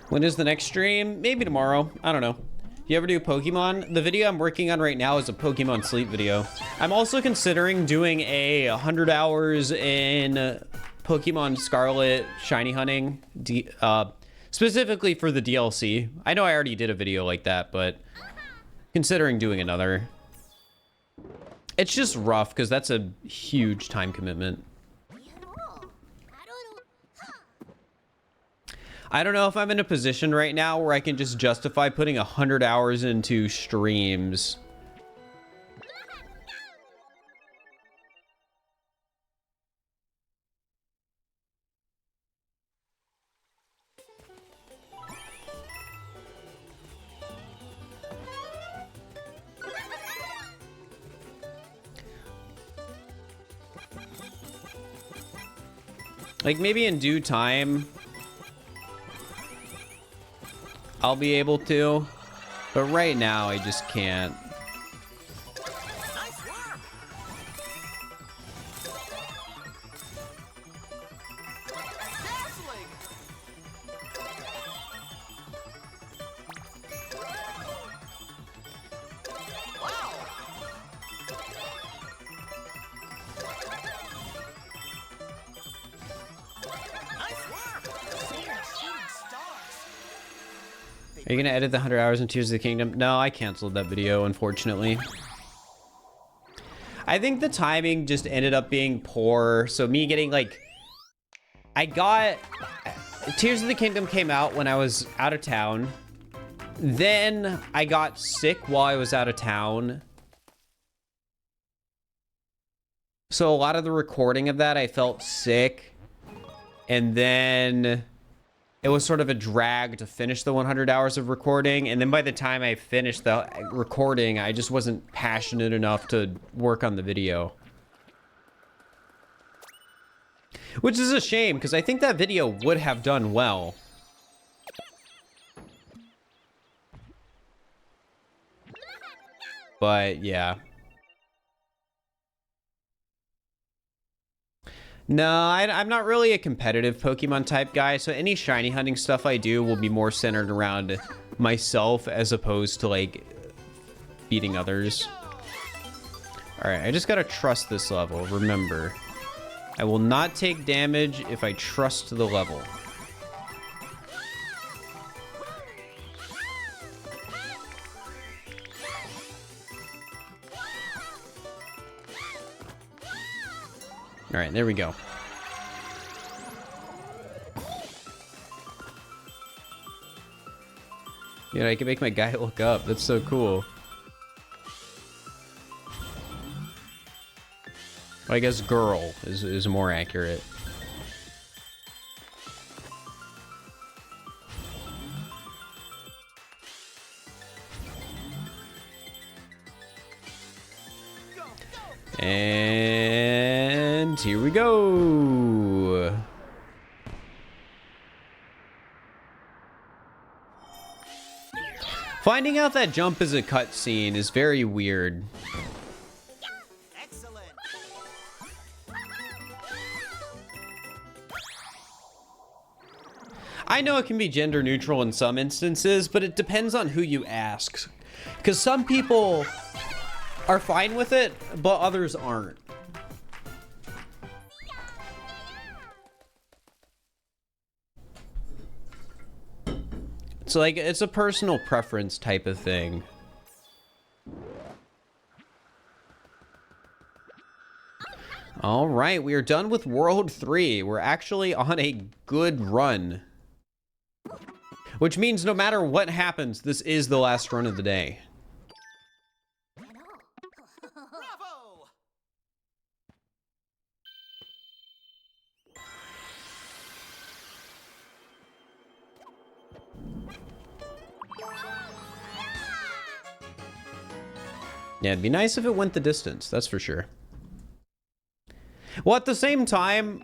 When is the next stream? Maybe tomorrow. I don't know. You ever do Pokemon? The video I'm working on right now is a Pokemon sleep video. I'm also considering doing a 100 hours in Pokemon Scarlet shiny hunting, specifically for the DLC. I know I already did a video like that, but considering doing another. It's just rough because that's a huge time commitment. I don't know if I'm in a position right now where I can just justify putting 100 hours into streams. Like maybe in due time, I'll be able to, but right now I just can't. Nice work. Dazzling. Wow. Nice work. Shooting stars. Are you gonna edit the 100 hours in Tears of the Kingdom? No, I canceled that video, unfortunately. I think the timing just ended up being poor, so me getting like I got... Tears of the Kingdom came out when I was out of town. Then I got sick while I was out of town. So a lot of the recording of that, I felt sick. And then it was sort of a drag to finish the 100 hours of recording. And then by the time I finished the recording, I just wasn't passionate enough to work on the video. Which is a shame, because I think that video would have done well. But, yeah. No, I'm not really a competitive Pokemon type guy, so any shiny hunting stuff I do will be more centered around myself as opposed to, like, beating others. Alright, I just gotta trust this level, remember. I will not take damage if I trust the level. All right, there we go. Yeah, I can make my guy look up. That's so cool. Well, I guess girl is more accurate. And here we go. Finding out that jump is a cutscene is very weird. Excellent. I know it can be gender neutral in some instances, but it depends on who you ask. Because some people are fine with it, but others aren't. It's like, it's a personal preference type of thing. All right, we are done with World 3. We're actually on a good run. Which means no matter what happens, this is the last run of the day. Bravo! Yeah, it'd be nice if it went the distance, that's for sure. Well, at the same time,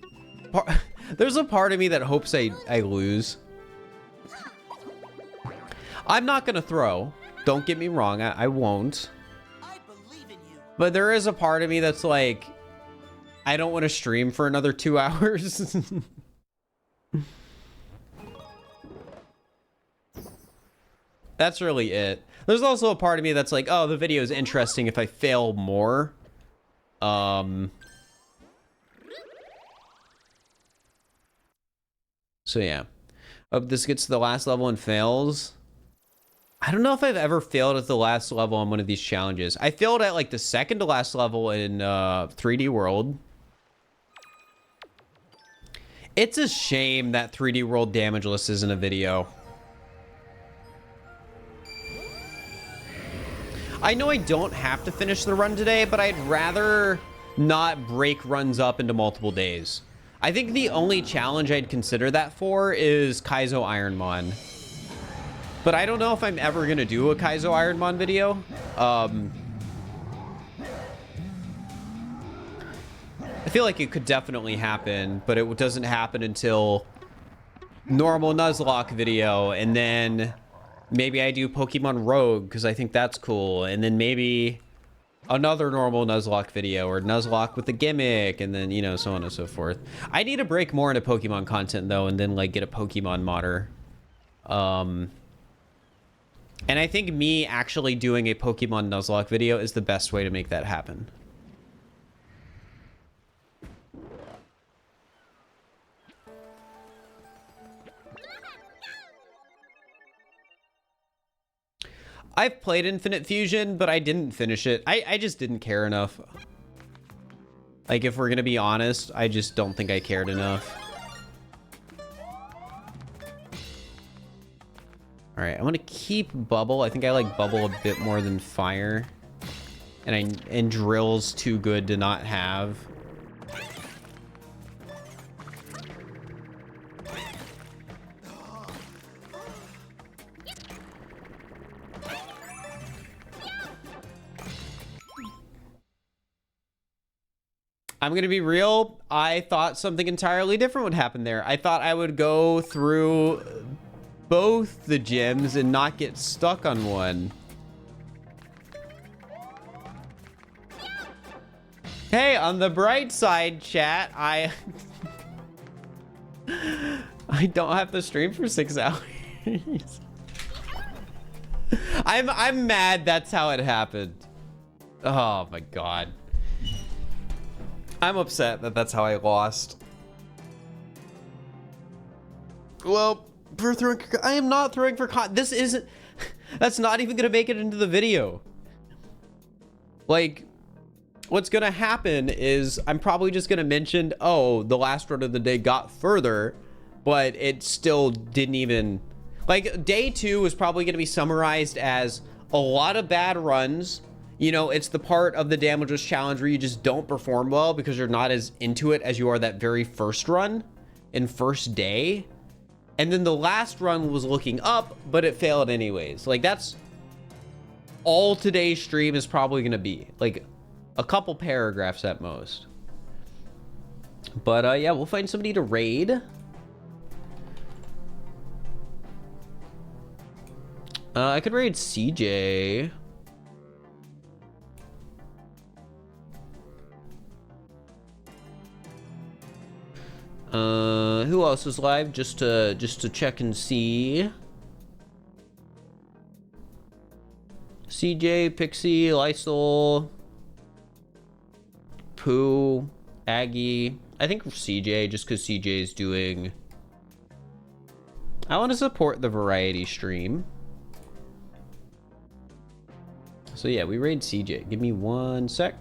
there's a part of me that hopes I lose. I'm not gonna throw. Don't get me wrong, I won't. I believe in you. But there is a part of me that's like, I don't want to stream for another 2 hours. That's really it. There's also a part of me that's like, oh, the video is interesting if I fail more. So yeah. Oh, this gets to the last level and fails. I don't know if I've ever failed at the last level on one of these challenges. I failed at like the second to last level in 3D World. It's a shame that 3D World Damageless isn't a video. I know I don't have to finish the run today, but I'd rather not break runs up into multiple days. I think the only challenge I'd consider that for is Kaizo Ironmon. But I don't know if I'm ever going to do a Kaizo Ironmon video. I feel like it could definitely happen, but it doesn't happen until normal Nuzlocke video, and then maybe I do Pokemon Rogue because I think that's cool, and then maybe another normal Nuzlocke video or Nuzlocke with the gimmick, and then, you know, so on and so forth. I need to break more into Pokemon content though, and then like get a Pokemon modder. And I think me actually doing a Pokemon Nuzlocke video is the best way to make that happen. I've played Infinite Fusion, but I didn't finish it. I just didn't care enough. Like, if we're gonna be honest, I just don't think I cared enough. All right, I want to keep bubble. I think I like bubble a bit more than fire. And drill's too good to not have. I'm gonna be real. I thought something entirely different would happen there. I thought I would go through both the gyms and not get stuck on one. Hey, on the bright side, chat, I don't have to stream for 6 hours. I'm mad that's how it happened. Oh my god. I'm upset that that's how I lost. Well, for throwing, I am not throwing for con. This isn't. That's not even gonna make it into the video. Like, what's gonna happen is I'm probably just gonna mention, oh, the last run of the day got further, but it still didn't even. Like, day 2 is probably gonna be summarized as a lot of bad runs. You know, it's the part of the Damageless challenge where you just don't perform well because you're not as into it as you are that very first run and first day. And then the last run was looking up, but it failed anyways. Like, that's all today's stream is probably going to be. Like, a couple paragraphs at most. But, yeah, we'll find somebody to raid. I could raid CJ. Who else is live? Just to check and see. CJ, Pixie, Lysol, Pooh, Aggie. I think CJ, just because CJ is doing. I want to support the variety stream. So yeah, we raid CJ. Give me 1 sec.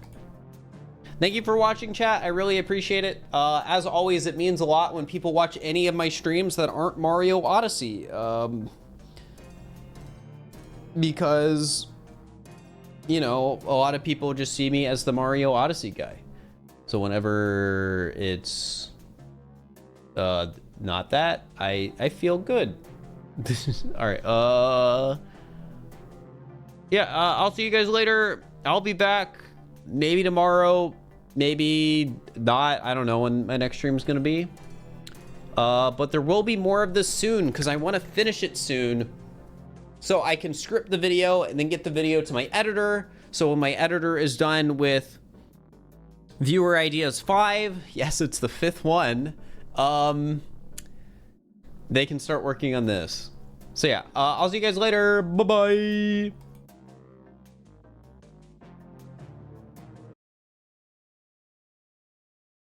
Thank you for watching, chat. I really appreciate it. As always, it means a lot when people watch any of my streams that aren't Mario Odyssey. Because, you know, a lot of people just see me as the Mario Odyssey guy. So whenever it's not that, I feel good. All right. Yeah, I'll see you guys later. I'll be back maybe tomorrow. Maybe not. I don't know when my next stream is going to be. But there will be more of this soon because I want to finish it soon so I can script the video and then get the video to my editor. So when my editor is done with Viewer Ideas 5, yes, it's the 5th one, they can start working on this. So yeah, I'll see you guys later. Bye-bye.